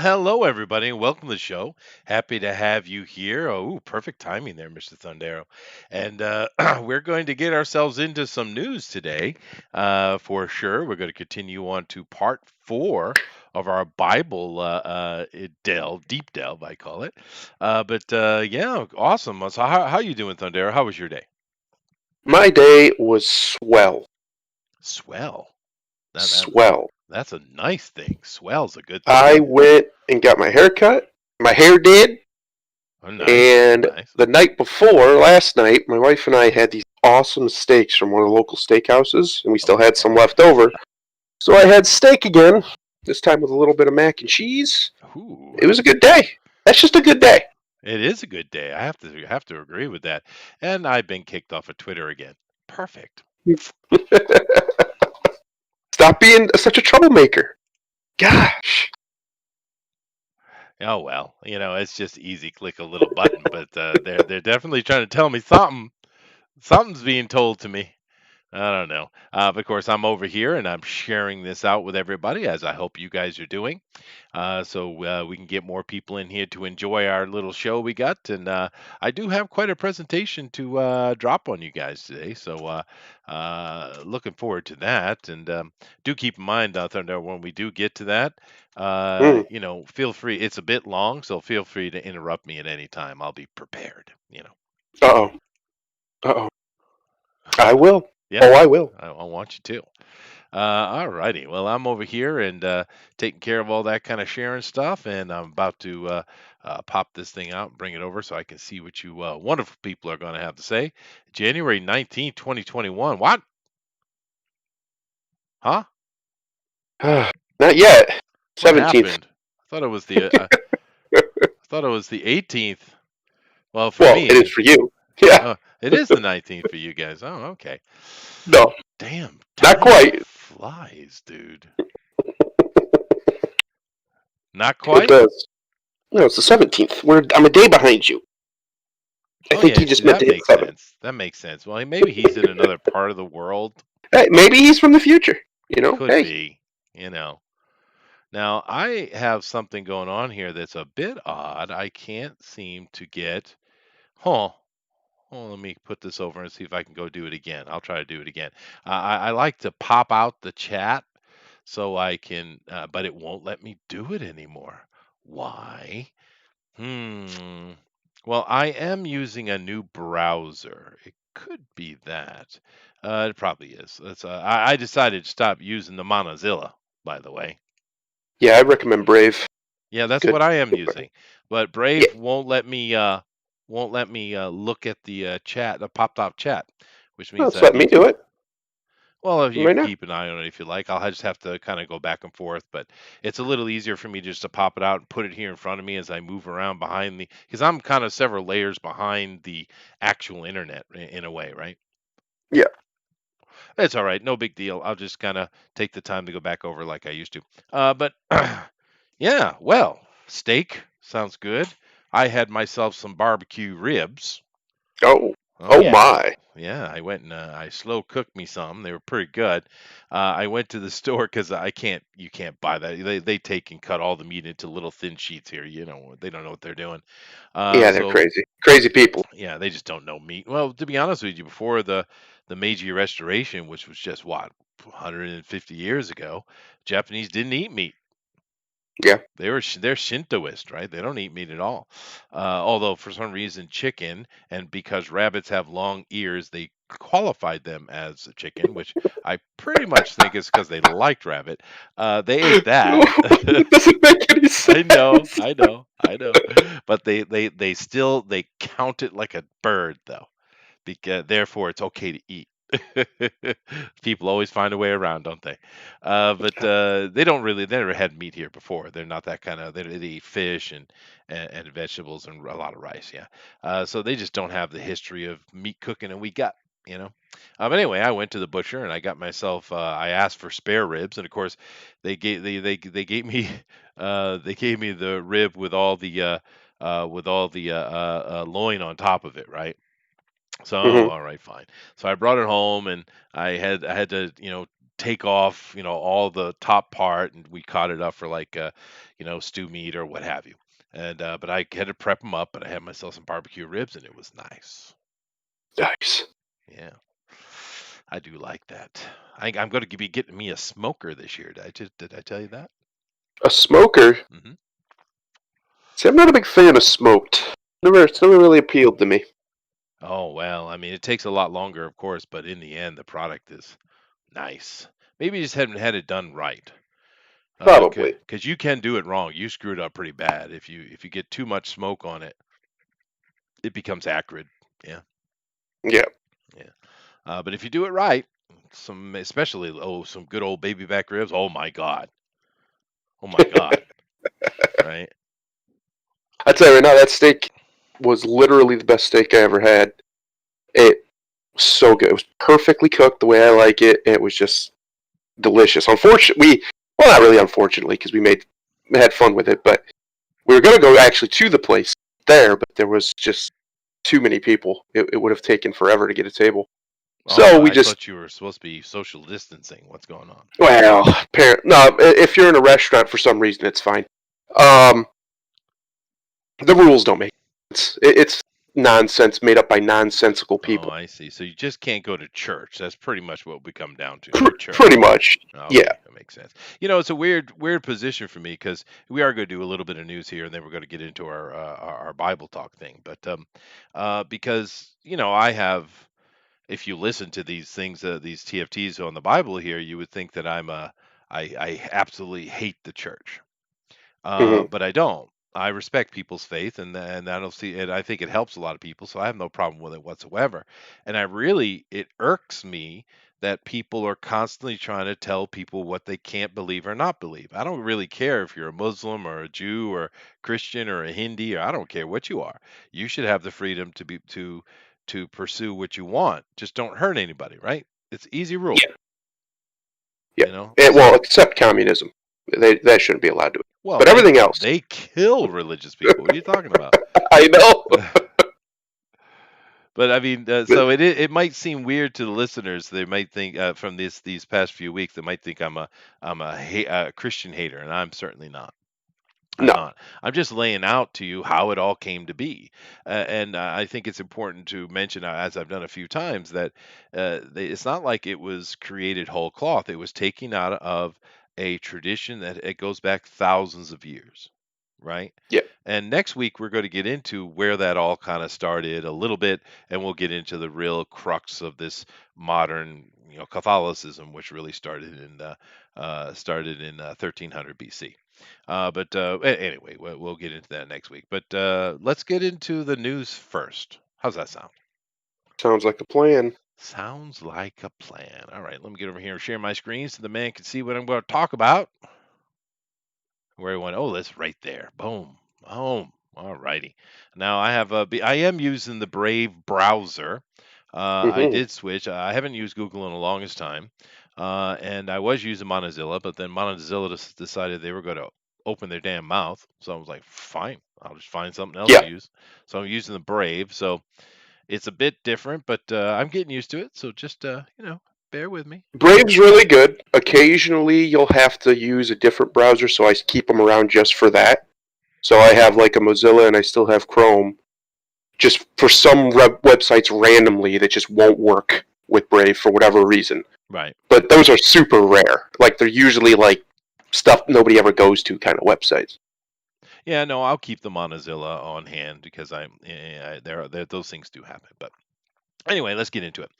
Hello, everybody, and welcome to the show. Happy to have you here. Oh, perfect timing there, Mr. Thundero. And we're going to get ourselves into some news today, for sure. We're going to continue on to part four of our Bible deep delve, I call it. But yeah, awesome. So, how you doing, Thundero? How was your day? My day was swell. Swell. That, that Swell. that's a nice thing. Swell's a good thing. I went and got my hair cut. My hair did. Oh, nice, And nice. the night before, last night, my wife and I had these awesome steaks from one of the local steakhouses, and we still had some left over. So I had steak again, this time with a little bit of mac and cheese. Ooh. It was a good day. That's just a good day. It is a good day. I have to agree with that. And I've been kicked off of Twitter again. Perfect. Stop being such a troublemaker. Gosh. Oh well, it's just easy. Click a little button, but they're definitely trying to tell me something. Something's being told to me. I don't know. Of course, I'm over here and I'm sharing this out with everybody, as I hope you guys are doing. So we can get more people in here to enjoy our little show we got. And I do have quite a presentation to drop on you guys today. So looking forward to that. And do keep in mind, Thunder, when we do get to that, Mm. feel free. It's a bit long, so feel free to interrupt me at any time. I'll be prepared. Uh-oh. Uh-oh. I will. Yeah, Oh, I will. I want you to. All righty. Well, I'm over here and taking care of all that kind of sharing stuff, and I'm about to pop this thing out and bring it over so I can see what you wonderful people are going to have to say. January 19th, 2021. What? Huh? Not yet. What 17th. happened? I thought it was the 18th. Well, for Well, it me, is for you. Yeah. it is the 19th for you guys. Oh, okay. No, Damn, not time quite. flies, dude. Not It quite? does. No, it's the 17th. I'm a day behind you. I Oh think yeah, he see just meant that to hit makes 7. sense. That makes sense. Well, maybe he's in another part of the world. Hey, maybe he's from the future. Could Hey. be, you know. Now, I have something going on here that's a bit odd. I can't seem to get. Huh. Well, let me put this over and see if I can go do it again. I'll try to do it again. I like to pop out the chat so I can, but it won't let me do it anymore. Why? Hmm. Well, I am using a new browser. It could be that. It probably is. I decided to stop using the Monozilla, by the way. Yeah, I recommend Brave. Yeah, that's Good. what I am Good brand. using. But Yeah. Brave won't let me look at the chat, the popped up chat, which Well, means it's I letting me need do to. it Well, if you right can now. keep an eye on it if you like, I'll just have to kind of go back and forth. But it's a little easier for me just to pop it out and put it here in front of me as I move around behind because I'm kind of several layers behind the actual internet in a way, right? Yeah. It's all right, no big deal. I'll just kind of take the time to go back over like I used to. But yeah, well, steak sounds good. I had myself some barbecue ribs. Oh. Oh Oh yeah, my. yeah. I went and I slow cooked me some. They were pretty good. I went to the store because you can't buy that. They take and cut all the meat into little thin sheets here. They don't know what they're doing. Yeah, they're So crazy. Crazy people. yeah, they just don't know meat. Well, to be honest with you, before the Meiji Restoration, which was just what 150 years ago, Japanese didn't eat meat. Yeah. They're Shintoist, right? They don't eat meat at all. Although for some reason chicken, and because rabbits have long ears, they qualified them as a chicken, which I pretty much think is because they liked rabbit. They ate that. It doesn't make any I know, sense. I know, I know. But they still they count it like a bird though, because therefore it's okay to eat. People always find a way around, don't they? But they never had meat here before. They're not that kind of. They eat fish and vegetables and a lot of rice. Yeah. So they just don't have the history of meat cooking, and we got. You know. But anyway, I went to the butcher and I got myself. I asked for spare ribs, and of course, they gave me they gave me the rib with all the loin on top of it, right? So, Hmm. all right, fine. So I brought it home and I had to, take off, all the top part, and we caught it up for like, stew meat or what have you. And but I had to prep them up, and I had myself some barbecue ribs, and it was nice. Nice. Yeah, I do like that. I'm going to be getting me a smoker this year. Did I tell you that? A smoker? Hmm. See, I'm not a big fan of smoked. It's never really appealed to me. Oh well, I mean, it takes a lot longer, of course, but in the end, the product is nice. Maybe you just haven't had it done right. Probably. Because you can do it wrong. You screw it up pretty bad. If you get too much smoke on it, it becomes acrid. Yeah, Yeah. yeah. But if you do it right, especially some good old baby back ribs. Oh my God, right? I tell you right now, that steak was literally the best steak I ever had. It was so good. It was perfectly cooked the way I like it. It was just delicious. Unfortunately, well, not really unfortunately, because we had fun with it, but we were gonna go actually to the place there, but there was just too many people. It would have taken forever to get a table. Oh, So we I just, thought you were supposed to be social distancing. What's going on? well, no. If you're in a restaurant for some reason, it's fine. Um, the rules don't make sense. It's nonsense made up by nonsensical Oh, people. I see. So you just can't go to church. That's pretty much what we come down to. No Pretty church. much, yeah. Okay, that makes sense. It's a weird position for me because we are going to do a little bit of news here, and then we're going to get into our Bible talk thing. But because I have, if you listen to these things, these TFTs on the Bible here, you would think that I absolutely hate the church. Hmm. But I don't. I respect people's faith, and I don't see it. I think it helps a lot of people, so I have no problem with it whatsoever. And it irks me that people are constantly trying to tell people what they can't believe or not believe. I don't really care if you're a Muslim or a Jew or Christian or a Hindi, or I don't care what you are. You should have the freedom to pursue what you want. Just don't hurt anybody, right? It's Yeah, easy rule, yeah. Well, So, except communism, that shouldn't be allowed to. well, But everything else, they kill religious people. What are you talking about? I know. But I mean, But so it might seem weird to the listeners. They might think from these past few weeks, they might think a Christian hater, and I'm certainly not. I'm no, not. I'm just laying out to you how it all came to be, and I think it's important to mention, as I've done a few times, that it's not like it was created whole cloth. It was taken out of a tradition that it goes back thousands of years, right? yeah, And next week we're going to get into where that all kind of started a little bit, and we'll get into the real crux of this modern, Catholicism, which really started in 1300 BC. Anyway, we'll get into that next week. But let's get into the news first. How's that sound? sounds like a plan. Sounds like a plan. All right, let me get over here and share my screen so the man can see what I'm going to talk about. Where he went, oh, that's right there. Boom, boom. All righty. Now I am using the Brave browser. I Hmm. did switch. I haven't used Google in the longest time, and I was using Mozilla, but then Mozilla decided they were going to open their damn mouth. So I was like, fine, I'll just find something else to Yeah, use. So I'm using the Brave. So it's a bit different, but I'm getting used to it. So just bear with me. Brave's really good. Occasionally, you'll have to use a different browser, so I keep them around just for that. So I have like a Mozilla, and I still have Chrome. Just for some websites randomly that just won't work with Brave for whatever reason. Right. But those are super rare. Like they're usually like stuff nobody ever goes to kind of websites. Yeah, no, I'll keep the Monozilla on hand because those things do happen. But anyway, let's get into it.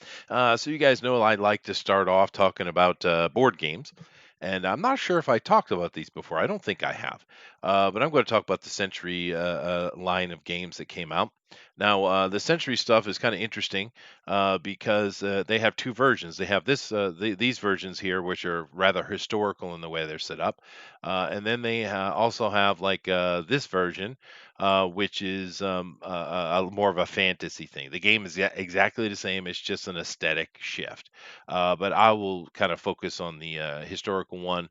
So you guys know I like to start off talking about board games, and I'm not sure if I talked about these before. I don't think I have, but I'm going to talk about the Century line of games that came out. Now, the Century stuff is kind of interesting because they have two versions. They have these versions here, which are rather historical in the way they're set up, and then they also have like this version which is more of a fantasy thing. The game is exactly the same. It's just an aesthetic shift. But I will kind of focus on the historical one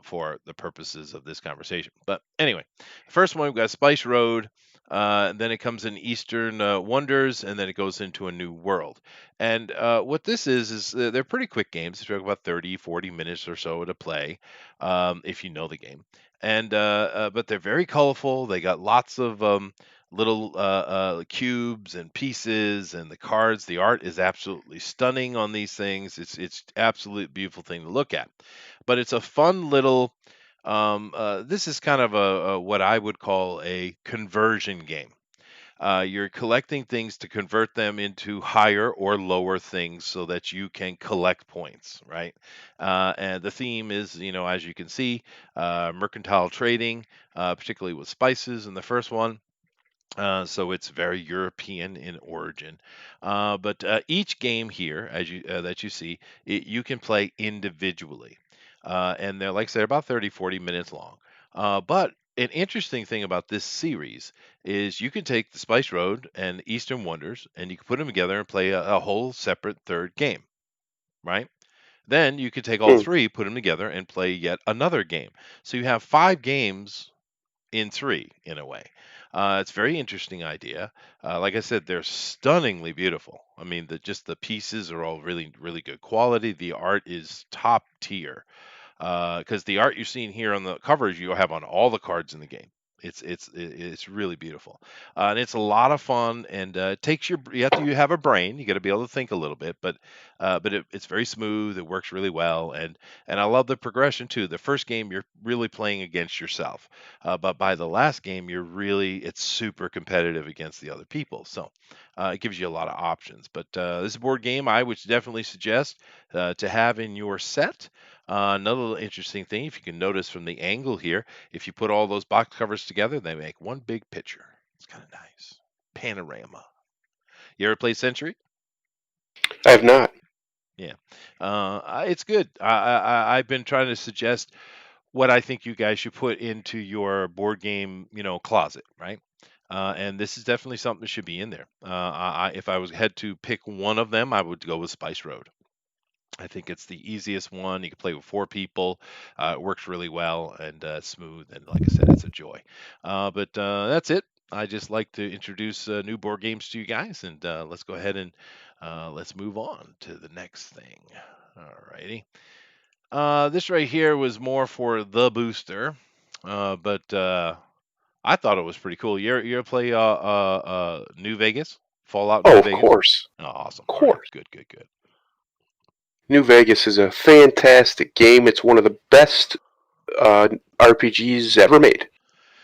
for the purposes of this conversation. But anyway, first one we've got Spice Road. Then it comes in Eastern Wonders, and then it goes into a new world. And what this is they're pretty quick games. They take about 30, 40 minutes or so to play, if you know the game. And but they're very colorful. They got lots of little cubes and pieces, and the cards. The art is absolutely stunning on these things. It's absolute beautiful thing to look at. But it's a fun little. This is kind of a what I would call a conversion game. You're collecting things to convert them into higher or lower things so that you can collect points, right? And the theme is, as you can see, mercantile trading, particularly with spices in the first one. So it's very European in origin, but each game here, as you that you see, you can play individually, and they're like I said, about 30, 40 minutes long. But an interesting thing about this series is you can take the Spice Road and Eastern Wonders, and you can put them together and play a whole separate third game, right? Then you could take all Hmm. three, put them together, and play yet another game. So you have five games in three in a way. It's a very interesting idea. Like I said, they're stunningly beautiful. I mean, just the pieces are all really, really good quality. The art is top tier because the art you're seeing here on the covers you have on all the cards in the game. It's really beautiful, and it's a lot of fun. And it takes you have a brain. You got to be able to think a little bit, but it's very smooth. It works really well, and I love the progression too. The first game you're really playing against yourself, but by the last game it's super competitive against the other people. So it gives you a lot of options. But this board game I would definitely suggest to have in your set. Another little interesting thing, if you can notice from the angle here, if you put all those box covers together, they make one big picture. It's kind of nice. Panorama. You ever play Century? I have not. Yeah. It's good. I've been trying to suggest what I think you guys should put into your board game, closet, right? And this is definitely something that should be in there. If I was had to pick one of them, I would go with Spice Road. I think it's the easiest one. You can play with four people. It works really well and smooth. And like I said, it's a joy. But that's it. I just like to introduce new board games to you guys, and let's go ahead and let's move on to the next thing. All righty. This right here was more for the booster, but I thought it was pretty cool. You ever play New Vegas, Fallout Oh, New of Vegas? course, Oh, awesome. of All right, course. good, good, good. New Vegas is a fantastic game. It's one of the best RPGs ever made.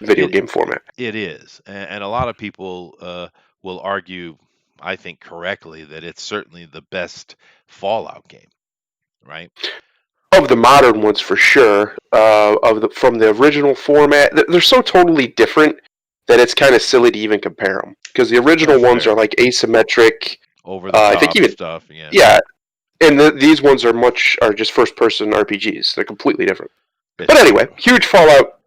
Video It game format. It is, and a lot of people will argue, I think correctly, that it's certainly the best Fallout game, right? Of the modern ones, for sure. Of the from the original format, they're so totally different that it's kind of silly to even compare them. Because the original That's ones are fair. like asymmetric. Over the I think top even stuff, yeah. yeah, and these ones are just first person RPGs. They're completely different. But It's anyway, true. huge Fallout,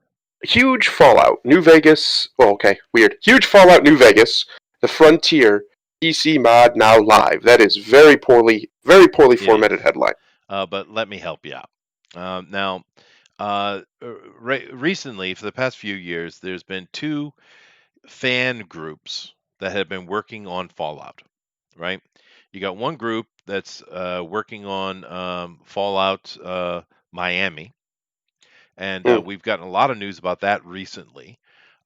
New Vegas. Well, okay, weird. Huge Fallout, New Vegas. The Frontier PC mod now live. That is very poorly It formatted is. headline. But let me help you out. Now, recently, for the past few years, there's been two fan groups that have been working on Fallout, right? You got one group that's working on Fallout Miami, and Mm, we've gotten a lot of news about that recently.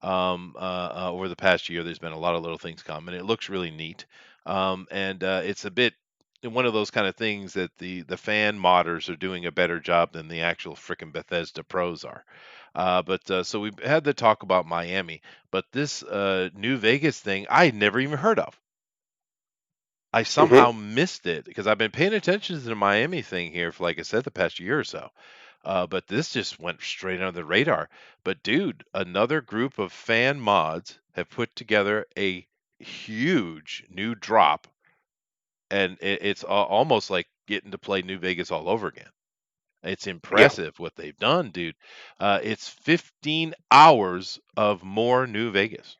Over the past year, there's been a lot of little things come, and it looks really neat. And it's a bit one of those kind of things that the fan modders are doing a better job than the actual frickin' Bethesda pros are. But so we've had the talk about Miami, but this New Vegas thing I had never even heard of. I hmm somehow missed it because I've been paying attention to the Miami thing here for, like I said, the past year or so. But this just went straight under the radar. But dude, another group of fan mods have put together a huge new drop, and it's almost like getting to play New Vegas all over again. It's Yeah. impressive what they've done, dude. It's 15 hours of more New Vegas.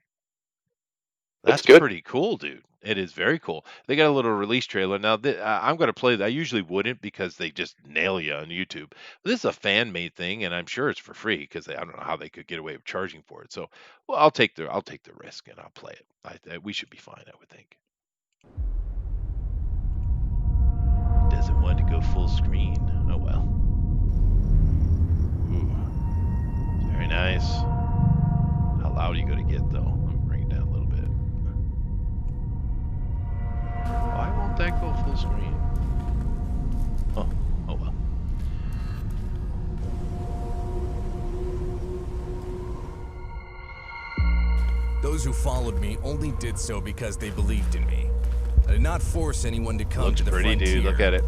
It's That's good. pretty cool, dude. It is very cool. They got a little release trailer. Now, I'm going to play that. I usually wouldn't because they just nail you on YouTube. But this is a fan made thing, and I'm sure it's for free because I don't know how they could get away with charging for it. So, well, I'll take the risk and I'll play it. We should be fine, I would think. It doesn't want to go full screen. Oh well. Ooh, very nice. How loud are you going to get though? Let me bring it down a little bit. Why won't that go full screen? Oh, oh well. Those who followed me only did so because they believed in me. I did not force anyone to come Looks to the pretty, frontier. dude. Look at it.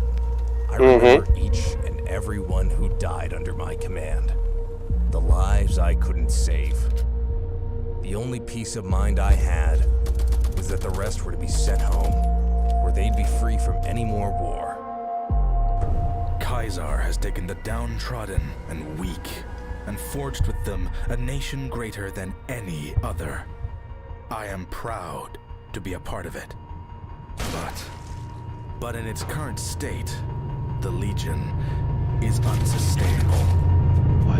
I remember each and every one who died under my command. The lives I couldn't save. The only peace of mind I had was that the rest were to be sent home, where they'd be free from any more war. Caesar has taken the downtrodden and weak and forged with them a nation greater than any other. I am proud to be a part of it. But in its current state, the Legion is unsustainable.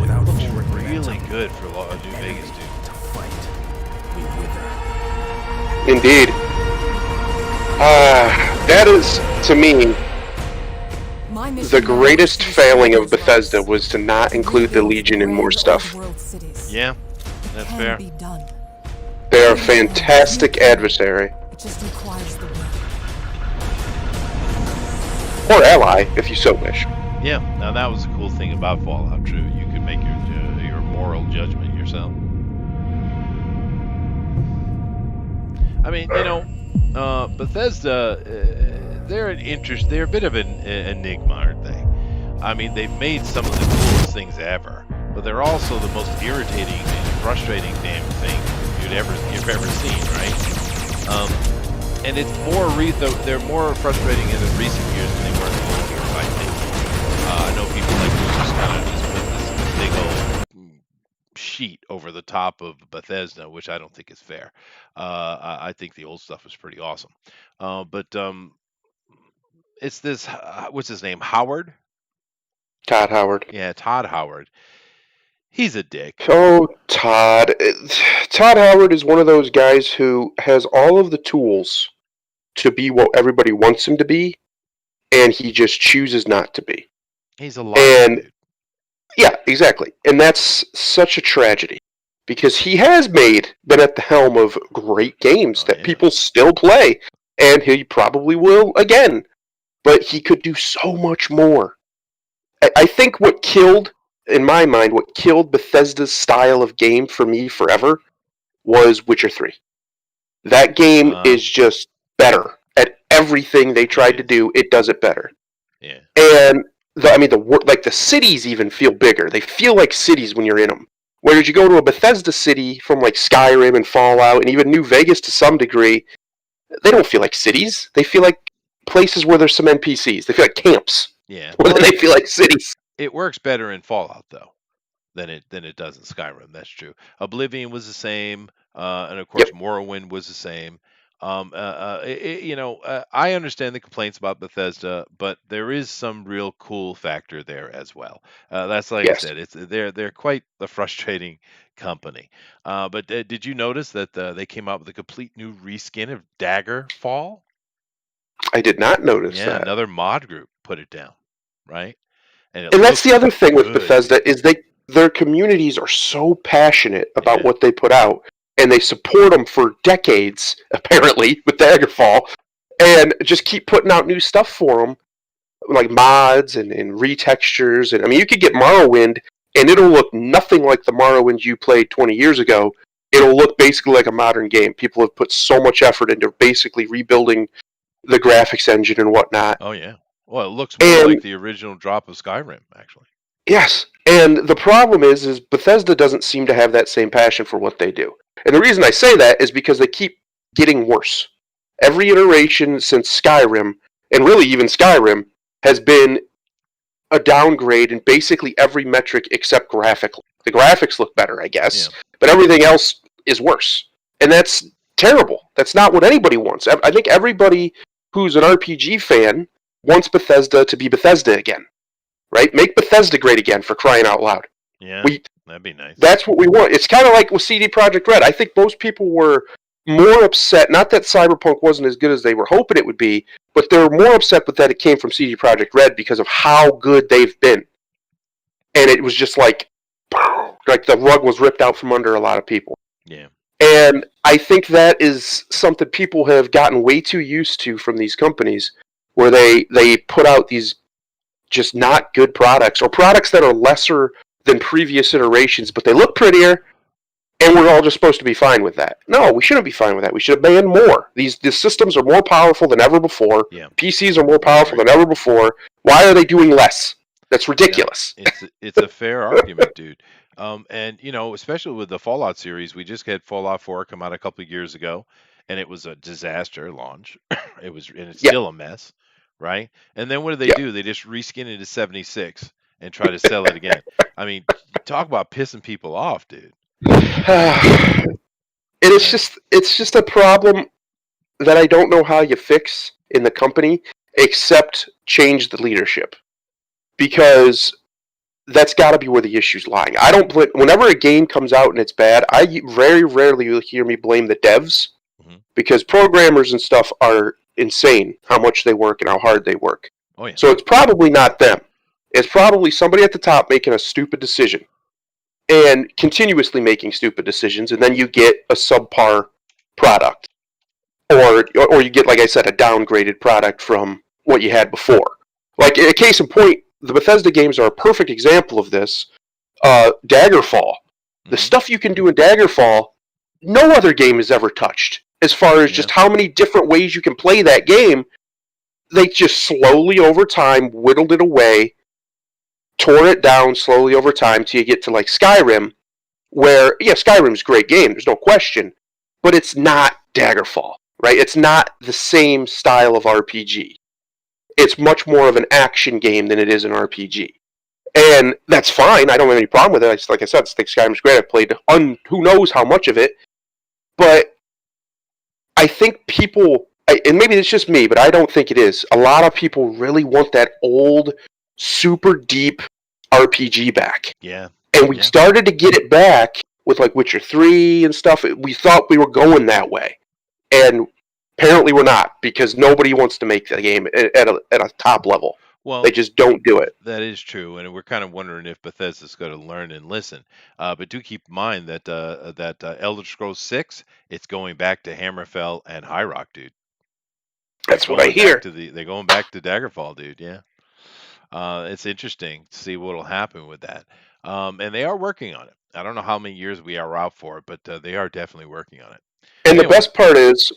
Without full really momentum, good for New Vegas, dude. to fight, we wither. Indeed. That is, to me, the greatest failing of Bethesda was to not include the Legion in more stuff. Yeah, that's fair. They are a fantastic adversary. It just requires the will. Or ally, if you so wish. Yeah, now that was the cool thing about Fallout. True, you could make your moral judgment yourself. I mean, Bethesda, they're a bit of an enigma, aren't they? I mean, they've made some of the coolest things ever, but they're also the most irritating and frustrating damn thing you've ever seen, right? And it's more they're more frustrating in the recent years than they were in the old years, I think. I know people like to just kind of just put this big old sheet over the top of Bethesda, which I don't think is fair. I think the old stuff was pretty awesome. But it's this, what's his name? Howard? Todd Howard. Yeah, Todd Howard. He's a dick. Oh, Todd. Todd Howard is one of those guys who has all of the tools to be what everybody wants him to be, and he just chooses not to be. He's a liar, dude. Yeah, exactly. And that's such a tragedy, because he has been at the helm of great games that people still play, and he probably will again. But he could do so much more. I think in my mind, what killed Bethesda's style of game for me forever was Witcher 3. That game is just better at everything they tried to do. It does it better. Yeah. And the cities even feel bigger. They feel like cities when you're in them. Whereas you go to a Bethesda city from like Skyrim and Fallout and even New Vegas to some degree, they don't feel like cities. They feel like places where there's some NPCs. They feel like camps. Yeah. More than they feel like cities. It works better in Fallout though than it does in Skyrim. That's true. Oblivion was the same, and of course Morrowind was the same. I understand the complaints about Bethesda, but there is some real cool factor there as well. That's like I said, they're quite the frustrating company. But did you notice that they came out with a complete new reskin of Daggerfall? I did not notice Yeah, that. another mod group put it down, right? And that's the other thing with Bethesda is their communities are so passionate about what they put out, and they support them for decades, apparently, with Daggerfall, and just keep putting out new stuff for them, like mods and retextures. And I mean, you could get Morrowind, and it'll look nothing like the Morrowind you played 20 years ago. It'll look basically like a modern game. People have put so much effort into basically rebuilding the graphics engine and whatnot. Oh, yeah. Well, it looks more like the original drop of Skyrim, actually. Yes, and the problem is Bethesda doesn't seem to have that same passion for what they do. And the reason I say that is because they keep getting worse. Every iteration since Skyrim, and really even Skyrim, has been a downgrade in basically every metric except graphically. The graphics look better, I guess, but everything else is worse. And that's terrible. That's not what anybody wants. I think everybody who's an RPG fan wants Bethesda to be Bethesda again, right? Make Bethesda great again, for crying out loud. Yeah, that'd be nice. That's what we want. It's kind of like with CD Projekt Red. I think most people were more upset, not that Cyberpunk wasn't as good as they were hoping it would be, but they were more upset with that it came from CD Projekt Red because of how good they've been. And it was just like the rug was ripped out from under a lot of people. Yeah. And I think that is something people have gotten way too used to from these companies, where they put out these just not good products, or products that are lesser than previous iterations, but they look prettier, and we're all just supposed to be fine with that. No, we shouldn't be fine with that. We should have banned more. These systems are more powerful than ever before. Yeah. PCs are more powerful than ever before. Why are they doing less? That's ridiculous. Yeah, it's a fair argument, dude. And especially with the Fallout series, we just had Fallout 4 come out a couple of years ago, and it was a disaster launch. It's still a mess, right? And then what do? They just reskin it to 76 and try to sell it again. I mean, talk about pissing people off, dude. It's just a problem that I don't know how you fix in the company, except change the leadership, because that's got to be where the issue's lying. I don't whenever a game comes out and it's bad, I very rarely will hear me blame the devs, because programmers and stuff are insane how much they work and how hard they work. Oh, yeah. So it's probably not them. It's probably somebody at the top making a stupid decision and continuously making stupid decisions, and then you get a subpar product, or you get, like I said, a downgraded product from what you had before. Like, a case in point, the Bethesda games are a perfect example of this. Daggerfall. The stuff you can do in Daggerfall, no other game has ever touched. As far as just how many different ways you can play that game, they just slowly over time whittled it away, tore it down slowly over time till you get to like Skyrim, where, Skyrim's a great game, there's no question, but it's not Daggerfall, right? It's not the same style of RPG. It's much more of an action game than it is an RPG. And that's fine, I don't have any problem with it. Like I said, I think Skyrim's great. I've played who knows how much of it, but I think people, and maybe it's just me, but I don't think it is, a lot of people really want that old, super deep RPG back. Yeah. And we started to get it back with like Witcher 3 and stuff. We thought we were going that way. And apparently we're not, because nobody wants to make the game at a top level. Well, they just don't do it. That is true, and we're kind of wondering if Bethesda's going to learn and listen. But do keep in mind that Elder Scrolls 6, it's going back to Hammerfell and High Rock, dude. That's what I hear. They're going back to Daggerfall, dude. Yeah. It's interesting to see what will happen with that. And they are working on it. I don't know how many years we are out for it, but they are definitely working on it. And the best part is,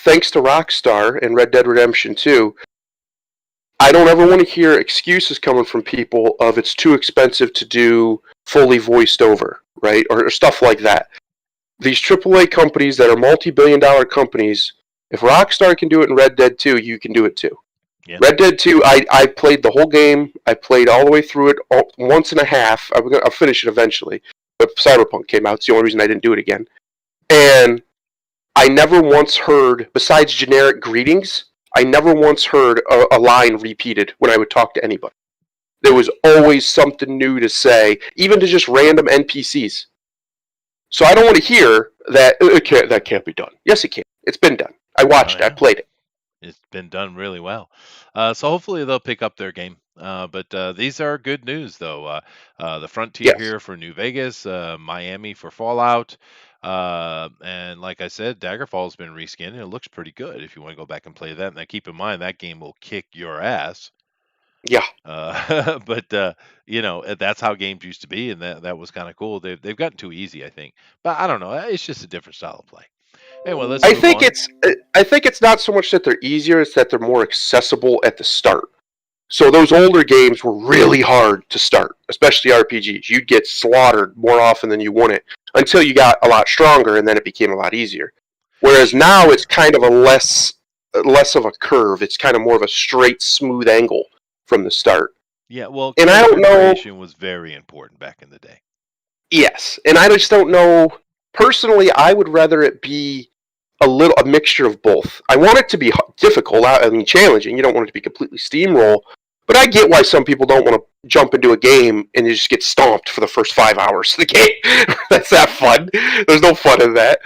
thanks to Rockstar and Red Dead Redemption 2, I don't ever want to hear excuses coming from people of it's too expensive to do fully voiced over, right? Or stuff like that. These AAA companies that are multi-billion-dollar companies, if Rockstar can do it in Red Dead 2, you can do it too. Yeah. Red Dead 2, I played the whole game. I played all the way through it once and a half. I'll finish it eventually. But Cyberpunk came out. It's the only reason I didn't do it again. And I never once heard, besides generic greetings, I never once heard a line repeated when I would talk to anybody. There was always something new to say, even to just random NPCs. So I don't want to hear that that can't be done. Yes, it can. It's been done. I watched it. I played it. It's been done really well. So hopefully they'll pick up their game. But these are good news, though. The Frontier here for New Vegas, Miami for Fallout. And like I said, Daggerfall's been reskinned, and it looks pretty good if you want to go back and play that. Now, keep in mind, that game will kick your ass. Yeah. But that's how games used to be, and that was kind of cool. They've gotten too easy, I think. But I don't know. It's just a different style of play. Anyway, let's move on. I think it's not so much that they're easier; it's that they're more accessible at the start. So those older games were really hard to start, especially RPGs. You'd get slaughtered more often than you wanted until you got a lot stronger, and then it became a lot easier. Whereas now it's kind of a less of a curve. It's kind of more of a straight, smooth angle from the start. Yeah, well, and I don't know. Was very important back in the day. Yes, and I just don't know. Personally, I would rather it be a mixture of both. I want it to be difficult. I mean, challenging. You don't want it to be completely steamroll. But I get why some people don't want to jump into a game and you just get stomped for the first 5 hours of the game. That's not fun. There's no fun in that.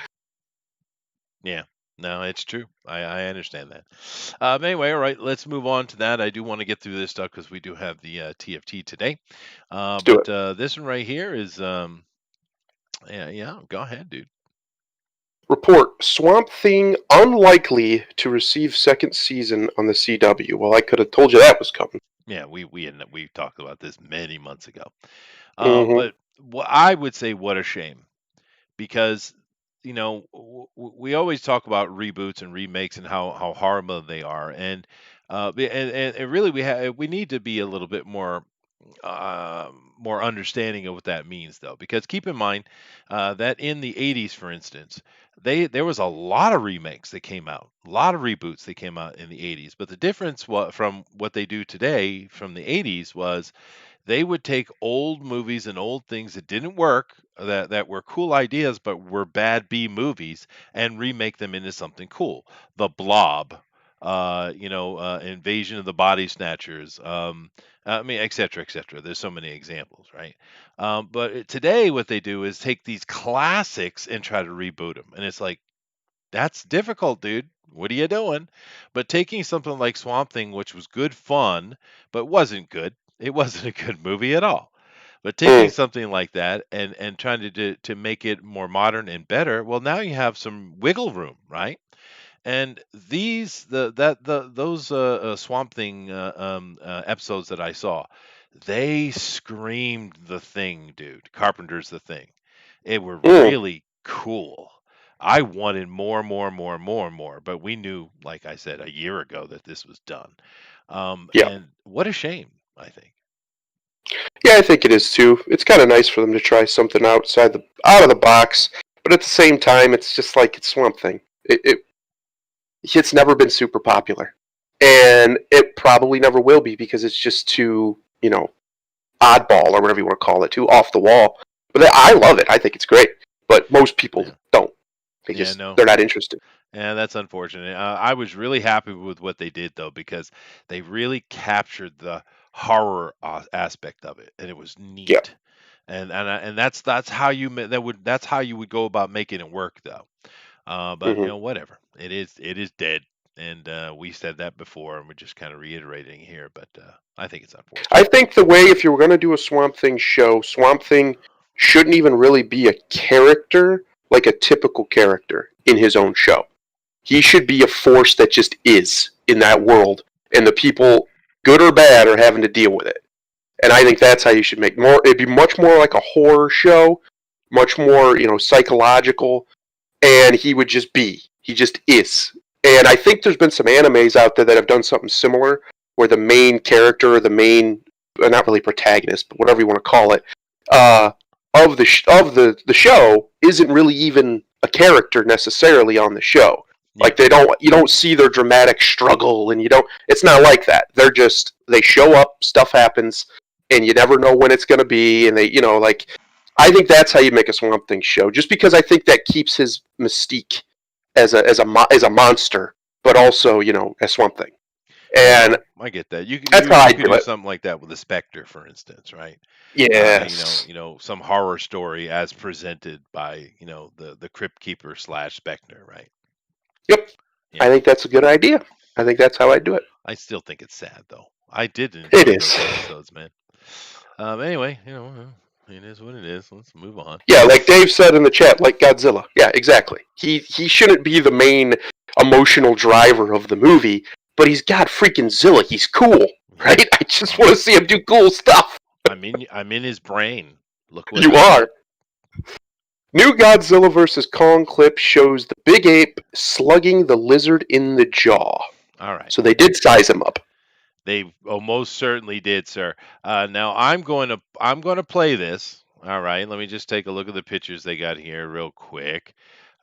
Yeah. No, it's true. I understand that. Anyway, all right, let's move on to that. I do want to get through this stuff because we do have the TFT today. Let's do But it. this one right here is, yeah, go ahead, dude. Report: Swamp Thing unlikely to receive second season on the CW. Well, I could have told you that was coming. Yeah, we talked about this many months ago. Mm-hmm. But I would say what a shame because we always talk about reboots and remakes and how horrible they are, and and really we need to be a little bit more understanding of what that means, though, because keep in mind that in the 80s, for instance, there was a lot of remakes that came out, a lot of reboots that came out in the 80s, but the difference from what they do today from the 80s was they would take old movies and old things that didn't work, that were cool ideas but were bad B movies, and remake them into something cool. The Blob, Invasion of the Body Snatchers, I mean, et cetera, et cetera. There's so many examples, right? But today, what they do is take these classics and try to reboot them, and it's like that's difficult, dude. What are you doing? But taking something like Swamp Thing, which was good fun, but wasn't good. It wasn't a good movie at all. But taking Mm. something like that and trying to make it more modern and better, well, now you have some wiggle room, right? And these the that the those Swamp Thing episodes that I saw, they screamed The Thing, dude. Carpenter's The Thing. It were Mm. really cool. I wanted more, more, more, more, more, but we knew, like I said, a year ago that this was done. Yeah. And what a shame, I think. Yeah, I think it is too. It's kind of nice for them to try something out of the box, but at the same time, it's just like it's Swamp Thing. It's never been super popular, and it probably never will be because it's just too oddball or whatever you want to call it, too off the wall. But I love it. I think it's great, but most people Yeah. don't. Yeah, no. They're not interested. Yeah, that's unfortunate. I was really happy with what they did though because they really captured the horror aspect of it, and it was Yeah. neat. And that's how that's how you would go about making it work though. But Hmm. whatever. It is dead, and we said that before, and we're just kind of reiterating here. But I think it's I unfortunate. think the way if you were going to do a Swamp Thing show, Swamp Thing shouldn't even really be a character like a typical character in his own show. He should be a force that just is in that world, and the people, good or bad, are having to deal with it. And I think that's how you should make more. It'd be much more like a horror show, much more psychological, and he would just be. He just is. And I think there's been some animes out there that have done something similar, where the main character, the main, not really protagonist, but whatever you want to call it, uh, of the show isn't really even a character necessarily on the show. Yeah. Like you don't see their dramatic struggle, and you don't. It's not like that. They show up, stuff happens, and you never know when it's going to be, and like I think that's how you make a Swamp Thing show. Just because I think that keeps his mystique as a monster, but also as Swamp Thing, Yeah, and no, I get that. You could that's you how I you could do do it. something like that with a Spectre, for instance, right? Yes. Some horror story as presented by the Crypt Keeper slash Spectre, right? Yep. I Yeah. think that's a good idea. I think that's how I do it. I still think it's sad though. I did It enjoy is. those episodes, man. Anyway, it is what it is. Let's move on. Yeah, like Dave said in the chat, like Godzilla. Yeah, exactly. He shouldn't be the main emotional driver of the movie, but he's got freaking Zilla. He's cool, Yeah. right? I just want to see him do cool stuff. I'm in his brain. Look what You happened. are. New Godzilla vs. Kong clip shows the big ape slugging the lizard in the jaw. All right. So they did size him up. They most certainly did, sir. Now I'm going to play this. All right. Let me just take a look at the pictures they got here real quick.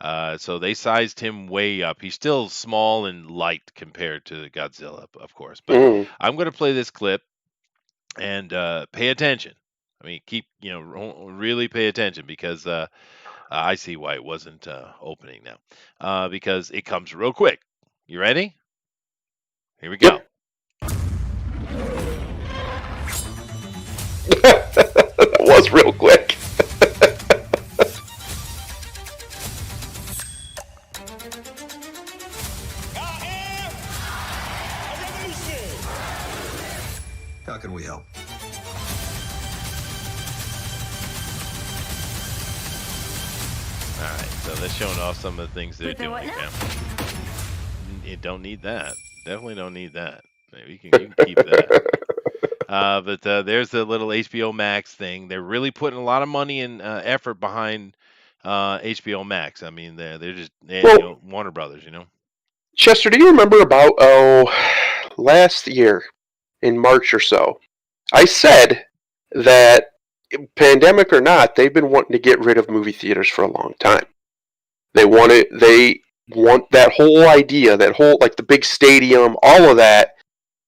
So they sized him way up. He's still small and light compared to Godzilla, of course. But Mm. I'm going to play this clip and pay attention. I mean, keep really pay attention because I see why it wasn't opening now, because it comes real quick. You ready? Here we go. Yep. That was real quick. How can we help? All right, so they're showing off some of the things they're With the doing what here. now? You don't need that. Definitely don't need that. Maybe you can keep that. But there's the little HBO Max thing. They're really putting a lot of money and effort behind HBO Max. I mean, they're just Well, Warner Brothers. You know. Chester, do you remember about last year in March or so? I said that pandemic or not, they've been wanting to get rid of movie theaters for a long time. They want that whole idea, that whole like the big stadium, all of that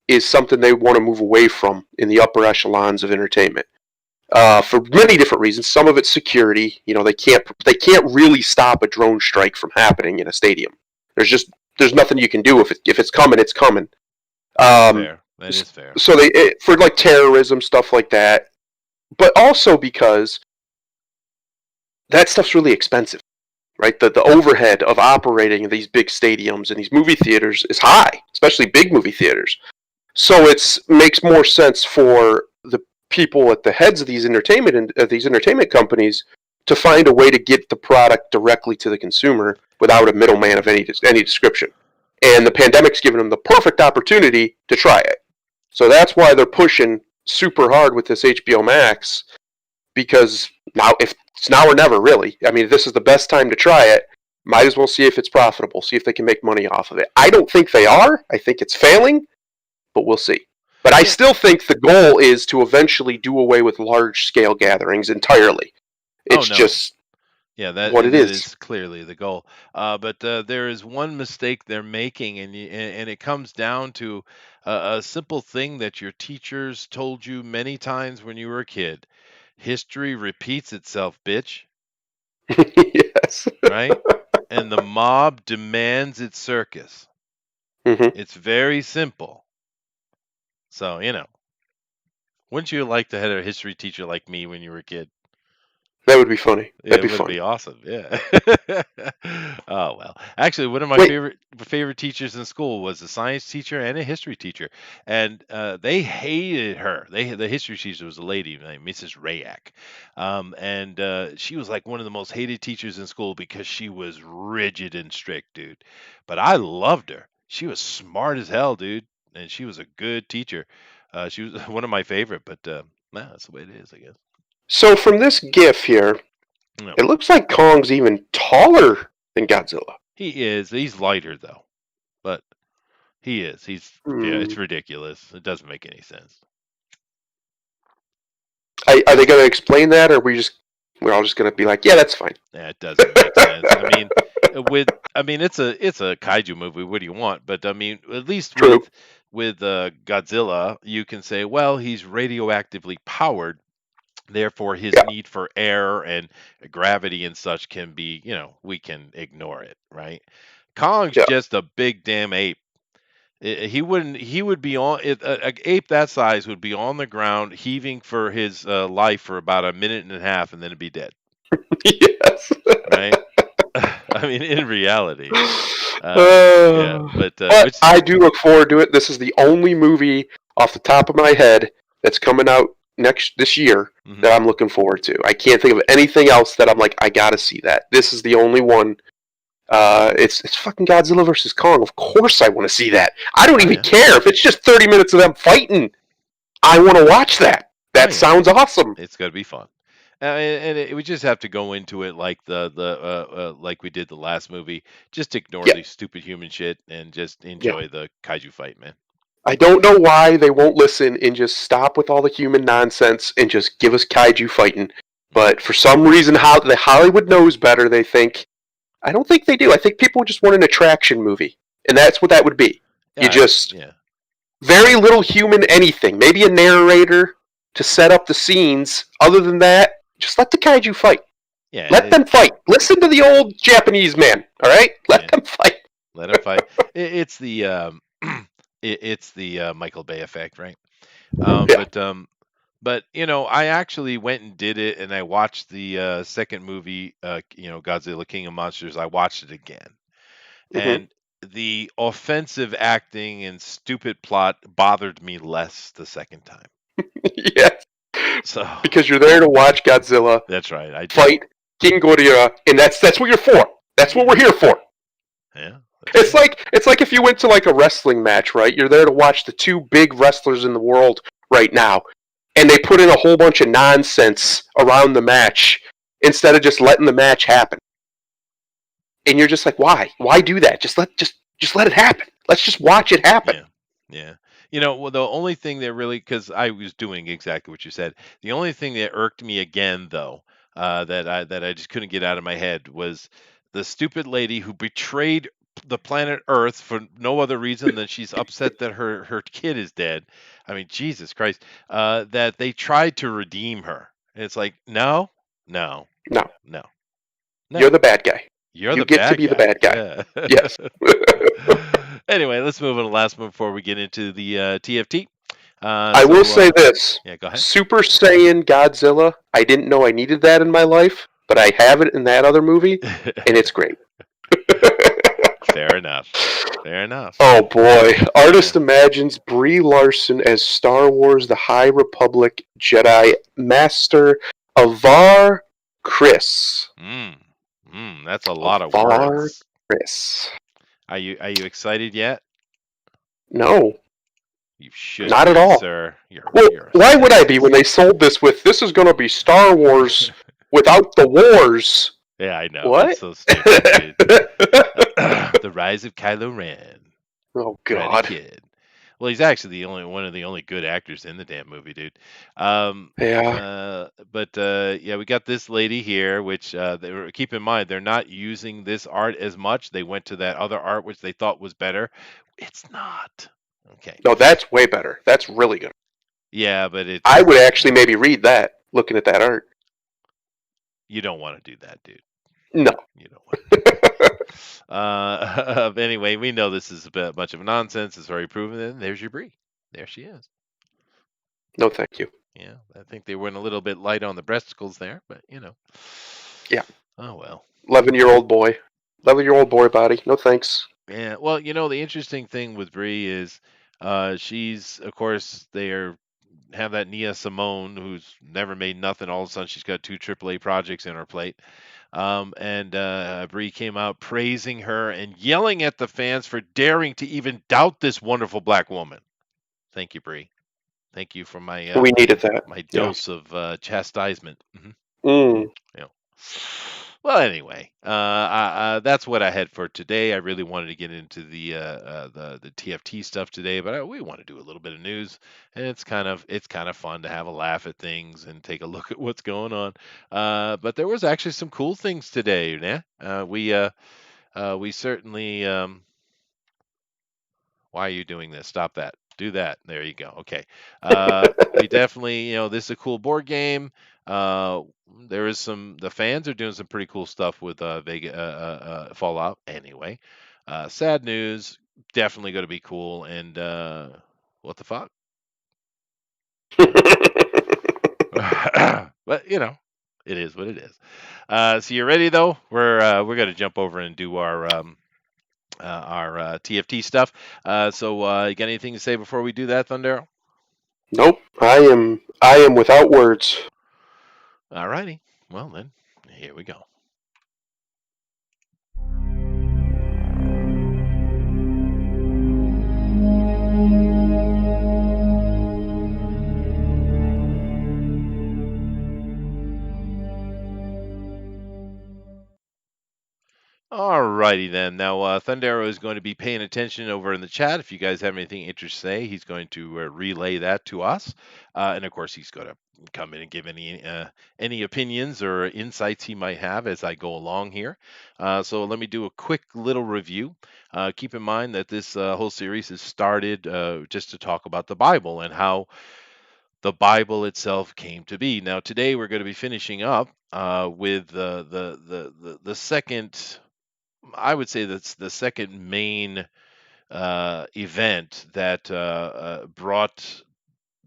is something they want to move away from in the upper echelons of entertainment. For many different reasons. Some of it's security. You know, they can't really stop a drone strike from happening in a stadium. There's nothing you can do if it's coming, it's coming. That's fair. That is fair. So for like terrorism stuff like that, but also because that stuff's really expensive, right? The overhead of operating these big stadiums and these movie theaters is high, especially big movie theaters. So it makes more sense for the people at the heads of these entertainment companies to find a way to get the product directly to the consumer without a middleman of any description. And the pandemic's given them the perfect opportunity to try it. So that's why they're pushing super hard with this HBO Max, because if it's now or never, really. I mean, this is the best time to try it. Might as well see if it's profitable, see if they can make money off of it. I don't think they are. I think it's failing, but we'll see. But I still think the goal is to eventually do away with large-scale gatherings entirely. It's just what it is. Is clearly the goal. But there is one mistake they're making, and it comes down to a simple thing that your teachers told you many times when you were a kid. History repeats itself, bitch. Yes. Right? And the mob demands its circus. Mm-hmm. It's very simple. So, wouldn't you like to have a history teacher like me when you were a kid? That would be funny. That'd be It would funny. be awesome. Yeah. Oh well. Actually, one of my Wait. favorite teachers in school was a science teacher and a history teacher, and they hated her. The history teacher was a lady named Mrs. Rayak, and she was like one of the most hated teachers in school because she was rigid and strict, dude. But I loved her. She was smart as hell, dude, and she was a good teacher. She was one of my favorite, but nah, that's the way it is, I guess. So from this GIF here, No. it looks like Kong's even taller than Godzilla. He is. He's lighter though, but he is. Yeah. It's ridiculous. It doesn't make any sense. Are they going to explain that, or we're all just going to be like, yeah, that's fine? Yeah, it doesn't make sense. I mean, it's a kaiju movie. What do you want? But I mean, at least True. with Godzilla, you can say, well, he's radioactively powered. Therefore, his need for air and gravity and such can be, we can ignore it, right? Kong's just a big damn ape. He would be on it. An ape that size would be on the ground heaving for his life for about a minute and a half, and then it'd be dead. Yes. Right. I mean, in reality. Yeah, but I do look forward to it. This is the only movie off the top of my head that's coming out this year that I'm looking forward to. I can't think of anything else that I'm like, I gotta see that. This is the only one. It's fucking Godzilla versus Kong. Of course I want to see that. I don't even care if it's just 30 minutes of them fighting. I want to watch that. That sounds awesome. It's gonna be fun. And we just have to go into it like like we did the last movie. Just ignore the stupid human shit and just enjoy the kaiju fight, man. I don't know why they won't listen and just stop with all the human nonsense and just give us kaiju fighting. But for some reason, the Hollywood knows better. They think. I don't think they do. I think people just want an attraction movie, and that's what that would be. Very little human anything. Maybe a narrator to set up the scenes. Other than that, just let the kaiju fight. Yeah, Let them fight. Listen to the old Japanese man. All right, let yeah. them fight. Let him fight. It's the it's the Michael Bay effect, right? Um, Yeah. but um, but I actually went and did it, and I watched the second movie, Godzilla King of Monsters. I watched it again, Hmm. and the offensive acting and stupid plot bothered me less the second time. Yes, So because you're there to watch Godzilla that's right, I did. fight King Ghidorah, and that's what you're for. That's what Yeah, we're here for. yeah, that's It's right. like it's like if you went to like a wrestling match, right? You're there to watch the two big wrestlers in the world right now, and they put in a whole bunch of nonsense around the match instead of just letting the match happen. And you're just like, why? Why do that? Just let it happen. Let's just watch it happen. Yeah. Yeah. Well, the only thing that really, because I was doing exactly what you said, the only thing that irked me again, though, that I just couldn't get out of my head was the stupid lady who betrayed the planet Earth for no other reason than she's upset that her kid is dead. I mean, Jesus Christ, that they tried to redeem her. And it's like, no, no, No, no, you're no. the bad guy. You're You the get to bad be the guy. bad guy. Yeah. Yes. Anyway, let's move on to the last one before we get into the TFT. I will say this: Yeah, go ahead. Super Saiyan Godzilla. I didn't know I needed that in my life, but I have it in that other movie, and it's great. Fair enough. Fair enough. Oh boy. Yeah. Artist imagines Brie Larson as Star Wars The High Republic Jedi Master Avar Chris. Mm. That's a lot of Avar words. Chris. Are you excited yet? No, You should not at be, all. sir. You're Well, you're a why would I be when sexist. they sold this with this is going to be Star Wars without the wars? Yeah, I know. It's What? so stupid, dude. The Rise of Kylo Ren. Oh Karate God. Kid. Well, he's actually the only one of the only good actors in the damn movie, dude. Um, Yeah. but yeah, we got this lady here, which keep in mind they're not using this art as much. They went to that other art which they thought was better. It's not. Okay. No, that's way better. That's really good. Yeah, but I it's would actually maybe read that looking at that art. you don't want to do that, dude. No. You don't want to do that. But anyway, we know this is a bunch of nonsense. It's already proven. And there's your Brie. There she is. No, thank you. Yeah, I think they went a little bit light on the breasticles there, but Yeah. Oh well. 11-year-old boy. 11-year-old boy body. No thanks. Yeah. Well, the interesting thing with Brie is, she's of course have that Nia Simone who's never made nothing. All of a sudden, she's got two AAA projects in her plate. And Brie came out praising her and yelling at the fans for daring to even doubt this wonderful black woman. Thank you, Brie. Thank you for We needed that. my Yeah. dose of chastisement. Mm. Yeah. Well, anyway, that's what I had for today. I really wanted to get into the TFT stuff today, but we want to do a little bit of news, and it's kind of fun to have a laugh at things and take a look at what's going on. But there was actually some cool things today, yeah. We certainly. Why are you doing this? Stop that. Do that. There you go. Okay. We definitely, this is a cool board game. Uh, there is the fans are doing some pretty cool stuff with Vega Fallout. Anyway, sad news. Definitely going to be cool. And what the fuck? But it is what it is. So you ready though? We're going to jump over and do our TFT stuff. So you got anything to say before we do that, Thunder? Nope. I am without words. All righty. Well then, here we go. Alrighty then. Now, Thundero is going to be paying attention over in the chat. If you guys have anything interesting to say, he's going to relay that to us, and of course, he's going to come in and give any opinions or insights he might have as I go along here. So let me do a quick little review. Keep in mind that this whole series has started just to talk about the Bible and how the Bible itself came to be. Now, today we're going to be finishing up with the second. I would say that's the second main event that brought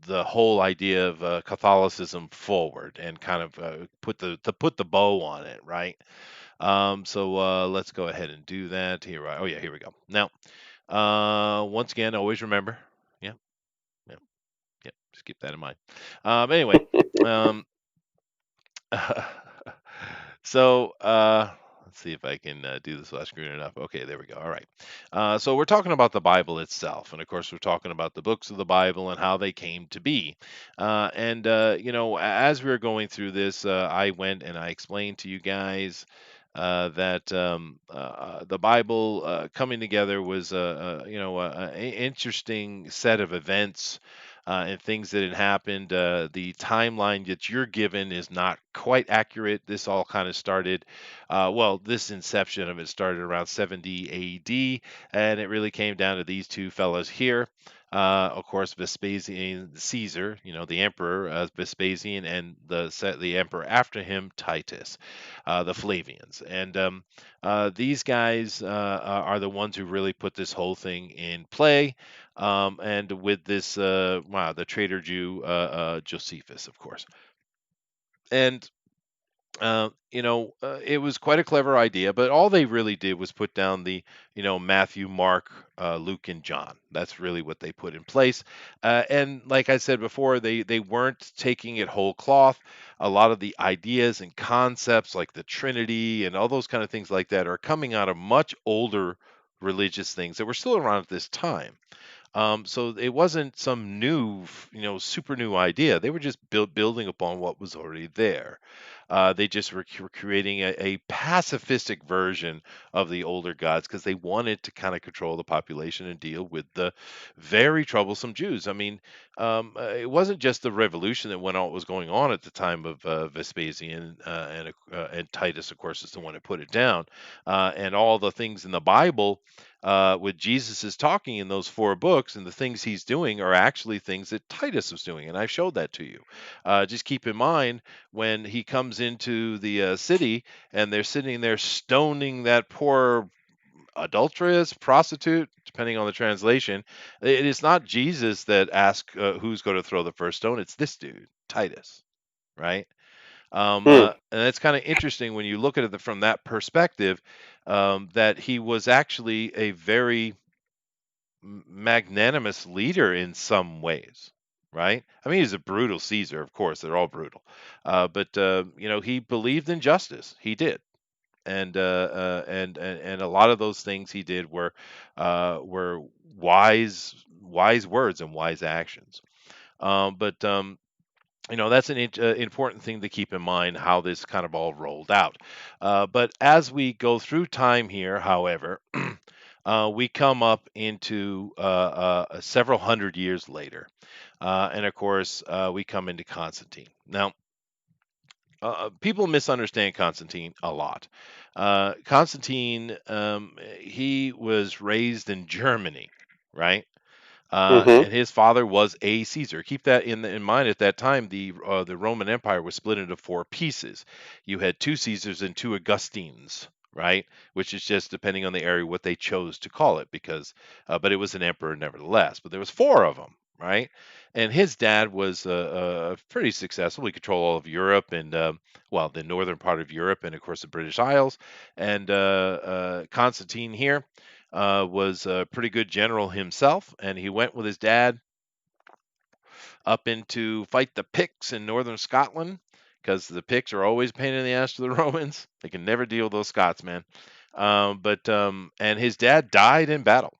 the whole idea of Catholicism forward and kind of put the bow on it, right? So let's go ahead and do that here. Oh yeah, here we go. Now, once again, always remember, yeah, yeah, yeah, just keep that in mind. Anyway, um, so let's see if I can do this without screwing it up. Okay, there we go. All right. So we're talking about the Bible itself, and of course, we're talking about the books of the Bible and how they came to be. And as we were going through this, I went and I explained to you guys. That the Bible coming together was interesting set of events and things that had happened. The timeline that you're given is not quite accurate. This all kind of started, this inception of it started around 70 AD, and it really came down to these two fellows here. Of course, Vespasian Caesar, the emperor Vespasian, and the emperor after him, Titus, the Flavians, and these guys are the ones who really put this whole thing in play. And with this, the traitor Jew, Josephus, of course. And it was quite a clever idea, but all they really did was put down the, Matthew, Mark, Luke, and John. That's really what they put in place. And like I said before, they weren't taking it whole cloth. A lot of the ideas and concepts, like the Trinity and all those kind of things like that, are coming out of much older religious things that were still around at this time. So it wasn't some new, super new idea. They were just building upon what was already there. They just were creating a pacifistic version of the older gods because they wanted to kind of control the population and deal with the very troublesome Jews. I mean, it wasn't just the revolution that was going on at the time of Vespasian and Titus, of course, is the one that put it down, and all the things in the Bible with Jesus is talking in those four books, and the things he's doing are actually things that Titus was doing, and I showed that to you. Just keep in mind when he comes into the city and they're sitting there stoning that poor adulteress, prostitute, depending on the translation. It is not Jesus that asks who's going to throw the first stone. It's this dude, Titus, right? Hmm. And it's kind of interesting when you look at it from that perspective, that he was actually a very magnanimous leader in some ways, right? I mean, he's a brutal Caesar, of course. They're all brutal, but he believed in justice. He did, and a lot of those things he did were wise words and wise actions. But that's an important thing to keep in mind how this kind of all rolled out. But as we go through time here, however, we come up into several hundred years later. And of course, we come into Constantine. Now, people misunderstand Constantine a lot. Constantine, he was raised in Germany, right? Mm-hmm. And his father was a Caesar. Keep that in mind. At that time, the Roman Empire was split into four pieces. You had two Caesars and two Augustines, right? Which is just depending on the area what they chose to call it, but it was an emperor nevertheless. But there was four of them, right? And his dad was pretty successful. He controlled all of Europe and the northern part of Europe and of course the British Isles. And Constantine here was a pretty good general himself, and he went with his dad up into fight the Picts in northern Scotland because the Picts are always a pain in the ass to the Romans. They can never deal with those Scots, man. And his dad died in battle.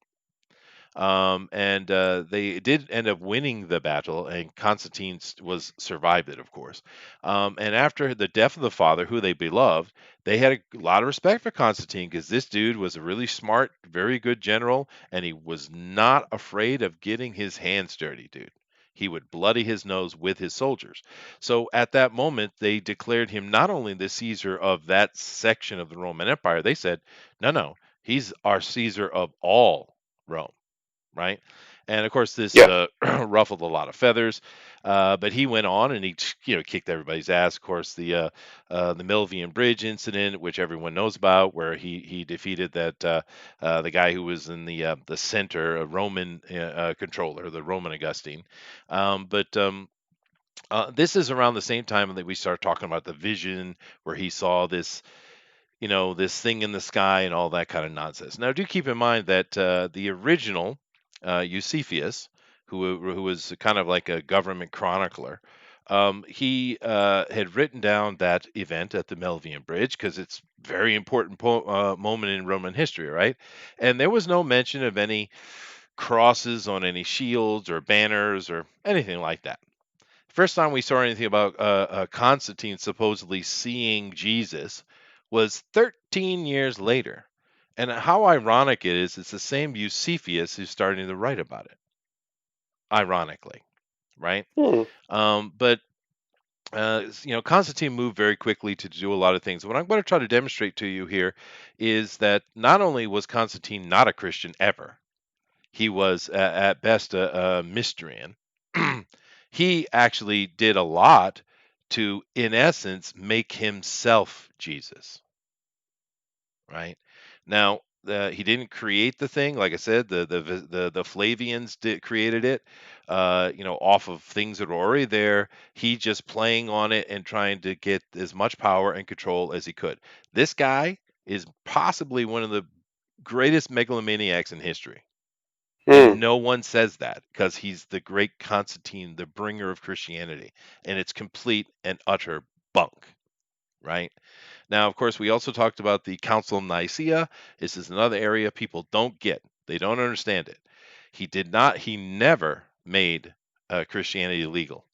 And they did end up winning the battle, and Constantine was survived it, of course. And after the death of the father, who they beloved, they had a lot of respect for Constantine because this dude was a really smart, very good general, and he was not afraid of getting his hands dirty, dude. He would bloody his nose with his soldiers. So at that moment, they declared him not only the Caesar of that section of the Roman Empire, they said, no, no, he's our Caesar of all Rome, right? And of course, this Yeah. ruffled a lot of feathers. But he went on and he, kicked everybody's ass. Of course, the Milvian Bridge incident, which everyone knows about, where he defeated the guy who was in the center, a Roman controller, the Roman Augustine. But this is around the same time that we start talking about the vision, where he saw this thing in the sky and all that kind of nonsense. Now, do keep in mind that the original Eusebius, who was kind of like a government chronicler, he had written down that event at the Melvian Bridge because it's a very important moment in Roman history, right? And there was no mention of any crosses on any shields or banners or anything like that. First time we saw anything about Constantine supposedly seeing Jesus was 13 years later. And how ironic it is, it's the same Eusebius who's starting to write about it, ironically, right? Hmm. But Constantine moved very quickly to do a lot of things. What I'm going to try to demonstrate to you here is that not only was Constantine not a Christian ever, he was at best a Mystrian. He actually did a lot to, in essence, make himself Jesus. Right now, he didn't create the thing. Like I said, the Flavians created it. Off of things that were already there. He just playing on it and trying to get as much power and control as he could. This guy is possibly one of the greatest megalomaniacs in history. Hmm. And no one says that because he's the great Constantine, the bringer of Christianity. And it's complete and utter bunk, right? Now, of course, we also talked about the Council of Nicaea. This is another area people don't get, they don't understand it. He never made Christianity legal.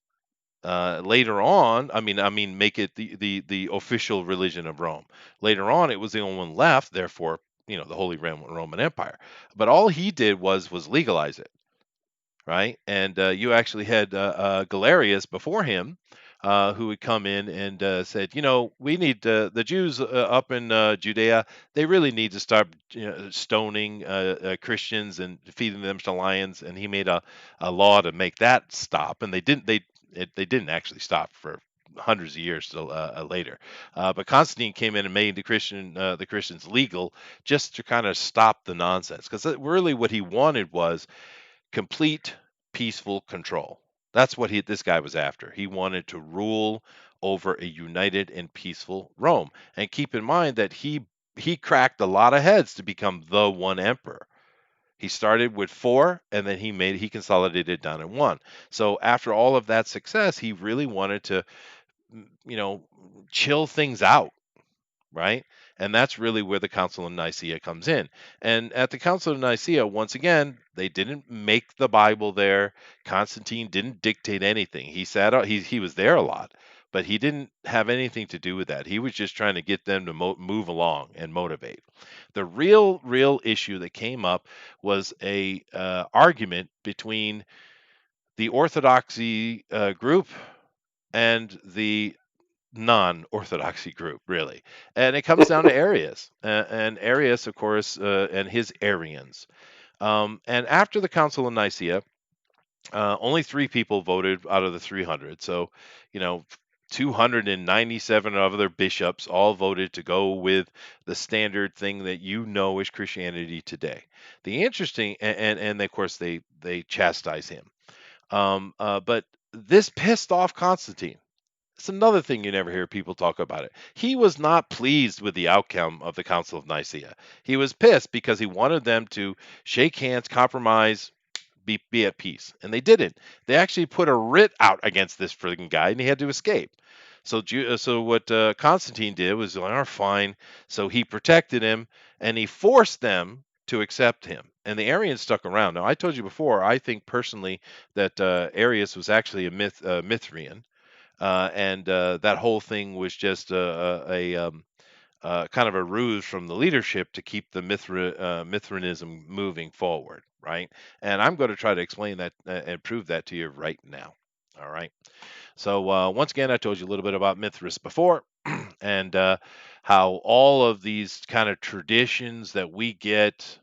Later on, I mean, make it the official religion of Rome. Later on, it was the only one left. Therefore, the Holy Roman Empire. But all he did was legalize it, right? And you actually had Galerius before him, who would come in and said, we need the Jews up in Judea. They really need to start stoning Christians and feeding them to lions. And he made a law to make that stop. And they didn't. They didn't actually stop for hundreds of years still later. But Constantine came in and made the Christians legal just to kind of stop the nonsense. Because really what he wanted was complete peaceful control. That's what this guy was after. He wanted to rule over a united and peaceful Rome. And keep in mind that he cracked a lot of heads to become the one emperor. He started with four, and then he consolidated it down to one. So after all of that success, he really wanted to, you know, chill things out, right? And that's really where the Council of Nicaea comes in. And at the Council of Nicaea, once again, they didn't make the Bible there. Constantine didn't dictate anything. He sat out, he was there a lot, but he didn't have anything to do with that. He was just trying to get them to move along and motivate. The real issue that came up was a argument between the Orthodoxy group and the non-orthodoxy group, really. And it comes down to Arius, and Arius, of course, and his Arians. And after the Council of Nicaea, only 3 people voted out of the 300. So, you know, 297 of other bishops all voted to go with the standard thing that is Christianity today. The interesting, and of course they chastise him. But this pissed off Constantine. It's another thing you never hear people talk about it. He was not pleased with the outcome of the Council of Nicaea. He was pissed because he wanted them to shake hands, compromise, be at peace. And they didn't. They actually put a writ out against this friggin' guy, and he had to escape. So what Constantine did was, like, fine. So he protected him, and he forced them to accept him. And the Arians stuck around. Now, I told you before, I think personally that Arius was actually a Mithrian, and that whole thing was just kind of a ruse from the leadership to keep the Mithranism moving forward, right? And I'm going to try to explain that and prove that to you right now. All right. So once again, I told you a little bit about Mithras before, and how all of these kind of traditions that we get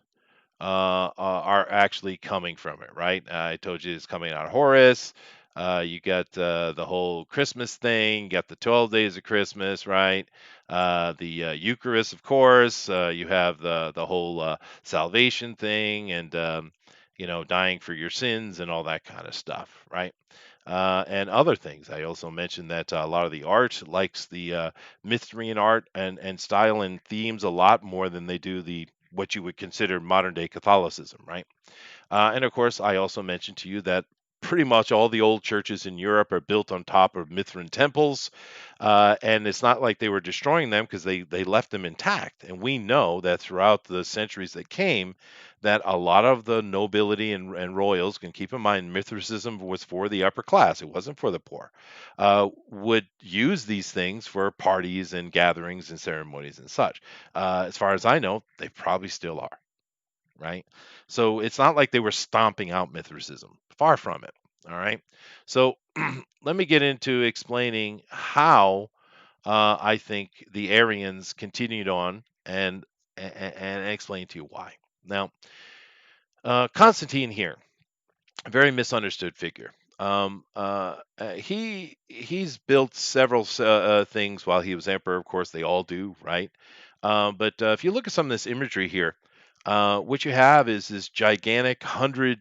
are actually coming from it, right? I told you it's coming out of Horus. You got the whole Christmas thing. You got the 12 days of Christmas, right? The Eucharist, of course. You have the whole salvation thing, and dying for your sins and all that kind of stuff, right? And other things. I also mentioned that a lot of the art likes the Mithrian art and style and themes a lot more than they do the what you would consider modern day Catholicism, right? And of course, I also mentioned to you that pretty much all the old churches in Europe are built on top of Mithrin temples. And it's not like they were destroying them because they left them intact. And we know that throughout the centuries that came, that a lot of the nobility and royals, can keep in mind Mithricism was for the upper class, it wasn't for the poor, would use these things for parties and gatherings and ceremonies and such. As far as I know, they probably still are, right? So it's not like they were stomping out Mithricism. Far from it. All right. So let me get into explaining how I think the Arians continued on and explain to you why. Now, Constantine here, a very misunderstood figure. He's built several things while he was emperor. Of course, they all do, right? But if you look at some of this imagery here, what you have is this gigantic 100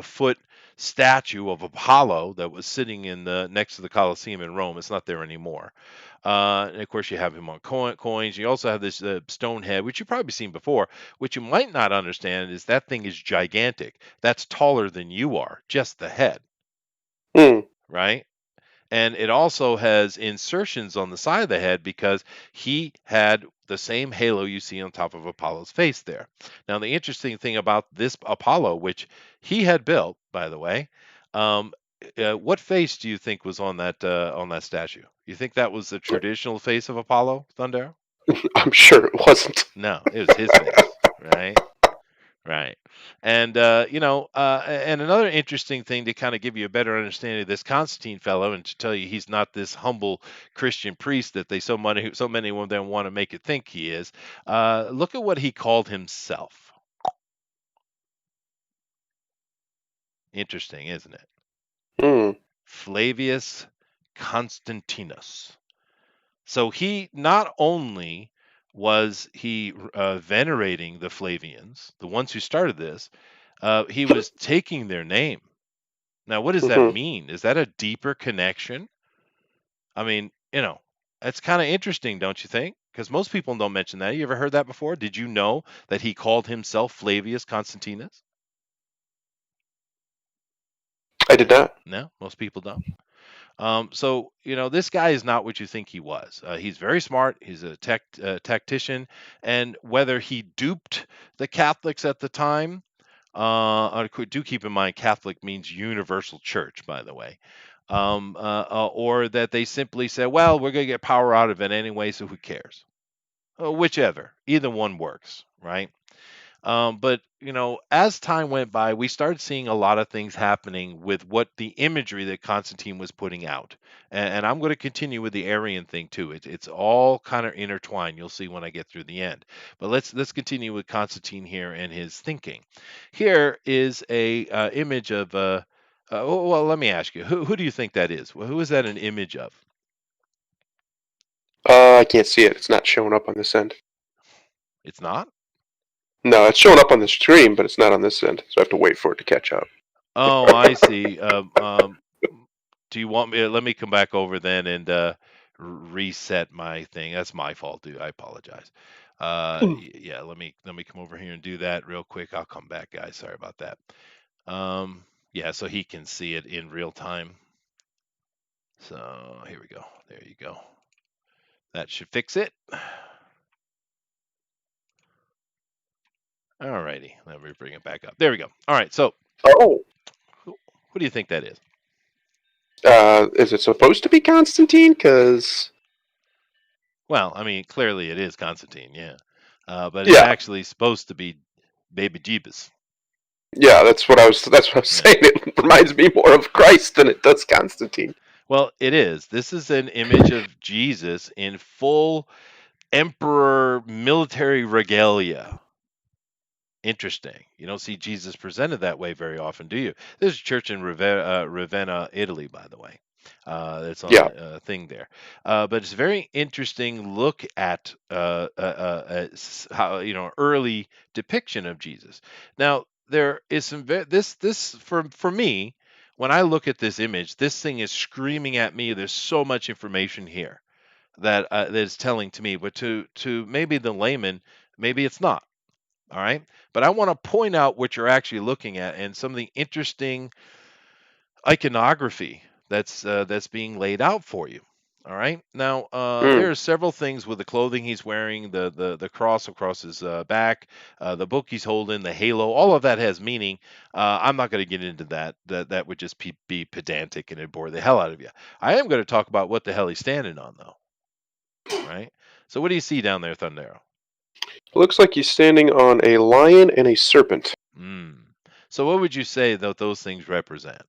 foot statue of Apollo that was sitting in the next to the Colosseum in Rome. It's not there anymore. And of course, you have him on coins. You also have this stone head, which you've probably seen before. What you might not understand is that thing is gigantic. That's taller than you are, just the head, Hmm. right? And it also has insertions on the side of the head because he had the same halo you see on top of Apollo's face there. Now, the interesting thing about this Apollo, which he had built, by the way, um, what face do you think was on that statue? You think that was the traditional face of Apollo, Thunder? I'm sure it wasn't. No, it was his face, right? Right. And and another interesting thing to kind of give you a better understanding of this Constantine fellow, and to tell you he's not this humble Christian priest that so many of them want to make it think he is. Look at what he called himself. Interesting, isn't it? Hmm. Flavius Constantinus. So he not only was he venerating the Flavians, the ones who started this, he was taking their name. Now, what does that Hmm. mean? Is that a deeper connection? I mean, that's kind of interesting, don't you think? Because most people don't mention that. You ever heard that before? Did you know that he called himself Flavius Constantinus? I did not. No, most people don't. So this guy is not what you think he was. He's very smart. He's a tactician, and whether he duped the Catholics at the time, do keep in mind Catholic means universal church, by the way, or that they simply said, "Well, we're going to get power out of it anyway, so who cares?" Whichever, either one works, right? But as time went by, we started seeing a lot of things happening with what the imagery that Constantine was putting out, and I'm going to continue with the Aryan thing too. It's all kind of intertwined. You'll see when I get through the end. But let's continue with Constantine here and his thinking. Here is a image of. Well, let me ask you, who do you think that is? Who is that an image of? I can't see it. It's not showing up on this end. It's not. No, it's showing up on the stream, but it's not on this end. So I have to wait for it to catch up. Oh, I see. Do you want me? Let me come back over then and reset my thing. That's my fault, dude. I apologize. Yeah. Let me come over here and do that real quick. I'll come back, guys. Sorry about that. Yeah, so he can see it in real time. So here we go. There you go. That should fix it. Alrighty. Let me bring it back up. There we go. All right. So Oh, who do you think that is? is it supposed to be Constantine? Because Well, I mean, clearly it is Constantine, yeah. But it's yeah, actually supposed to be Baby Jeebus. yeah, that's what I was. That's what I was Yeah. saying. It reminds me more of Christ than it does Constantine. Well, it is. This is an image of Jesus in full emperor military regalia. Interesting. You don't see Jesus presented that way very often, do you? There's a church in Ravenna, Italy, by the way. That's on Yeah. the thing there. But it's a very interesting look at how early depiction of Jesus. Now there is this for me. When I look at this image, this thing is screaming at me. There's so much information here that is telling to me, but to maybe the layman, maybe it's not. All right. But I want to point out what you're actually looking at and some of the interesting iconography that's being laid out for you. All right. Now, Mm. there are several things with the clothing he's wearing, the cross across his back, the book he's holding, the halo. All of that has meaning. I'm not going to get into that. That would just be pedantic and it'd bore the hell out of you. I am going to talk about what the hell he's standing on, though. Right. So, what do you see down there, Thundero? It looks like he's standing on a lion and a serpent. Mm. So, what would you say that those things represent?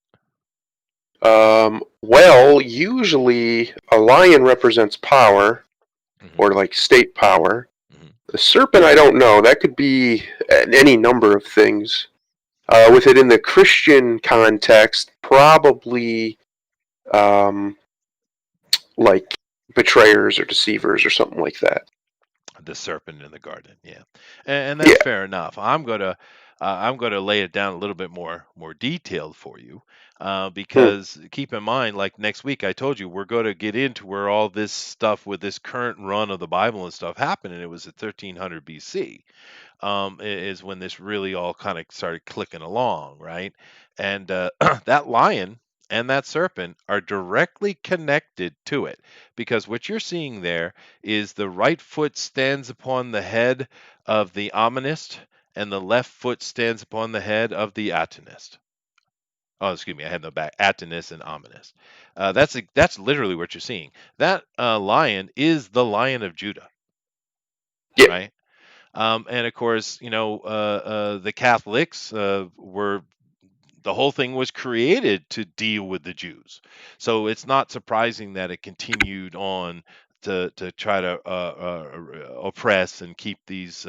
Well, usually a lion represents power Hmm. or like state power. Hmm. The serpent, I don't know. That could be any number of things. With it in the Christian context, probably like betrayers or deceivers or something like that. The serpent in the garden, yeah, and that's Yeah. fair enough. I'm gonna lay it down a little bit more detailed for you, Hmm. because keep in mind, like next week, I told you we're going to get into where all this stuff with this current run of the Bible and stuff happened, and it was at 1300 BC. Is when this really all kind of started clicking along, right? And that lion and that serpent are directly connected to it because what you're seeing there is the right foot stands upon the head of the ominist and the left foot stands upon the head of the atonist. Oh, excuse me, I had no back. Atonist and ominous. That's literally what you're seeing. That lion is the Lion of Judah, Yeah. right? And of course, the Catholics were the whole thing was created to deal with the Jews. So it's not surprising that it continued on to try to oppress and keep these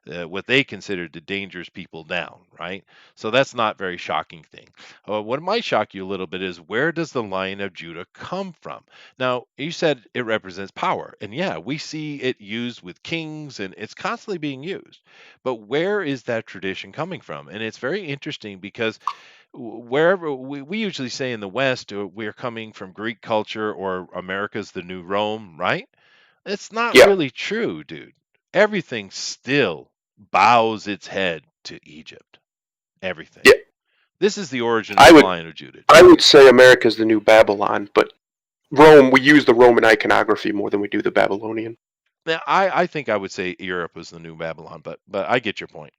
what they considered the dangerous people down, right? So that's not very shocking thing. What might shock you a little bit is where does the Lion of Judah come from? Now you said it represents power, and yeah, we see it used with kings, and it's constantly being used. But where is that tradition coming from? And it's very interesting because wherever we usually say in the West, we're coming from Greek culture or America's the new Rome, right? It's not Yeah. really true, dude. Everything still bows its head to Egypt. Everything. Yeah. This is the origin of I the would Lion of Judah, I dude. would say America's the new Babylon, but Rome, we use the Roman iconography more than we do the Babylonian. Now, I think I would say Europe was the new Babylon, but I get your point.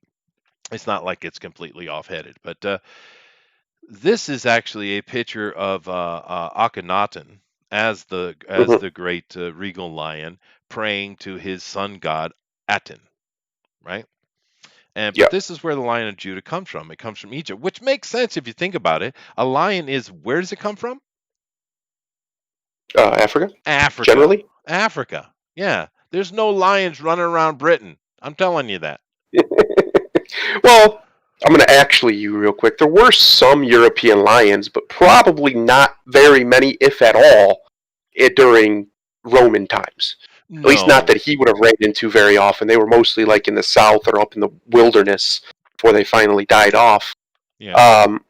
It's not like it's completely off-headed, but this is actually a picture of Akhenaten as Hmm. the great regal lion praying to his sun god Aten, right? And Yeah. but this is where the Lion of Judah comes from. It comes from Egypt, which makes sense if you think about it. A lion is where does it come from? Africa, Africa. generally. Africa. Yeah. There's no lions running around Britain. I'm telling you that. Well, I'm going to actually you real quick. There were some European lions, but probably not very many, if at all, during Roman times. At least not that No. he would have ran into very often. They were mostly like in the south or up in the wilderness before they finally died off. Yeah. Um,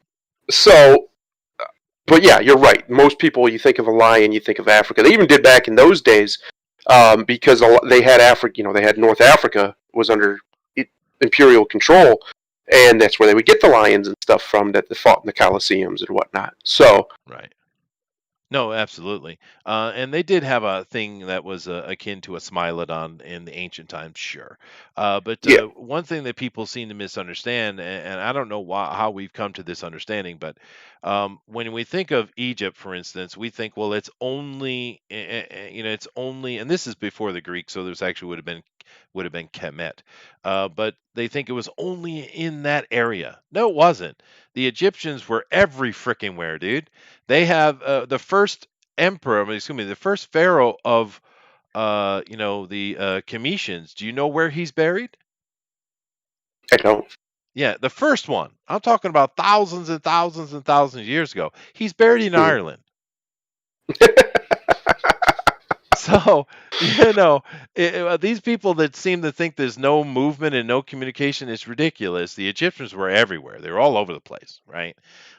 so, but yeah, you're right. Most people, you think of a lion, you think of Africa. They even did back in those days because they had Africa. They had North Africa was under imperial control, and that's where they would get the lions and stuff from that they fought in the Colosseums and whatnot. So, Right. No, absolutely. And they did have a thing that was akin to a smilodon in the ancient times, sure. But yeah. one thing that people seem to misunderstand, and I don't know how we've come to this understanding, but when we think of Egypt, for instance, we think, well, it's only, it's only, and this is before the Greeks, so there's actually would have been Kemet. But they think it was only in that area. No, it wasn't. The Egyptians were every freaking where, dude. They have the first emperor, I mean, excuse me, the first pharaoh of the Cometians. Do you know where he's buried? I don't. Yeah, the first one. I'm talking about thousands and thousands and thousands of years ago. He's buried in Hmm. Ireland. So, you know, these people that seem to think there's no movement and no communication is ridiculous. The Egyptians were everywhere; they were all over the place, right?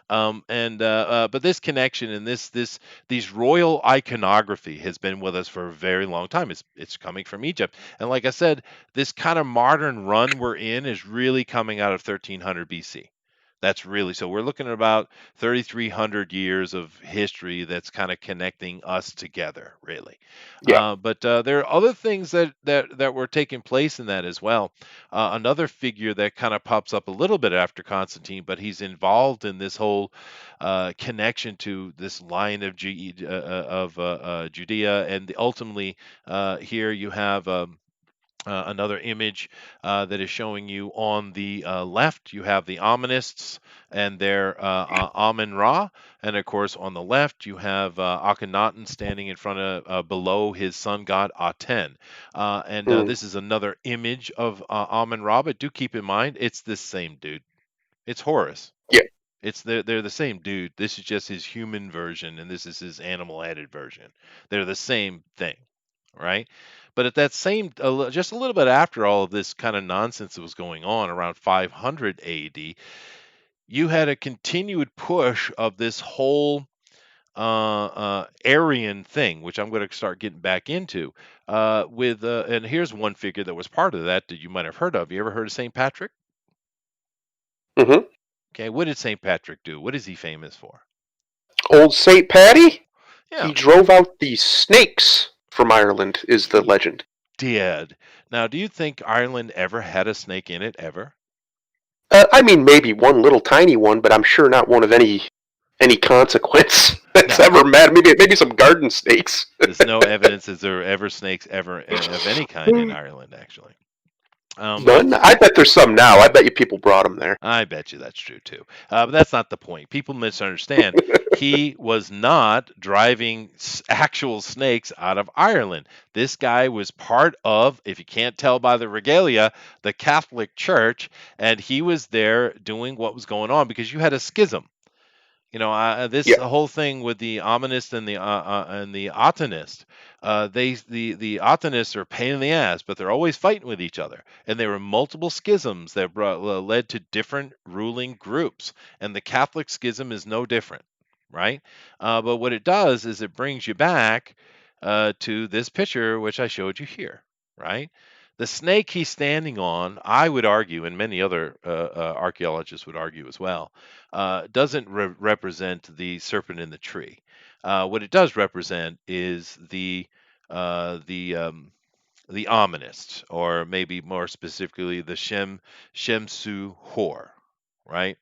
But this connection and these royal iconography has been with us for a very long time. It's coming from Egypt, and like I said, this kind of modern run we're in is really coming out of 1300 BC. That's really so. We're looking at about 3,300 years of history that's kind of connecting us together, really. Yeah. But there are other things that were taking place in that as well. Another figure that kind of pops up a little bit after Constantine, but he's involved in this whole connection to this line of Judea, and ultimately here you have. Another image that is showing you on the left, you have the Omonists and their Amun Ra. And of course, on the left, you have Akhenaten standing in front of below his sun god Aten. Hmm. This is another image of Amun Ra, but do keep in mind, it's this same dude. It's Horus. Yeah. They're the same dude. This is just his human version, and this is his animal headed version. They're the same thing, right? But at that same, just a little bit after all of this kind of nonsense that was going on around 500 AD, you had a continued push of this whole Aryan thing, which I'm going to start getting back into. And here's one figure that was part of that you might have heard of. You ever heard of St. Patrick? Hmm. Okay, what did St. Patrick do? What is he famous for? Old Saint Patty. Yeah, He drove out the snakes from Ireland. Is the he legend? did. Now, do you think Ireland ever had a snake in it ever? I mean, maybe one little tiny one, but I'm sure not one of any consequence that's No, ever met. Maybe some garden snakes. there's no evidence that there were ever snakes ever of any kind in Ireland, actually. But None. I bet there's some now. I bet you people brought them there. I bet you that's true too. But that's not the point. People misunderstand. He was not driving actual snakes out of Ireland. This guy was part of, if you can't tell by the regalia, the Catholic Church, and he was there doing what was going on because you had a schism. This Yeah. whole thing with the Ominist and the Otanist, the Otanists are a pain in the ass, but they're always fighting with each other, and there were multiple schisms that led to different ruling groups, and the Catholic schism is no different, right? But what it does is it brings you back to this picture which I showed you here, right? The snake he's standing on, I would argue, and many other archaeologists would argue as well, doesn't represent the serpent in the tree. What it does represent is uh, the um, the ominist, or maybe more specifically the Shemsu Hor, right?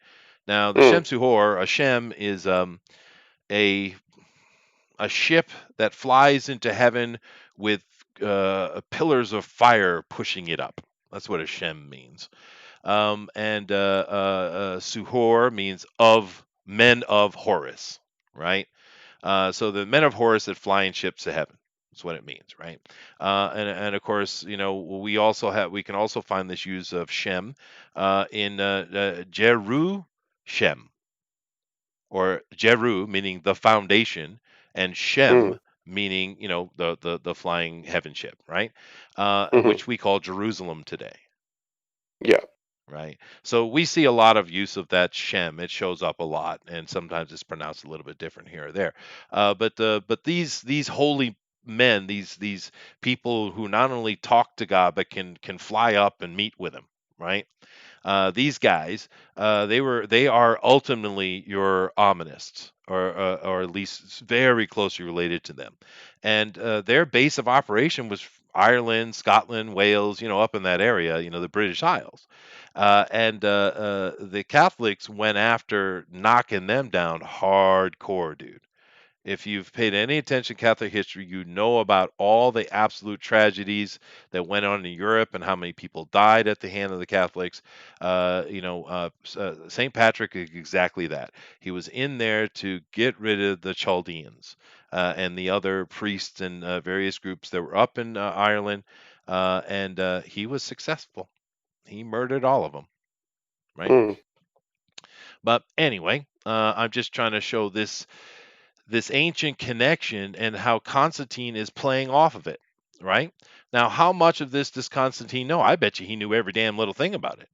Now, the Mm, Shemsu Hor, a Shem is a a ship that flies into heaven with pillars of fire pushing it up. That's what a Shem means. Suhor means of men of Horus, right? So the men of Horus that fly in ships to heaven. That's what it means, right? And of course, we can also find this use of Shem in Jeru Shem, or Jeru meaning the foundation, and mm, Shem meaning the flying heaven ship, right? hmm. Which we call Jerusalem today. Yeah. Right. So we see a lot of use of that Shem. It shows up a lot, and sometimes it's pronounced a little bit different here or there. But these holy men, these people who not only talk to God but can fly up and meet with Him, right? These guys, they are ultimately your omonists, or at least very closely related to them, and their base of operation was Ireland, Scotland, Wales, up in that area, the British Isles, the Catholics went after knocking them down hardcore, dude. If you've paid any attention to Catholic history, you know about all the absolute tragedies that went on in Europe and how many people died at the hand of the Catholics. St. Patrick is exactly that. He was in there to get rid of the Chaldeans and the other priests and various groups that were up in Ireland, and he was successful. He murdered all of them. right? Mm. But anyway, I'm just trying to show this ancient connection and how Constantine is playing off of it, right? Now, how much of this does Constantine know? I bet you he knew every damn little thing about it.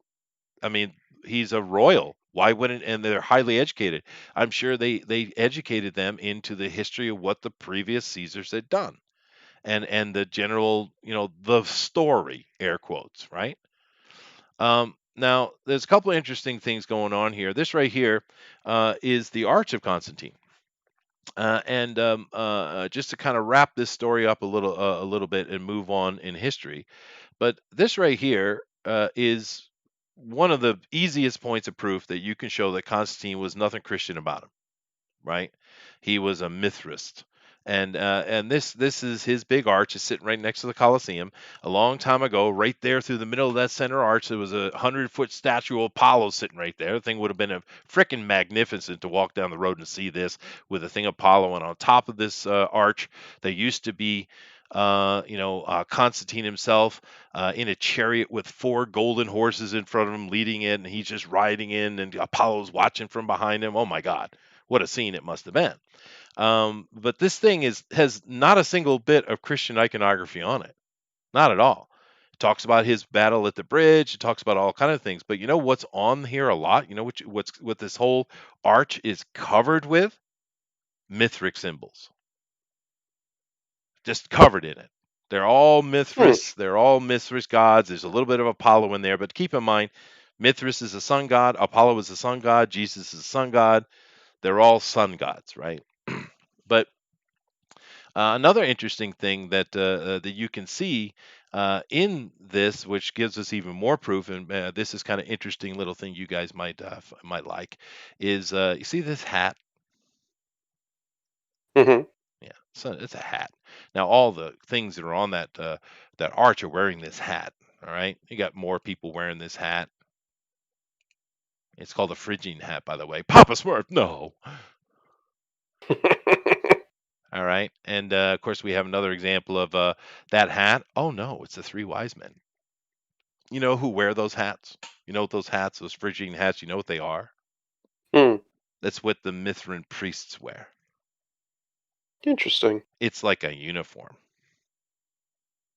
I mean, he's a royal. Why wouldn't? And they're highly educated. I'm sure they educated them into the history of what the previous Caesars had done, and the general, the story, air quotes, right? Now, there's a couple of interesting things going on here. This right here is the Arch of Constantine. And just to kind of wrap this story up a little bit and move on in history, but this right here is one of the easiest points of proof that you can show that Constantine was nothing Christian about him, right? He was a Mithrist. And this is his big arch is sitting right next to the Colosseum. A long time ago, right there through the middle of that center arch, there was a 100-foot statue of Apollo sitting right there. The thing would have been a freaking magnificent to walk down the road and see this with a thing of Apollo. And on top of this arch, there used to be Constantine himself in a chariot with 4 golden horses in front of him leading it, and he's just riding in, and Apollo's watching from behind him. Oh my God, what a scene it must have been. But this thing has not a single bit of Christian iconography on it, not at all. It talks about his battle at the bridge. It talks about all kind of things. But you know what's on here a lot? You know what this whole arch is covered with? Mithric symbols, just covered in it. They're all Mithras. They're all Mithras gods. There's a little bit of Apollo in there, but keep in mind, Mithras is a sun god. Apollo is a sun god. Jesus is a sun god. They're all sun gods, right? But another interesting thing that you can see in this, which gives us even more proof, and this is kind of interesting little thing you guys might like, is you see this hat? Mm-hmm. Yeah, so it's a hat. Now all the things that are on that arch are wearing this hat. All right, you got more people wearing this hat. It's called a Phrygian hat, by the way. Papa Smurf, no. All right, and of course we have another example of that hat. Oh no, it's the 3 wise men. You know who wear those hats? You know what those hats, those Phrygian hats, you know what they are? Hmm. That's what the Mithrin priests wear. Interesting. It's like a uniform,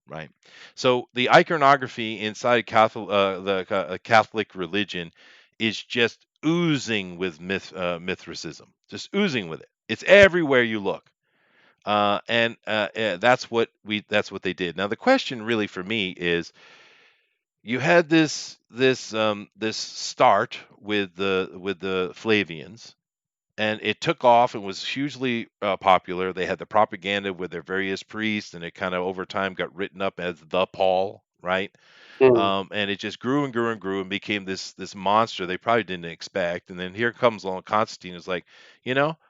right? So the iconography inside the Catholic religion is just oozing with Mithricism, just oozing with it. It's everywhere you look. And that's what they did. Now the question really for me is, you had this start with the Flavians, and it took off and was hugely popular. They had the propaganda with their various priests, and it kind of over time got written up as the Paul, right? Hmm. And it just grew and grew and grew and became this monster they probably didn't expect. And then here comes along Constantine, is like,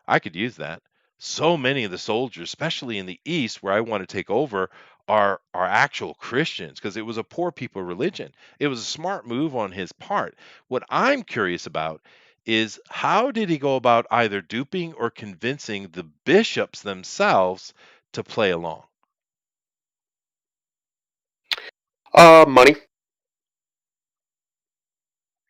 I could use that. So many of the soldiers, especially in the east where I want to take over, are actual Christians, because it was a poor people religion. It was a smart move on his part. What I'm curious about is, how did he go about either duping or convincing the bishops themselves to play along? Money,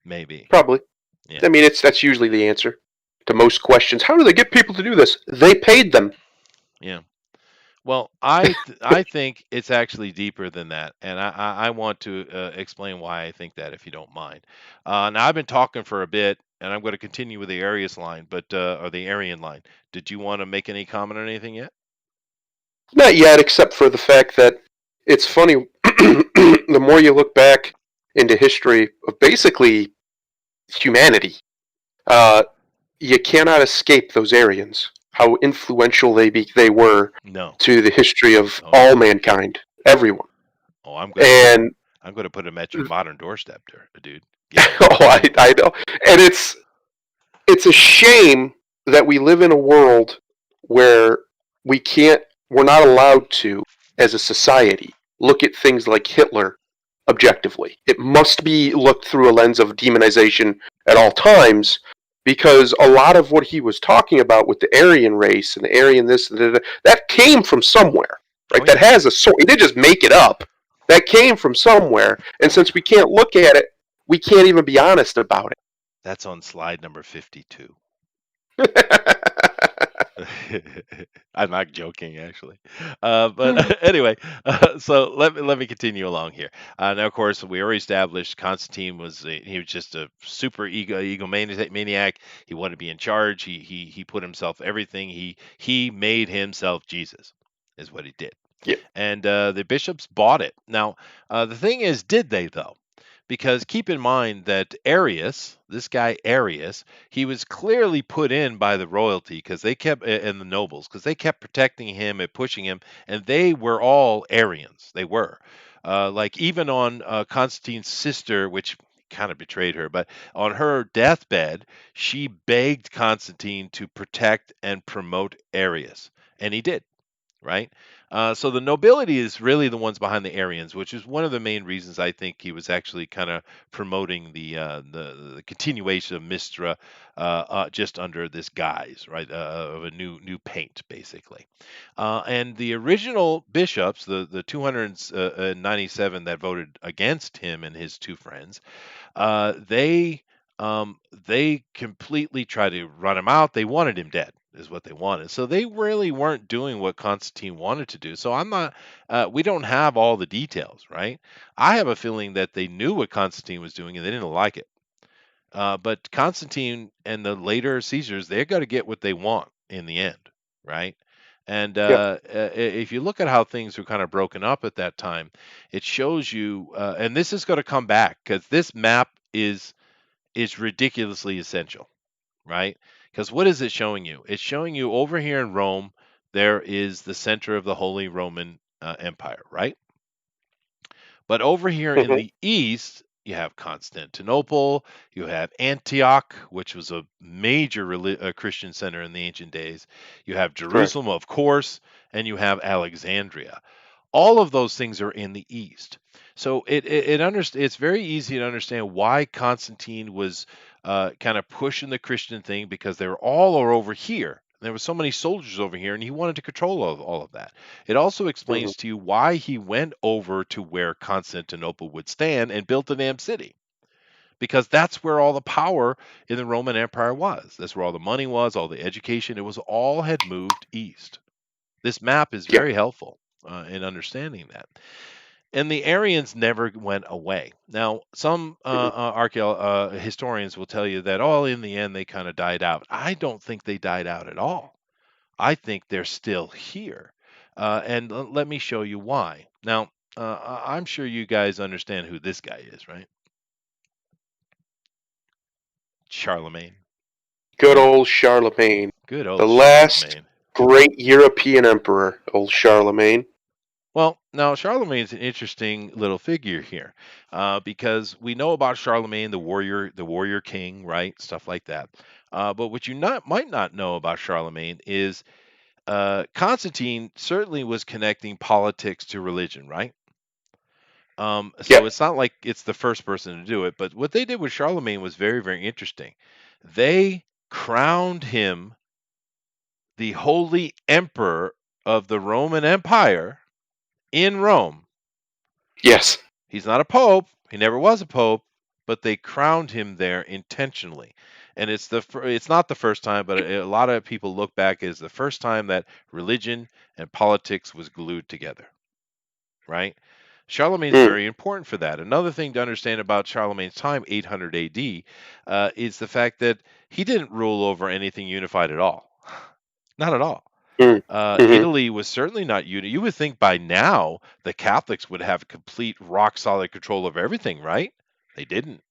Maybe. probably. Yeah. I mean, that's usually the answer to most questions. How do they get people to do this? They paid them. Yeah. Well, I think it's actually deeper than that, and I want to explain why I think that, if you don't mind. Now I've been talking for a bit, and I'm going to continue with the Arius line, but or the Arian line. Did you want to make any comment on anything yet? Not yet, except for the fact that it's funny. The more you look back into history of basically humanity, uh, you cannot escape those Aryans. How influential they were No. to the history of Oh all yeah. mankind, everyone. Oh, And I'm going to put him at your modern doorstep, dude. Get him. oh, I know, and it's a shame that we live in a world where we're not allowed to, as a society, look at things like Hitler objectively. It must be looked through a lens of demonization at all times, because a lot of what he was talking about with the Aryan race and the Aryan this, that came from somewhere, right? Oh That yeah. has a source. He didn't just make it up. That came from somewhere, and Oh since yeah. we can't look at it, we can't even be honest about it. That's on slide number 52. I'm not joking, actually. But anyway, so let me continue along here. Now, of course, we already established Constantine he was just a super egomaniac. He wanted to be in charge. He put himself everything. He made himself Jesus, is what he did. Yeah. And the bishops bought it. Now, the thing is, did they though? Because keep in mind that Arius, this guy Arius, he was clearly put in by the royalty because they kept and the nobles because they kept protecting him and pushing him, and they were all Arians. They were like even on Constantine's sister, which kind of betrayed her, but on her deathbed, she begged Constantine to protect and promote Arius, and he did. Right? So the nobility is really the ones behind the Aryans, which is one of the main reasons I think he was actually kind of promoting the continuation of Mistra just under this guise, right, of a new paint, basically. And the original bishops, the 297 that voted against him and his two friends, uh, they they completely tried to run him out. They wanted him dead, is what they wanted. So they really weren't doing what Constantine wanted to do. So I'm not. We don't have all the details, right? I have a feeling that they knew what Constantine was doing and they didn't like it. But Constantine and the later Caesars, they're going to get what they want in the end, right? And Yep. if you look at how things were kind of broken up at that time, it shows you, and this is going to come back because this map is ridiculously essential, right? Because what is it showing you? It's showing you over here in Rome, there is the center of the Holy Roman Empire, right? But over here in Mhm. the east, you have Constantinople, you have Antioch, which was a major Christian center in the ancient days. You have Correct. Jerusalem, of course, and you have Alexandria. All of those things are in the east. So it's very easy to understand why Constantine was kind of pushing the Christian thing because they were all are over here. There were so many soldiers over here, and he wanted to control all of that. It also Mhm. explains to you why he went over to where Constantinople would stand and built the damn city. Because that's where all the power in the Roman Empire was. That's where all the money was, all the education. It was all had moved east. This map is Yeah. very helpful in understanding that. And the Aryans never went away. Now, some Mhm. historians will tell you that, oh, in the end, they kind of died out. I don't think they died out at all. I think they're still here. And let me show you why. Now, I'm sure you guys understand who this guy is, right? Charlemagne. Good old Charlemagne, Good the old last Charlemagne. great European emperor. Old Charlemagne. Well, now Charlemagne's an interesting little figure here, because we know about Charlemagne, the warrior king, right? Stuff like that. But what you might not know about Charlemagne is Constantine certainly was connecting politics to religion, right? So Yep. it's not like it's the first person to do it, but what they did with Charlemagne was very, very interesting. They crowned him the holy emperor of the Roman Empire in Rome. Yes. He's not a pope. He never was a pope, but they crowned him there intentionally. And it's not the first time, but a lot of people look back as the first time that religion and politics was glued together, right? Charlemagne's Mm. very important for that. Another thing to understand about Charlemagne's time, 800 AD, is the fact that he didn't rule over anything unified at all. Not at all. Mm. Mhm. Italy was certainly not united. You would think by now the Catholics would have complete rock solid control of everything, right? They didn't.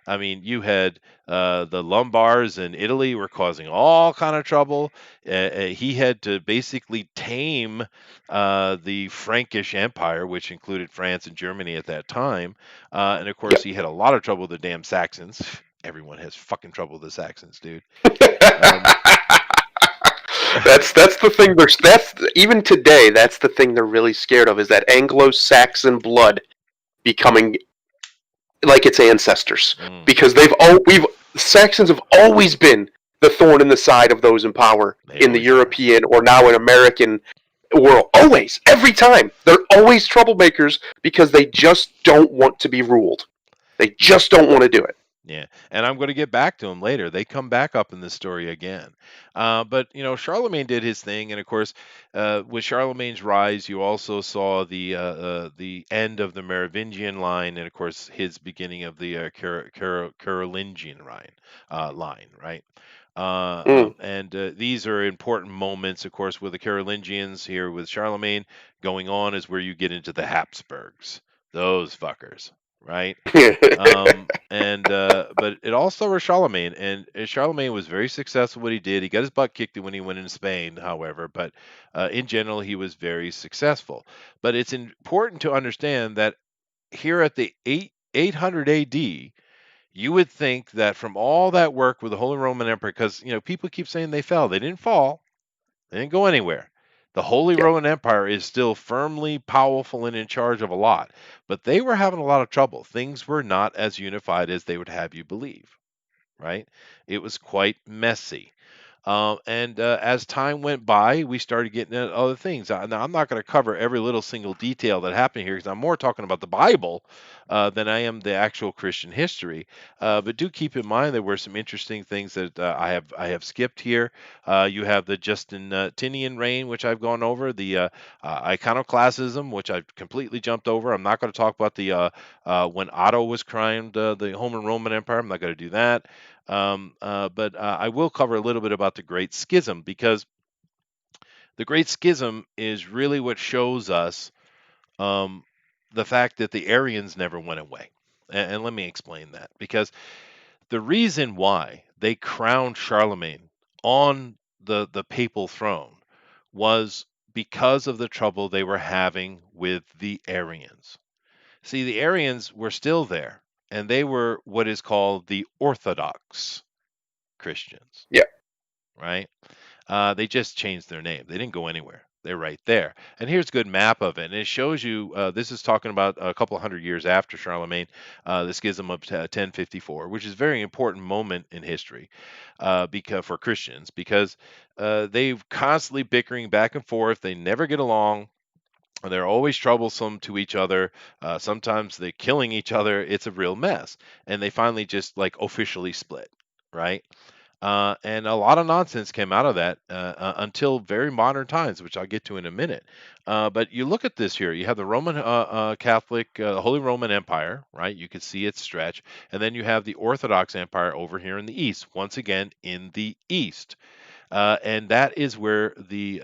I mean, you had the Lombards in Italy were causing all kind of trouble. He had to basically tame the Frankish Empire, which included France and Germany at that time. And of course, Yep. he had a lot of trouble with the damn Saxons. Everyone has fucking trouble with the Saxons, dude. Um, That's the thing. That's even today. That's the thing they're really scared of is that Anglo-Saxon blood becoming like its ancestors mm, because we've Saxons have always been the thorn in the side of those in power they in the always are. European or now in American world. Always, every time, they're always troublemakers because they just don't want to be ruled. They just don't want to do it. Yeah, and I'm going to get back to them later. They come back up in the story again. But Charlemagne did his thing, and of course, with Charlemagne's rise, you also saw the end of the Merovingian line, and of course, his beginning of the Carolingian line, right? Mm. And these are important moments, of course, with the Carolingians here with Charlemagne. Going on is where you get into the Habsburgs, those fuckers, right? And but it all started with Charlemagne, and Charlemagne was very successful what he did. He got his butt kicked when he went into Spain, however, but in general he was very successful. But it's important to understand that here at the 800 AD, you would think that from all that work with the Holy Roman Empire, because people keep saying they fell, they didn't fall, they didn't go anywhere. The Holy Yeah. Roman Empire is still firmly powerful and in charge of a lot, but they were having a lot of trouble. Things were not as unified as they would have you believe, right? It was quite messy. And as time went by, we started getting into other things. Now, I'm not going to cover every little single detail that happened here because I'm more talking about the Bible than I am the actual Christian history. But do keep in mind there were some interesting things that I have skipped here. You have the Justinian reign, which I've gone over, the iconoclasm, which I've completely jumped over. I'm not going to talk about the when Otto was crowned the Holy Roman Empire. I'm not going to do that. But I will cover a little bit about the Great Schism because the Great Schism is really what shows us um, the fact that the Arians never went away. And let me explain that because the reason why they crowned Charlemagne on the papal throne was because of the trouble they were having with the Arians. See, the Arians were still there, and they were what is called the Orthodox Christians, Yeah. right? They just changed their name. They didn't go anywhere. They're right there. And here's a good map of it. And it shows you, this is talking about a couple hundred years after Charlemagne, the schism of 1054, which is a very important moment in history because for Christians, because they've constantly bickering back and forth. They never get along. They're always troublesome to each other. Sometimes they're killing each other. It's a real mess. And they finally just like officially split, right? And a lot of nonsense came out of that until very modern times, which I'll get to in a minute. But you look at this here. You have the Roman Catholic, Holy Roman Empire, right? You can see its stretch. And then you have the Orthodox Empire over here in the east, once again in the east. And that is where the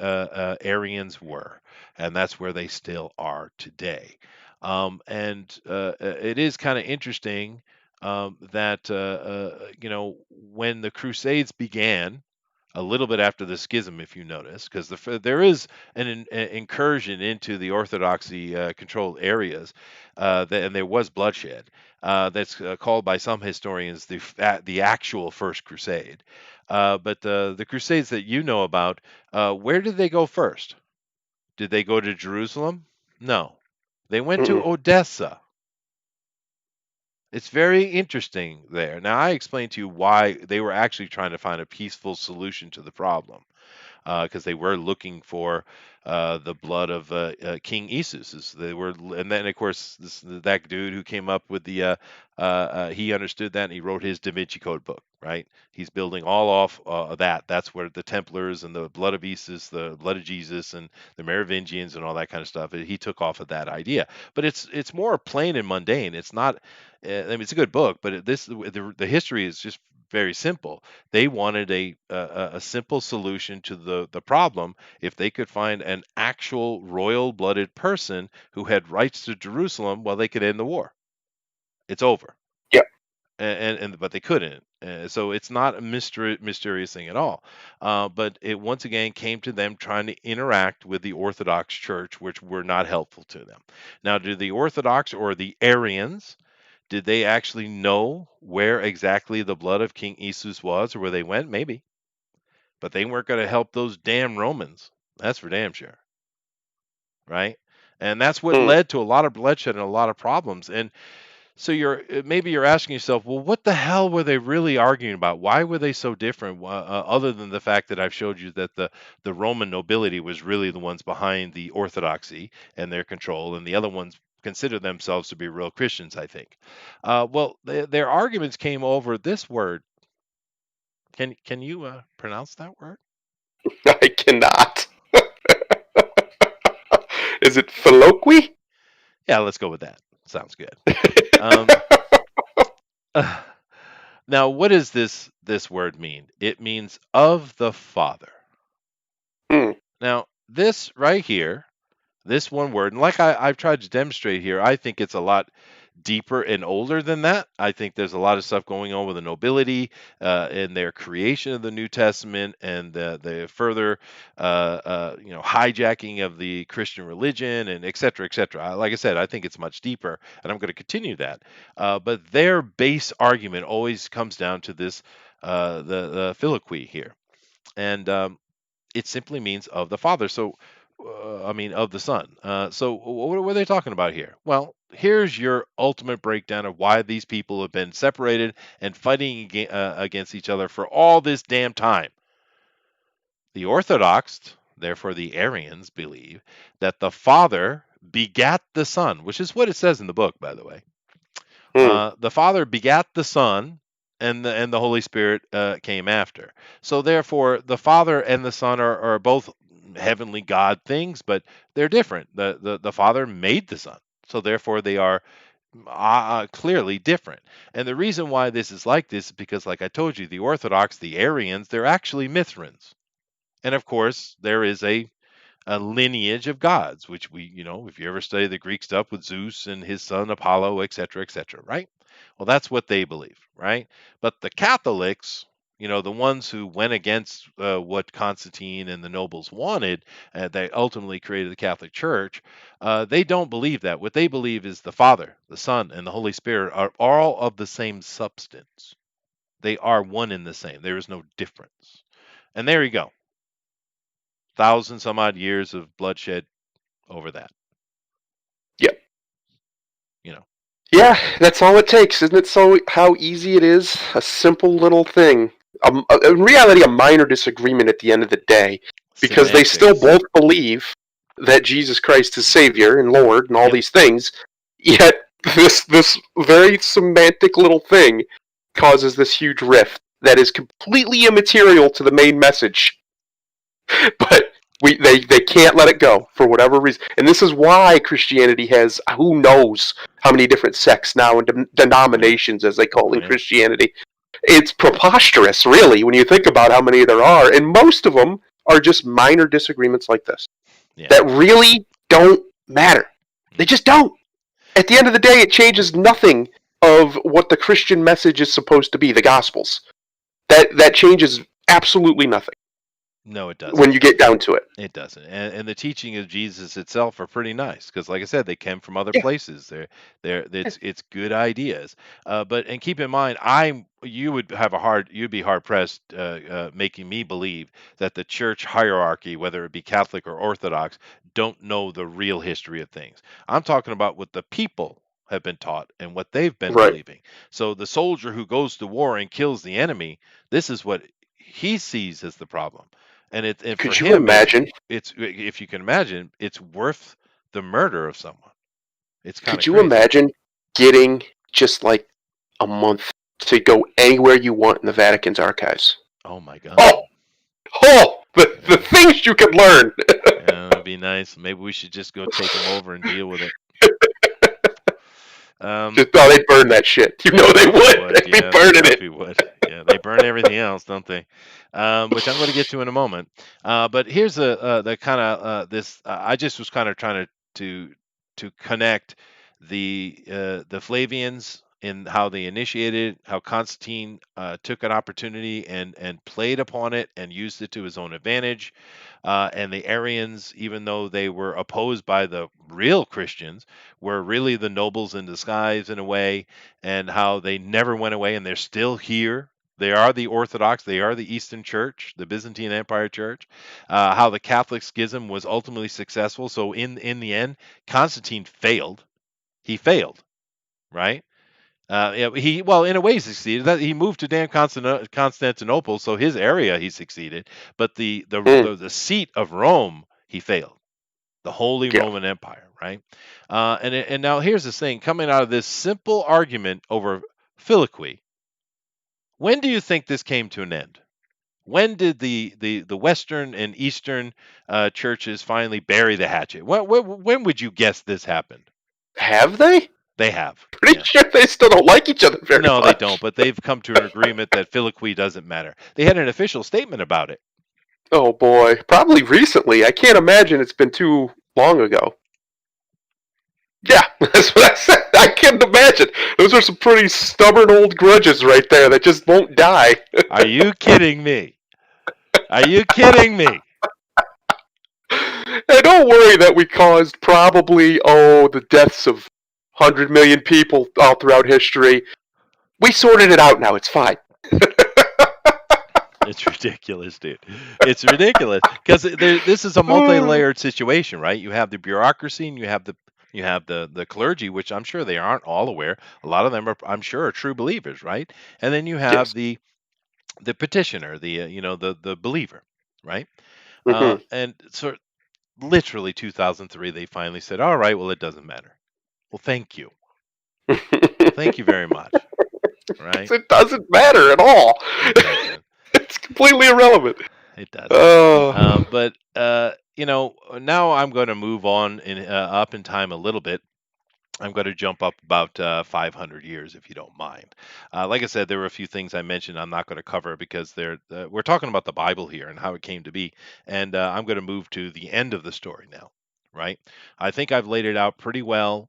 Aryans were, and that's where they still are today. And it is kind of interesting that when the Crusades began, a little bit after the schism, if you notice, because there is an incursion into the Orthodoxy controlled areas, and there was bloodshed. That's called by some historians the actual First Crusade. But the Crusades that you know about, where did they go first? Did they go to Jerusalem? No, they went to Mm-mm. Odessa. It's very interesting there. Now, I explained to you why they were actually trying to find a peaceful solution to the problem because they were looking for the blood of King Esus. They were, and then of course that dude who came up with he understood that and he wrote his Da Vinci Code book. Right, he's building all off that. That's where the Templars and the blood of Esus, the blood of Jesus, and the Merovingians and all that kind of stuff. He took off of that idea, but it's more plain and mundane. It's not. I mean, it's a good book, but the history is just very simple. They wanted a simple solution to the problem. If they could find an actual royal blooded person who had rights to Jerusalem, well, they could end the war. It's over. Yeah. And but they couldn't. So it's not a mysterious thing at all. But it once again came to them trying to interact with the Orthodox Church, which were not helpful to them. Now, do the Orthodox or the Arians did they actually know where exactly the blood of King Esus was or where they went? Maybe. But they weren't going to help those damn Romans. That's for damn sure. Right? And that's what Mm. led to a lot of bloodshed and a lot of problems. And so maybe you're asking yourself, well, what the hell were they really arguing about? Why were they so different? Other than the fact that I've showed you that the Roman nobility was really the ones behind the orthodoxy and their control, and the other ones consider themselves to be real Christians, I think. Well, their arguments came over this word. Can you pronounce that word? I cannot. Is it Philoqui? Yeah, let's go with that. Sounds good. Um, now, what does this word mean? It means of the Father. Hmm. Now, this right here, this one word, and like I've tried to demonstrate here, I think it's a lot deeper and older than that. I think there's a lot of stuff going on with the nobility in their creation of the New Testament and the further, hijacking of the Christian religion and et cetera, et cetera. Like I said, I think it's much deeper, and I'm going to continue that. But their base argument always comes down to this, the philocry here, and it simply means of the Father. So, of the Son. So, what are they talking about here? Well, here's your ultimate breakdown of why these people have been separated and fighting against each other for all this damn time. The Orthodox, therefore the Arians, believe that the Father begat the Son, which is what it says in the book, by the way. The Father begat the Son, and the Holy Spirit came after. So therefore, the Father and the Son are both heavenly God things, but they're different. The Father made the Son, so therefore they are clearly different. And the reason why this is like this is because, like I told you, the Orthodox, the Arians, they're actually Mithrans, and of course there is a lineage of gods, which if you ever study the Greek stuff with Zeus and his son Apollo, etc., right? Well, that's what they believe, right? But the Catholics, the ones who went against what Constantine and the nobles wanted, they ultimately created the Catholic Church. They don't believe that. What they believe is the Father, the Son, and the Holy Spirit are all of the same substance. They are one in the same. There is no difference. And there you go. Thousand some odd years of bloodshed over that. Yep. You know, Yeah, that's all it takes, isn't it? So how easy it is, a simple little thing. In reality, a minor disagreement at the end of the day, because they still semantics. both believe that Jesus Christ is Savior and Lord and all Yep. these things. Yet this very semantic little thing causes this huge rift that is completely immaterial to the main message. But they can't let it go for whatever reason, and this is why Christianity has who knows how many different sects now and denominations, as they call Oh in yeah. Christianity. It's preposterous, really, when you think about how many there are, and most of them are just minor disagreements like this Yeah. that really don't matter. They just don't. At the end of the day, it changes nothing of what the Christian message is supposed to be, the Gospels. That changes absolutely nothing No, it doesn't. when you get down to it. It doesn't. And the teaching of Jesus itself are pretty nice because, like I said, they came from other Yeah. places. It's good ideas. And keep in mind, you'd be hard pressed making me believe that the church hierarchy, whether it be Catholic or Orthodox, don't know the real history of things. I'm talking about what the people have been taught and what they've been Right. believing. So the soldier who goes to war and kills the enemy, this is what he sees as the problem. And for Could you him, imagine? it's if you can imagine, it's worth the murder of someone. It's kind Could of you crazy. imagine getting just like a month to go anywhere you want in the Vatican's archives? Oh my God. Oh, the Yeah, things you could learn. yeah, that'd be nice. Maybe we should just go take them over and deal with it. Just they'd burn that shit. You know They they probably would. would. They'd be Yeah, they burning it. probably would. Yeah, they burn everything else, don't they? Which I'm going to get to in a moment. But here's the kind of this. I just was kind of trying to connect the Flavians in how they initiated, how Constantine took an opportunity and played upon it and used it to his own advantage, and the Arians, even though they were opposed by the real Christians, were really the nobles in disguise in a way, and how they never went away and they're still here. They are the Orthodox, they are the Eastern Church, the Byzantine Empire Church. How the Catholic schism was ultimately successful. So in the end, Constantine failed. He failed, right? Yeah, in a way he succeeded. That he moved to damn Constantinople, so his area he succeeded, but the Mm, the, the seat of Rome he failed. The Holy yeah. Roman Empire, right? And now here's the thing: coming out of this simple argument over Filioque, when do you think this came to an end? When did the Western and Eastern churches finally bury the hatchet? When would you guess this happened? Have they? They have. Pretty Yeah. sure they still don't like each other very No, much. they don't, but they've come to an agreement that Filioque doesn't matter. They had an official statement about it. Oh boy, probably recently. I can't imagine it's been too long ago. Yeah, that's what I said. I can't imagine. Those are some pretty stubborn old grudges right there that just won't die. Are you kidding me? Are you kidding me? And don't worry that we caused probably, the deaths of 100 million people all throughout history. We sorted it out now. It's fine. It's ridiculous, dude. It's ridiculous because this is a multi-layered situation, right? You have the bureaucracy and you have the clergy, which I'm sure they aren't all aware. A lot of them are, I'm sure, are true believers, right? And then you have Yes. the petitioner, the believer, right? Mm-hmm. And so literally 2003, they finally said, "All right, well, it doesn't matter." Well, thank you, thank you very much, right? It doesn't matter at all. It doesn't. It's completely irrelevant. It doesn't. Oh. But now I'm going to move on up in time a little bit. I'm going to jump up about 500 years, if you don't mind. Like I said, there were a few things I mentioned I'm not going to cover because we're talking about the Bible here and how it came to be. And I'm going to move to the end of the story now, right? I think I've laid it out pretty well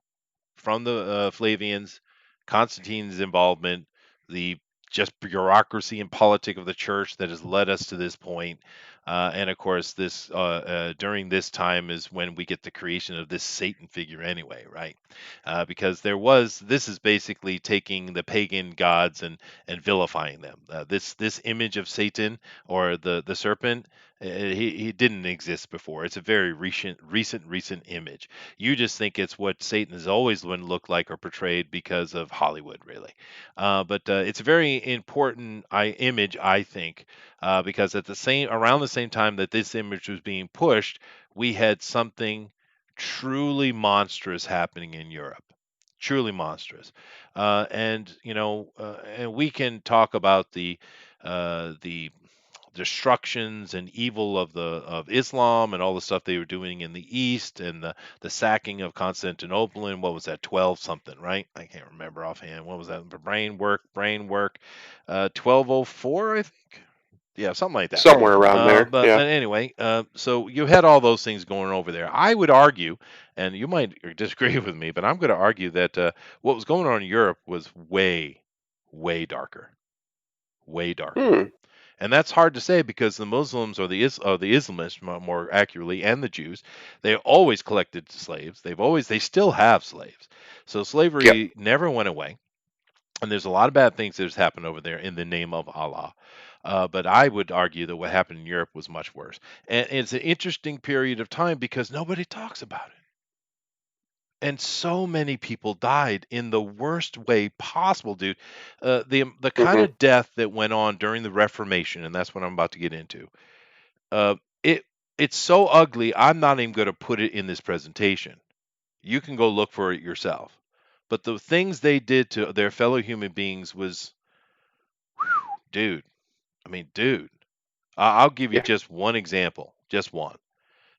from the Flavians, Constantine's involvement, the just bureaucracy and politic of the church that has led us to this point. And of course, this during this time is when we get the creation of this Satan figure, anyway, right? Because this is basically taking the pagan gods and vilifying them. This image of Satan or the serpent, he didn't exist before. It's a very recent image. You just think it's what Satan has always been looked like or portrayed because of Hollywood, really. But it's a very important image, I think, because around the same time that this image was being pushed, we had something truly monstrous happening in Europe. Truly monstrous, and we can talk about the destructions and evil of Islam and all the stuff they were doing in the East and the sacking of Constantinople and what was that 12 something, right? I can't remember offhand. What was that? Brain work 1204, I think. Yeah, something like that. Somewhere around there. But Yeah. anyway, so you had all those things going over there. I would argue, and you might disagree with me, but I'm going to argue that what was going on in Europe was way, way darker, way darker. Hmm. And that's hard to say because the Muslims or the Islamists, more accurately, and the Jews, they always collected slaves. They still have slaves. So Yep. slavery never went away. And there's a lot of bad things that has happened over there in the name of Allah. But I would argue that what happened in Europe was much worse. And it's an interesting period of time because nobody talks about it. And so many people died in the worst way possible, dude. The kind Mm-hmm. of death that went on during the Reformation, and that's what I'm about to get into. Uh, it it's so ugly. I'm not even going to put it in this presentation. You can go look for it yourself. But the things they did to their fellow human beings was, dude. I mean, dude. I'll give you Yeah. just one example, just one.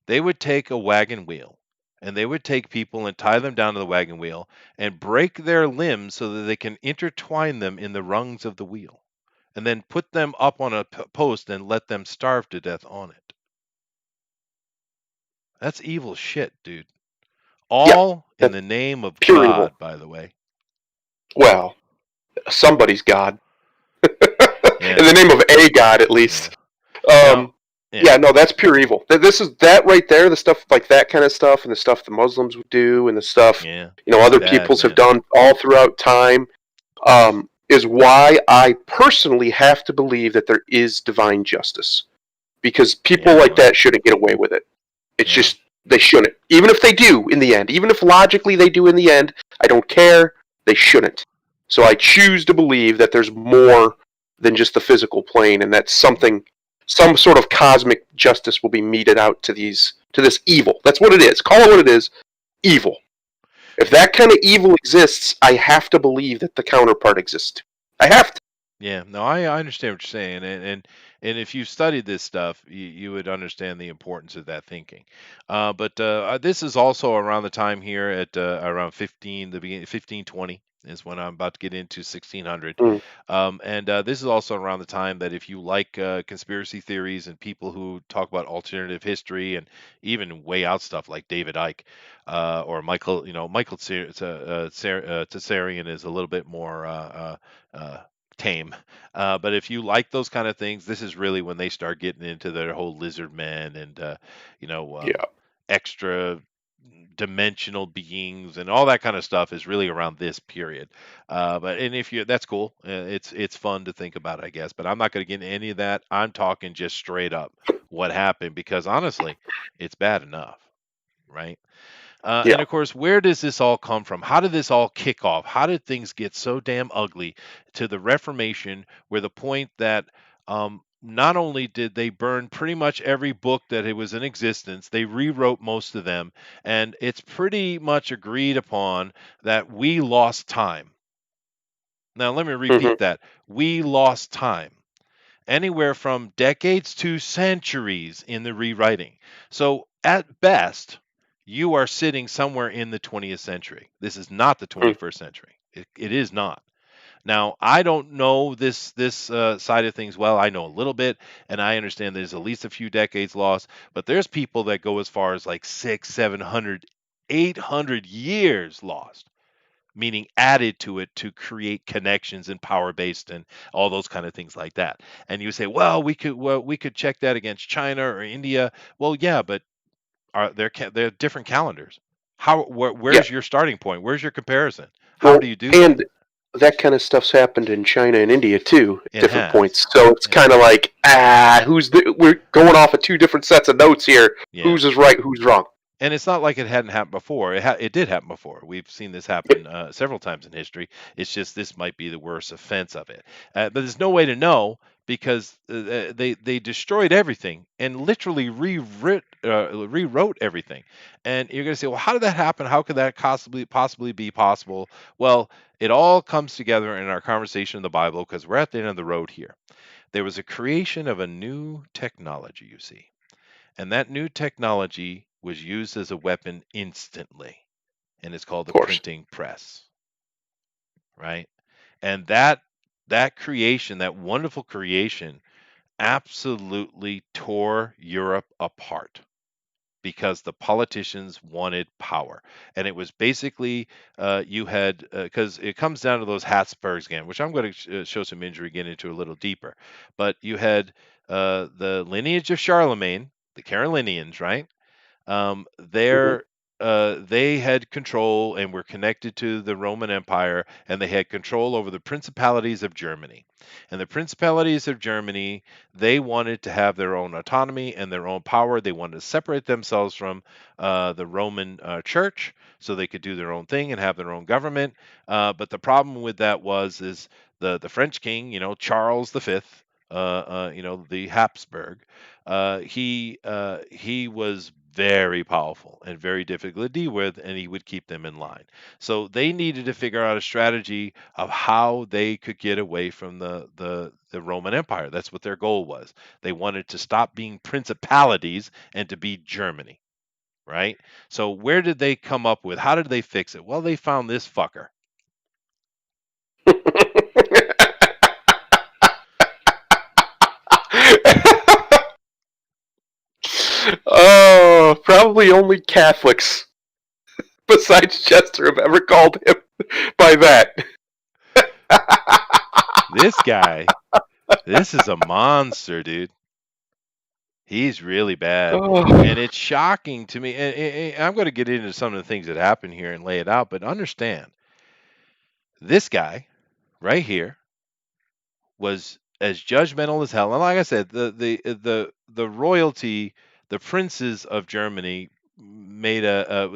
They would take a wagon wheel and they would take people and tie them down to the wagon wheel and break their limbs so that they can intertwine them in the rungs of the wheel and then put them up on a post and let them starve to death on it. That's evil shit, dude. Yeah. All in That's the name of pure God, evil. by the way. Well, somebody's God. Yeah. In the name of a God, at Yeah. least. Now, Yeah, no, that's pure evil. This is that right there, the stuff like that kind of stuff, and the stuff the Muslims would do, and the stuff yeah. other Bad, peoples have man. done all throughout time, is why I personally have to believe that there is divine justice, because people Yeah, like well, that shouldn't get away with it. It's yeah. just they shouldn't, even if they do in the end, even if logically they do in the end. I don't care. They shouldn't. So I choose to believe that there's more than just the physical plane, and that some sort of cosmic justice will be meted out to this evil. That's what it is. Call it what it is. evil. If that kind of evil exists, I have to believe that the counterpart exists. I have to. Yeah, no, I understand what you're saying, and if you studied this stuff, you would understand the importance of that thinking. But this is also around the time here at around 15, the beginning 1520 is when I'm about to get into 1600, Mm, and this is also around the time that if you like conspiracy theories and people who talk about alternative history and even way out stuff like David Icke or Michael, Michael Tsarian is a little bit more. Tame. But if you like those kind of things, this is really when they start getting into their whole lizard men and you know um, yeah, extra dimensional beings and all that kind of stuff is really around this period. But and if you that's cool. It's fun to think about, I guess. But I'm not going to get into any of that. I'm talking just straight up what happened because honestly, it's bad enough, right? yeah. And of course, where does this all come from? How did this all kick off? How did things get so damn ugly to the Reformation, where the point that not only did they burn pretty much every book that it was in existence, they rewrote most of them, and it's pretty much agreed upon that we lost time. Now, let me Hmm. repeat that. We lost time anywhere from decades to centuries in the rewriting. So, at best, you are sitting somewhere in the 20th century. This is not the 21st century. It is not. Now, I don't know this side of things well. I know a little bit, and I understand there's at least a few decades lost. But there's people that go as far as like 600, 700, 800 years lost, meaning added to it to create connections and power based and all those kind of things like that. And you say, well we could check that against China or India. Well, yeah, but are they're different calendars. Yeah. Where's your starting point? Where's your comparison? How do Well, you do that? and that kind of stuff's happened in China and India too, at It different has. points. So it's It kind of has. like, we're going off of two different sets of notes here. Yeah. Whose is right? Who's wrong? And it's not like it hadn't happened before. It did happen before. We've seen this Yep. happen several times in history. It's just this might be the worst offense of it. But there's no way to know because they destroyed everything and literally rewrote everything. And you're going to say, well, how did that happen? How could that possibly be possible? Well, it all comes together in our conversation in the Bible because we're at the end of the road here. There was a creation of a new technology, you see. And that new technology was used as a weapon instantly, and it's called Of the course. printing press, right? And that creation, that wonderful creation, absolutely tore Europe apart because the politicians wanted power. And it was basically you had because it comes down to those Habsburgs again, which I'm going to show some injury, get into a little deeper. But you had the lineage of Charlemagne, the Carolinians, right? Hmm. They had control and were connected to the Roman Empire, and they had control over the principalities of Germany. And the principalities of Germany, they wanted to have their own autonomy and their own power. They wanted to separate themselves from the Roman Church so they could do their own thing and have their own government. But the problem with that is the French king, Charles V. The Habsburg, he was very powerful and very difficult to deal with, and he would keep them in line. So they needed to figure out a strategy of how they could get away from the Roman Empire. That's what their goal was. They wanted to stop being principalities and to be Germany, right? So where did they come up with? How did they fix it? Well, they found this fucker. Oh, probably only Catholics besides Chester have ever called him by that. This guy, this is a monster, dude. He's really bad. Oh, And it's shocking to me. And I'm going to get into some of the things that happen here and lay it out, but understand this guy right here was as judgmental as hell. And like I said, the royalty, the princes of Germany made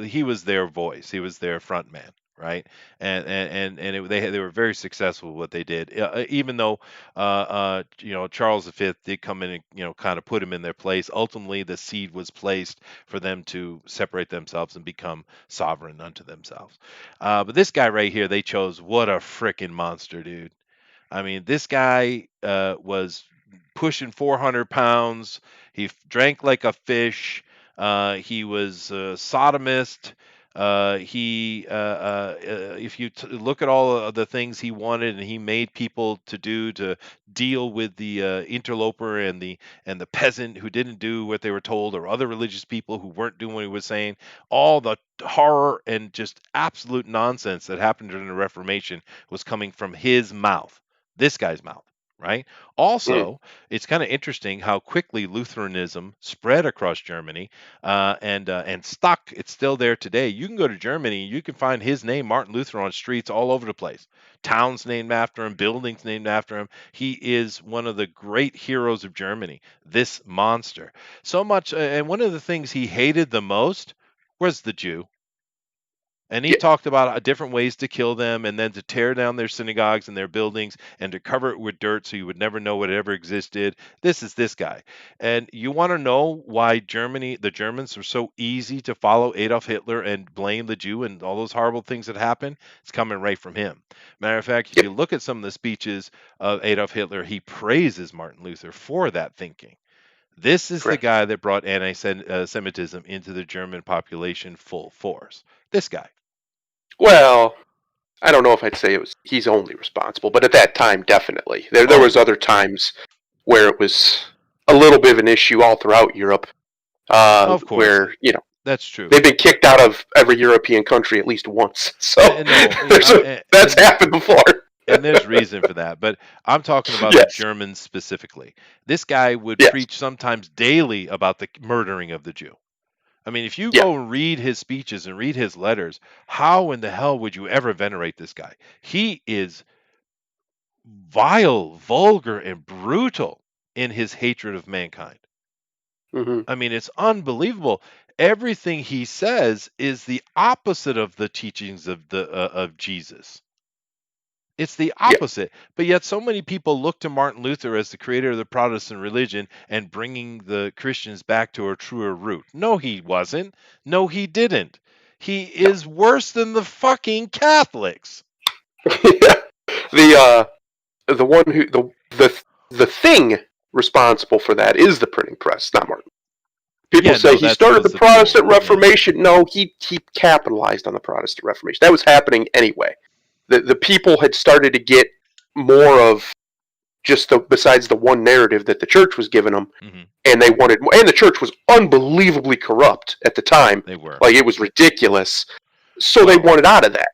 he was their voice. He was their front man. right? They were very successful with what they did, even though Charles V did come in and kind of put him in their place. Ultimately, the seed was placed for them to separate themselves and become sovereign unto themselves. But this guy right here, they chose. What a freaking monster, dude! I mean, this guy was pushing 400 pounds. He drank like a fish. He was a sodomist. If you look at all of the things he wanted and he made people to do to deal with the interloper and the peasant who didn't do what they were told, or other religious people who weren't doing what he was saying, all the horror and just absolute nonsense that happened during the Reformation was coming from his mouth, this guy's mouth, right? Mm. Also, it's kind of interesting how quickly Lutheranism spread across Germany and stuck. It's still there today. You can go to Germany, you can find his name, Martin Luther, on streets all over the place. Towns named after him, buildings named after him. He is one of the great heroes of Germany, this monster. So much, and one of the things he hated the most was the Jew. And he Yeah. talked about different ways to kill them, and then to tear down their synagogues and their buildings and to cover it with dirt so you would never know it ever existed. This is this guy. And you want to know why the Germans were so easy to follow Adolf Hitler and blame the Jew and all those horrible things that happened? It's coming right from him. Matter of fact, if Yep. you look at some of the speeches of Adolf Hitler, he praises Martin Luther for that thinking. This is the Correct. guy that brought anti-Semitism into the German population full force. This guy. Well, I don't know if I'd say he's only responsible, but at that time, definitely. There Oh was yeah, other times where it was a little bit of an issue all throughout Europe, of course, where that's true. they've been kicked out of every European country at least once. So And no, there's that's happened before. and there's reason for that. But I'm talking about the Yes. Germans specifically. This guy would Yes. preach sometimes daily about the murdering of the Jew. I mean, if you Yeah. go and read his speeches and read his letters, how in the hell would you ever venerate this guy? He is vile, vulgar, and brutal in his hatred of mankind. Hmm. I mean, it's unbelievable. Everything he says is the opposite of the teachings of Jesus. It's the Yeah. opposite. But yet so many people look to Martin Luther as the creator of the Protestant religion and bringing the Christians back to a truer root. No, he wasn't. No, he didn't. He No. is worse than the fucking Catholics. the the one who the thing responsible for that is the printing press, not Martin. People Yeah, say no, he that started was the the tool. Protestant Yeah. Reformation. No, he capitalized on the Protestant Reformation. That was happening anyway. The people had started to get more of just besides the one narrative that the church was giving them, Hmm. and they wanted more. And the church was unbelievably corrupt at the time. They were. Like, it was ridiculous. So they Well, wanted out of that.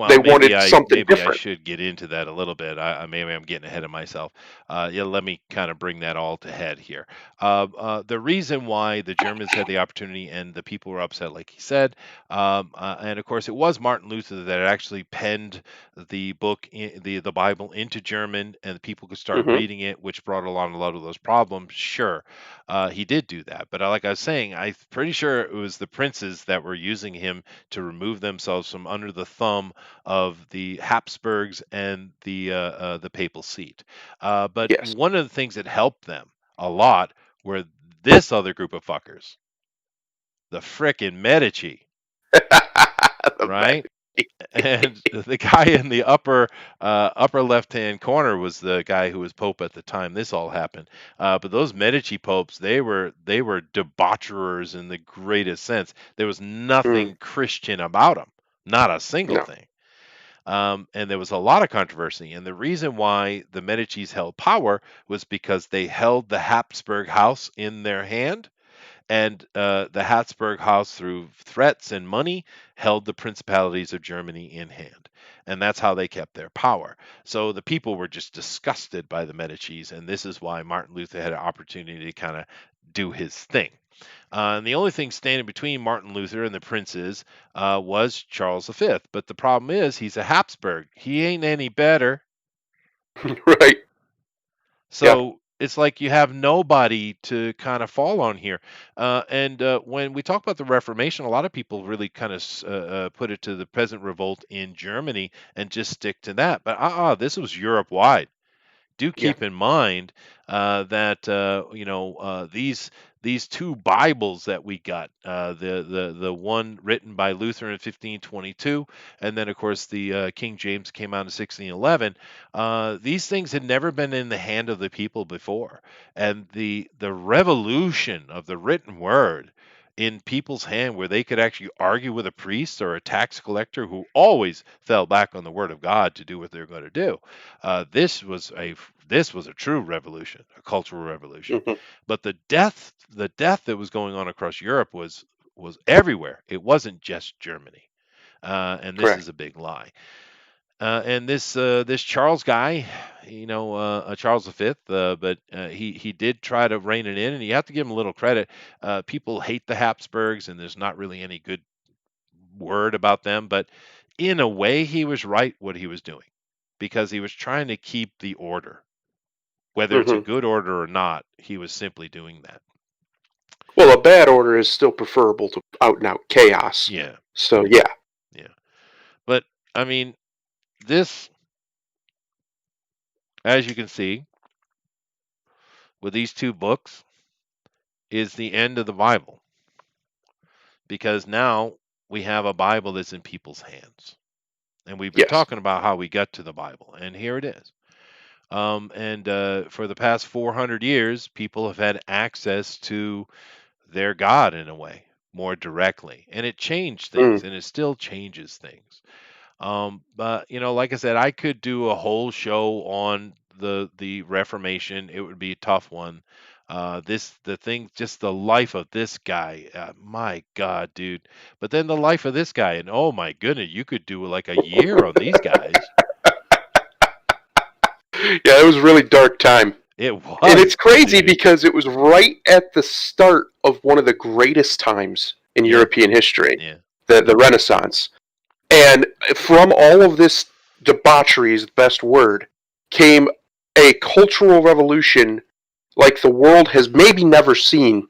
They wanted something maybe I different. should get into that a little bit. Maybe I'm getting ahead of myself. Yeah, let me kind of bring that all to head here. The reason why the Germans had the opportunity and the people were upset, like he said, and of course it was Martin Luther that actually penned the book, the Bible, into German, and people could start Hmm. reading it, which brought along a lot of those problems. Sure, he did do that, but like I was saying, I'm pretty sure it was the princes that were using him to remove themselves from under the thumb of the Habsburgs and the papal seat. But Yes. one of the things that helped them a lot were this other group of fuckers, the frickin' Medici, The right? And the guy in the upper left hand corner was the guy who was pope at the time this all happened. But those Medici popes, they were debaucherers in the greatest sense. There was Mm, nothing Christian about them, not a single no. thing. And there was a lot of controversy. And the reason why the Medicis held power was because they held the Habsburg house in their hand. And the Habsburg house, through threats and money, held the principalities of Germany in hand. And that's how they kept their power. So the people were just disgusted by the Medicis. And this is why Martin Luther had an opportunity to kind of do his thing. And the only thing standing between Martin Luther and the princes was Charles V. But the problem is he's a Habsburg. He ain't any better. Right. Yeah. So it's like you have nobody to kind of fall on here. And when we talk about the Reformation, a lot of people really kind of put it to the peasant revolt in Germany and just stick to that. But this was Europe wide. Do Yeah. keep in mind that these two Bibles that we got, the one written by Luther in 1522, and then of course the King James came out in 1611. These things had never been in the hand of the people before, and the revolution of the written word in people's hand, where they could actually argue with a priest or a tax collector who always fell back on the word of God to do what they're going to do. This was a true revolution, a cultural revolution. Hmm. But the death that was going on across Europe was everywhere. It wasn't just Germany, and this is Correct. a big lie. And this Charles guy, Charles V, but he did try to rein it in, and you have to give him a little credit. People hate the Habsburgs, and there's not really any good word about them, but in a way, he was right what he was doing, because he was trying to keep the order. Whether it's a Hmm. good order or not, he was simply doing that. Well, a bad order is still preferable to out and out chaos. Yeah, So yeah. yeah. But I mean, this, as you can see, with these two books, is the end of the Bible, because now we have a Bible that's in people's hands. And we've been Yes. talking about how we got to the Bible, and here it is. And for the past 400 years, people have had access to their God in a way more directly, and it changed Mm. things, and it still changes things. But like I said, I could do a whole show on the Reformation. It would be a tough one. The thing, just the life of this guy. My God, dude. But then the life of this guy, and oh my goodness, you could do like a year on these guys. Yeah, it was a really dark time. It And it's was, crazy dude. because it was right at the start of one of the greatest times in Yeah, European history, yeah, the Renaissance. And from all of this debauchery is the best word, came a cultural revolution like the world has maybe never seen,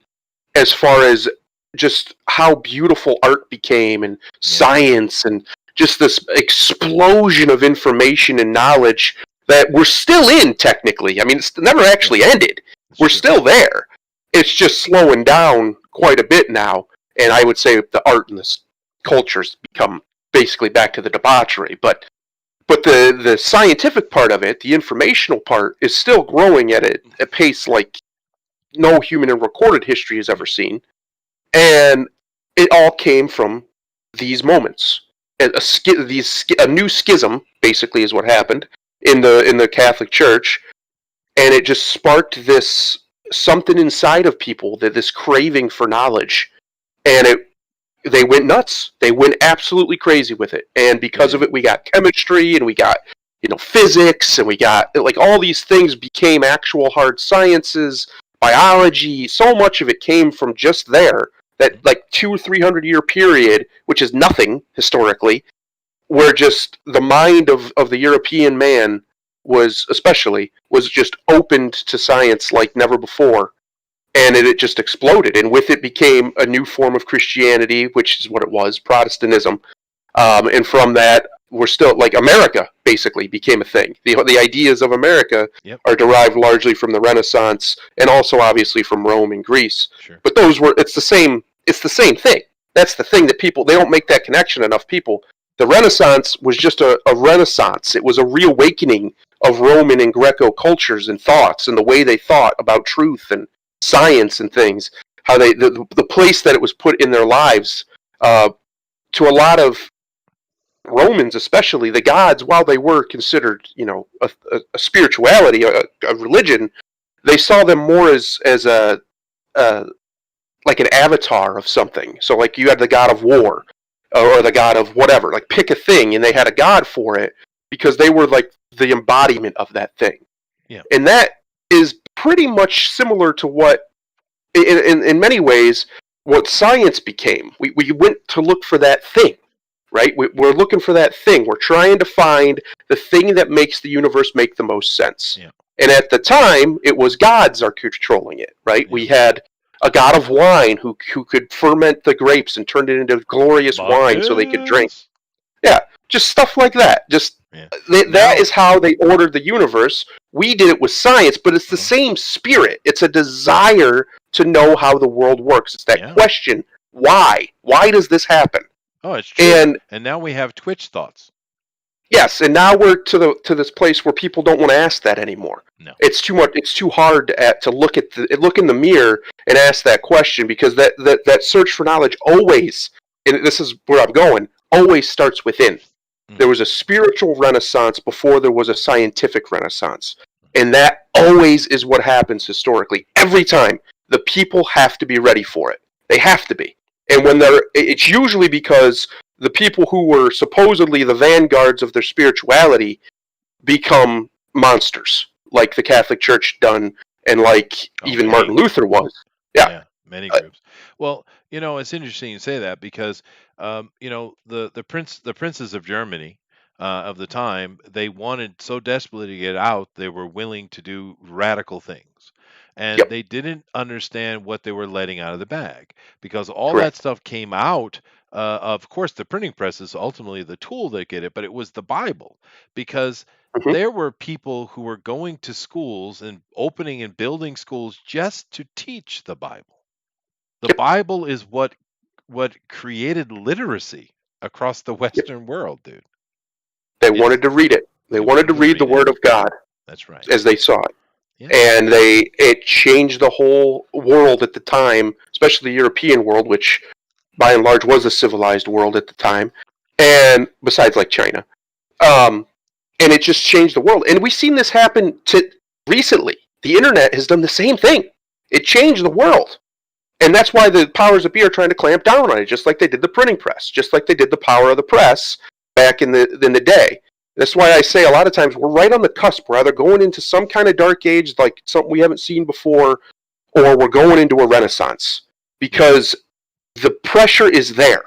as far as just how beautiful art became and yeah. science and just this explosion of information and knowledge that we're still in technically. I mean, it's never Yeah, actually ended. it's We're true. still there. It's just slowing down quite a bit now. And I would say the art and the cultures become basically back to the debauchery. But the scientific part of it, the informational part, is still growing at a pace like no human in recorded history has ever seen. And it all came from these moments. A new schism basically is what happened in the Catholic Church, and it just sparked this something inside of people, that this craving for knowledge, and they went nuts. They went absolutely crazy with it, and They because of did. it, we got chemistry and we got physics, and we got like all these things became actual hard sciences, biology. So much of it came from just there, that like 200 or 300 year period, which is nothing historically, where just the mind of the European man was just opened to science like never before, and it just exploded, and with it became a new form of Christianity, which is what it was, Protestantism. And from that, we're still like America basically became a thing. The ideas of America Yep, are derived largely from the Renaissance, and also obviously from Rome and Greece. sure. But it's the same thing. That's the thing that people, they don't make that connection enough. People, the Renaissance was just a renaissance. It was a reawakening of Roman and Greco cultures and thoughts and the way they thought about truth and science and things. How the place that it was put in their lives, to a lot of Romans, especially the gods, while they were considered, a spirituality, a religion, they saw them more as a like an avatar of something. So like you had the god of war, or the god of whatever. Like pick a thing, and they had a god for it because they were like the embodiment of that thing. Yeah, And that is pretty much similar to what, in many ways, what science became. We went to look for that thing, right? We're looking for that thing. We're trying to find the thing that makes the universe make the most sense. yeah. And at the time, it was gods are controlling it, right? Yeah. We had a god of wine who could ferment the grapes and turn it into glorious wine so they could drink. Bacchus. Yeah, just stuff like that. Just Yeah. that Now- is how they ordered the universe. We did it with science, but it's the same spirit. It's a desire to know how the world works. It's that question, why? Why does this happen? Oh, it's true. And now we have Twitch thoughts. Yes, and now we're to this place where people don't want to ask that anymore. No. It's too much. It's too hard to look in the mirror and ask that question, because that search for knowledge always, and this is where I'm going, always starts within. There was a spiritual renaissance before there was a scientific renaissance, and that always is what happens historically. Every time, the people have to be ready for it. They have to be, and when it's usually because the people who were supposedly the vanguards of their spirituality become monsters, like the Catholic Church done, and like even Martin Luther was. Yeah, many groups. Well, it's interesting you say that, because the princes of Germany of the time, they wanted so desperately to get out, they were willing to do radical things. And they didn't understand what they were letting out of the bag, because all that stuff came out. Of course, the printing press is ultimately the tool that get it, but it was the Bible, because there were people who were going to schools and opening and building schools just to teach the Bible. The Bible is what created literacy across the Western world, dude. They wanted to read it. They wanted to read the Word of God. That's right. As they saw it. Yeah. And it changed the whole world at the time, especially the European world, which by and large was a civilized world at the time, and besides like China. And it just changed the world. And we've seen this happen recently. The internet has done the same thing. It changed the world. And that's why the powers that be are trying to clamp down on it, just like they did the printing press, just like they did the power of the press back in the day. That's why I say a lot of times we're right on the cusp. We're either going into some kind of dark age, like something we haven't seen before, or we're going into a renaissance. Because the pressure is there,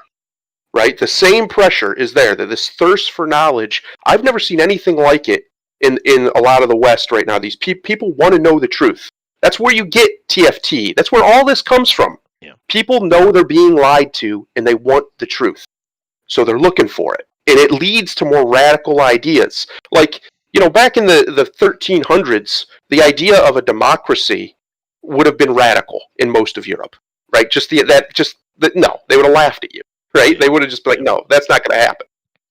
right? The same pressure is there. That this thirst for knowledge, I've never seen anything like it in a lot of the West right now. These people want to know the truth. That's where you get TFT. That's where all this comes from. Yeah. People know they're being lied to, and they want the truth. So they're looking for it. And it leads to more radical ideas. Like, back in the 1300s, the idea of a democracy would have been radical in most of Europe, right? No, they would have laughed at you, right? They would have just been like, no, that's not going to happen.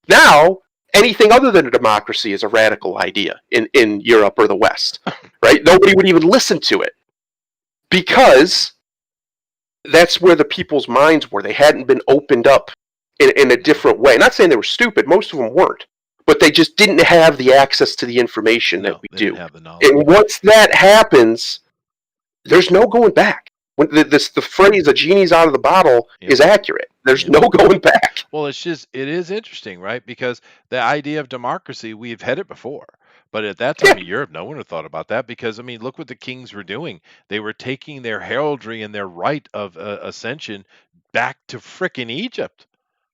Now, anything other than a democracy is a radical idea in Europe or the West, right? Nobody would even listen to it, because that's where the people's minds were. They hadn't been opened up in a different way. Not saying they were stupid. Most of them weren't. But they just didn't have the access to the information that we do. And once that happens, there's no going back. When the phrase "a genie's out of the bottle" is accurate. There's no going back. Well, it is interesting, right? Because the idea of democracy, we've had it before. But at that time in Europe, no one had thought about that, because, look what the kings were doing. They were taking their heraldry and their right of ascension back to frickin' Egypt.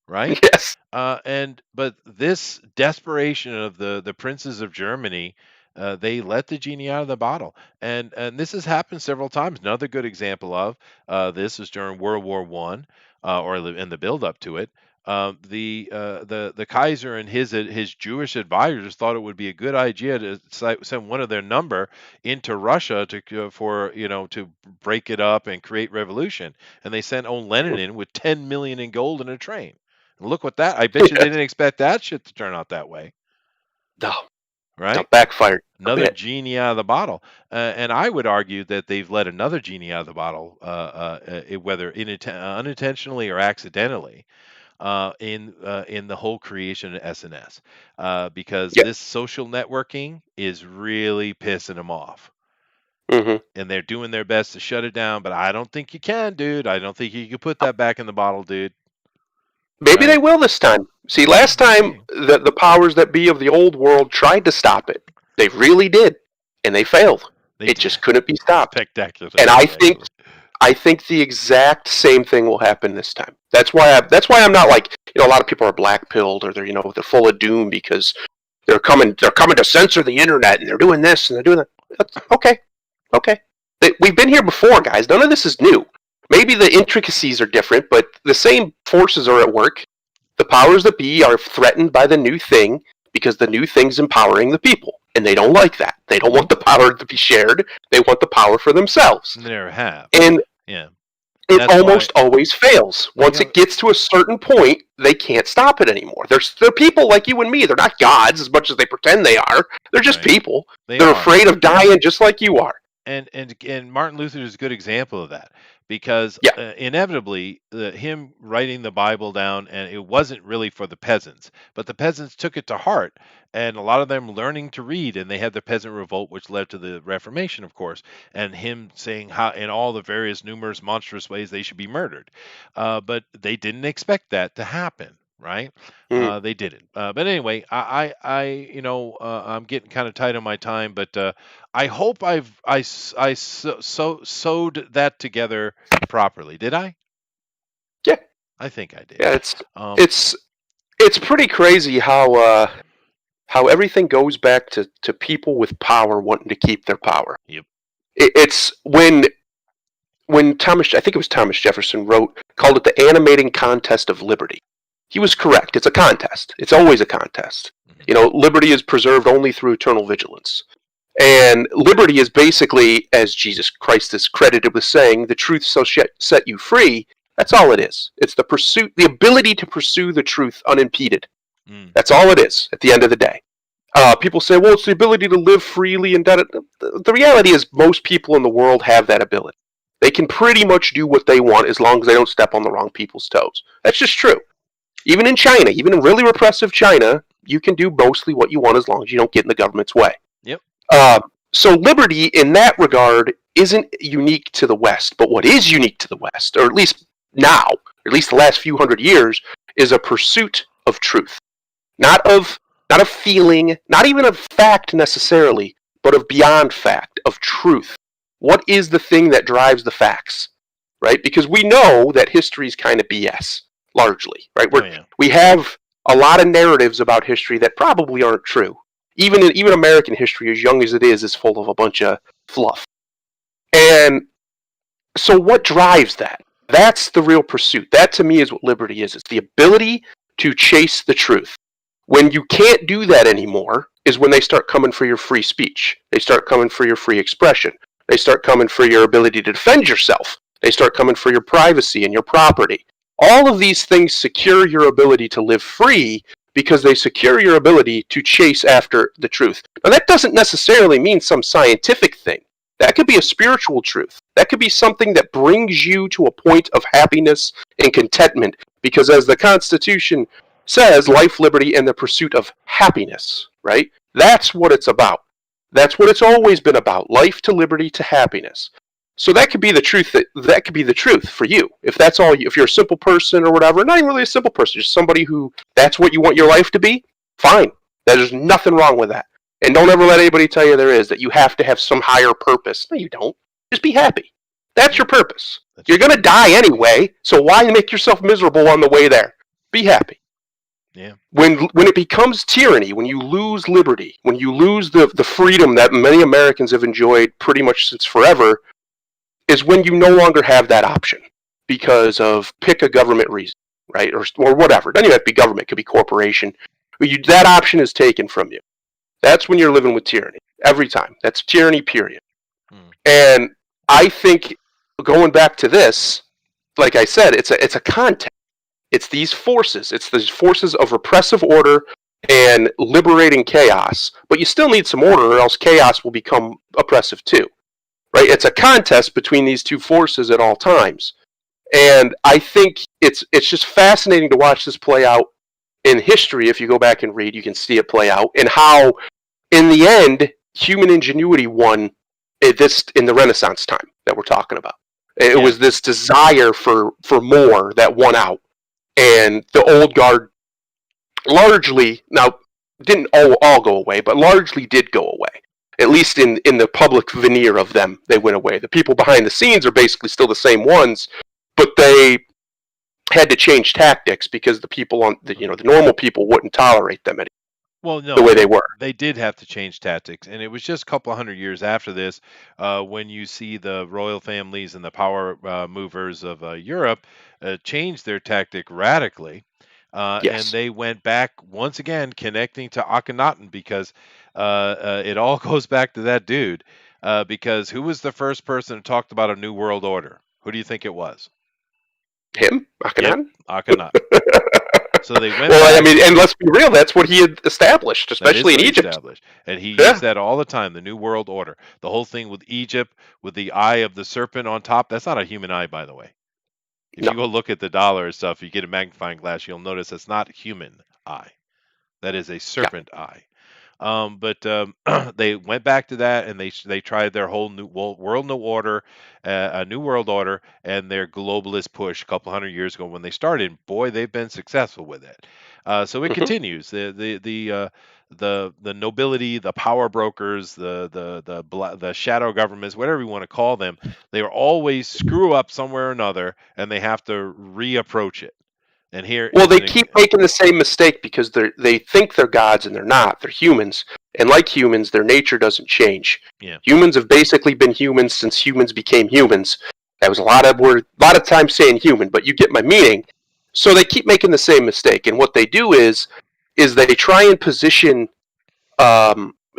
Right? Yes. But this desperation of the princes of Germany, they let the genie out of the bottle, and this has happened several times. Another good example of this was during World War One, or in the build up to it. The Kaiser and his Jewish advisors thought it would be a good idea to send one of their number into Russia to break it up and create revolution, and they sent old Lenin in with 10 million in gold in a train. Look what that! I bet you they didn't expect that shit to turn out that way. No, right? It backfired. Another genie out of the bottle, and I would argue that they've let another genie out of the bottle, whether unintentionally or accidentally, in the whole creation of SNS, because this social networking is really pissing them off. Mm-hmm. And they're doing their best to shut it down, but I don't think you can, dude. I don't think you can put that back in the bottle, dude. Maybe they will this time. See, last time the powers that be of the old world tried to stop it. They really did, and they failed. It just couldn't be stopped. Spectacular. And I think the exact same thing will happen this time. That's why I'm not like, a lot of people are black-pilled, or they're full of doom because they're coming to censor the internet, and they're doing this and they're doing that. Okay. We've been here before, guys. None of this is new. Maybe the intricacies are different, but the same forces are at work. The powers that be are threatened by the new thing because the new thing's empowering the people, and they don't like that. They don't want the power to be shared. They want the power for themselves. They never have. And Yeah. it That's almost why- always fails. Once it gets to a certain point, they can't stop it anymore. They're people like you and me. They're not gods as much as they pretend they are. They're just Right. people. They They're are. afraid of dying just like you are. And Martin Luther is a good example of that because Yeah. inevitably him writing the Bible down, and it wasn't really for the peasants, but the peasants took it to heart, and a lot of them learning to read, and they had the peasant revolt, which led to the Reformation, of course, and him saying how in all the various numerous monstrous ways they should be murdered, but they didn't expect that to happen. Right? They didn't. But anyway, I'm getting kind of tight on my time, but I hope sewed that together properly. Did I? Yeah. I think I did. Yeah, Um, it's pretty crazy how everything goes back to people with power wanting to keep their power. Yep. It's when I think it was Thomas Jefferson called it the animating contest of liberty. He was correct. It's a contest. It's always a contest. Liberty is preserved only through eternal vigilance. And liberty is basically, as Jesus Christ is credited with saying, the truth shall set you free. That's all it is. It's the ability to pursue the truth unimpeded. That's all it is at the end of the day. People say, well, it's the ability to live freely and that. The reality is most people in the world have that ability. They can pretty much do what they want as long as they don't step on the wrong people's toes. That's just true. Even in China, even in really repressive China, you can do mostly what you want as long as you don't get in the government's way. Yep. So liberty in that regard isn't unique to the West, but what is unique to the West, or at least now, or at least the last few hundred years, is a pursuit of truth. Not of feeling, not even of fact necessarily, but of beyond fact, of truth. What is the thing that drives the facts? Right? Because we know that history is kind of BS. Largely, right? We have a lot of narratives about history that probably aren't true. Even American history, as young as it is full of a bunch of fluff. And so what drives that? That's the real pursuit. That to me is what liberty is. It's the ability to chase the truth. When you can't do that anymore is when they start coming for your free speech. They start coming for your free expression. They start coming for your ability to defend yourself. They start coming for your privacy and your property. All of these things secure your ability to live free because they secure your ability to chase after the truth. Now, that doesn't necessarily mean some scientific thing. That could be a spiritual truth. That could be something that brings you to a point of happiness and contentment because, as the Constitution says, life, liberty, and the pursuit of happiness, right? That's what it's about. That's what it's always been about, life to liberty to happiness. So that could be the truth. That could be the truth for you. If that's all, if you're a simple person or whatever, not even really a simple person, just somebody who that's what you want your life to be. Fine. There's nothing wrong with that. And don't ever let anybody tell you there is that you have to have some higher purpose. No, you don't. Just be happy. That's your purpose. You're gonna die anyway, so why make yourself miserable on the way there? Be happy. Yeah. When it becomes tyranny, when you lose liberty, when you lose the freedom that many Americans have enjoyed pretty much since forever, is when you no longer have that option because of pick a government reason, right? Or whatever. It doesn't even have to be government, it could be corporation. That option is taken from you. That's when you're living with tyranny. Every time. That's tyranny, period. And I think going back to this, like I said, it's a context. It's these forces. It's these forces of repressive order and liberating chaos. But you still need some order or else chaos will become oppressive too. Right? It's a contest between these two forces at all times. And I think it's just fascinating to watch this play out in history. If you go back and read, you can see it play out, and how, in the end, human ingenuity won this in the Renaissance time that we're talking about. It was this desire for more that won out. And the old guard largely, now, didn't all go away, but largely did go away. At least in the public veneer of them, they went away. The people behind the scenes are basically still the same ones, but they had to change tactics because the people the normal people wouldn't tolerate them anymore. Well, the no, way they were. they did have to change tactics, and it was just a couple of hundred years after this when you see the royal families and the power movers of Europe change their tactic radically, and Yes, they went back once again, connecting to Akhenaten because it all goes back to that dude. Because who was the first person who talked about a new world order? Who do you think it was? him, Yep, Akhenaten. Akhenaten. So they went Well, I back. mean, and let's be real, that's what he had established, That is especially in what he Egypt. established. And he used Yeah, that all the time, the New World Order. The whole thing with Egypt, with the eye of the serpent on top, that's not a human eye, by the way. If no, you go look at the dollar and stuff, you get a magnifying glass, you'll notice it's not human eye. That is a yeah. serpent eye. But they went back to that, and they tried their whole world new order, a new world order, and their globalist push a couple hundred years ago when they started. Boy, they've been successful with it. So it Hmm. continues. The nobility, the power brokers, the shadow governments, whatever you want to call them, they are always screw up somewhere or another, and they have to reapproach it. And here Well, is they keep making the same mistake because they think they're gods and they're not. They're humans, and like humans, their nature doesn't change. yeah, Humans have basically been humans since humans became humans. That was a lot of times saying human, but you get my meaning. So they keep making the same mistake, and what they do is they try and position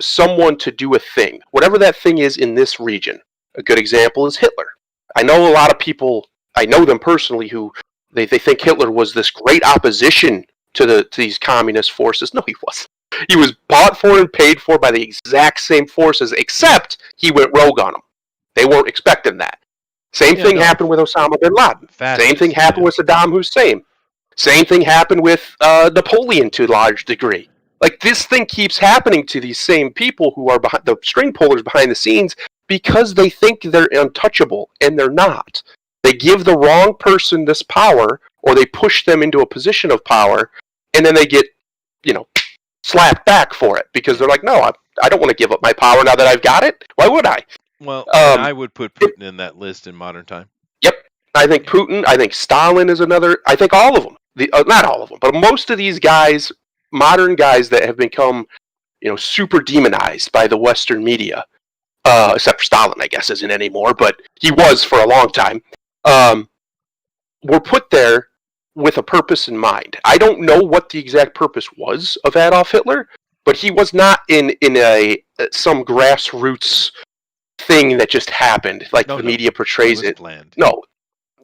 someone to do a thing, whatever that thing is in this region. A good example is Hitler. I know a lot of people, I know them personally, who they think Hitler was this great opposition to these communist forces. No, he wasn't. He was bought for and paid for by the exact same forces, yeah, except he went rogue on them. They weren't expecting that. Same yeah. thing No, happened with Osama bin Laden. Same thing fascist. happened Yeah. with Saddam Hussein. Same thing happened with Napoleon to a large degree. Like this thing keeps happening to these same people who are behind the string pullers behind the scenes because they think they're untouchable and they're not. They give the wrong person this power or they push them into a position of power and then they get, you know, slapped back for it because Yeah. they're like, no, I don't want to give up my power now that I've got it. Why would I? Well, and Um, I would put Putin in that list in modern time. Yep. I think Yeah. Putin. I think Stalin is another. I think all of them. Not all of them, but most of these guys, modern guys that have become, super demonized by the Western media. Except for Stalin, I guess, isn't anymore, but he was for a long time. Um, were put there with a purpose in mind. I don't know what the exact purpose was of Adolf Hitler, but he was not in a some grassroots thing that just happened, like No, the no, media it portrays was it. planned. No,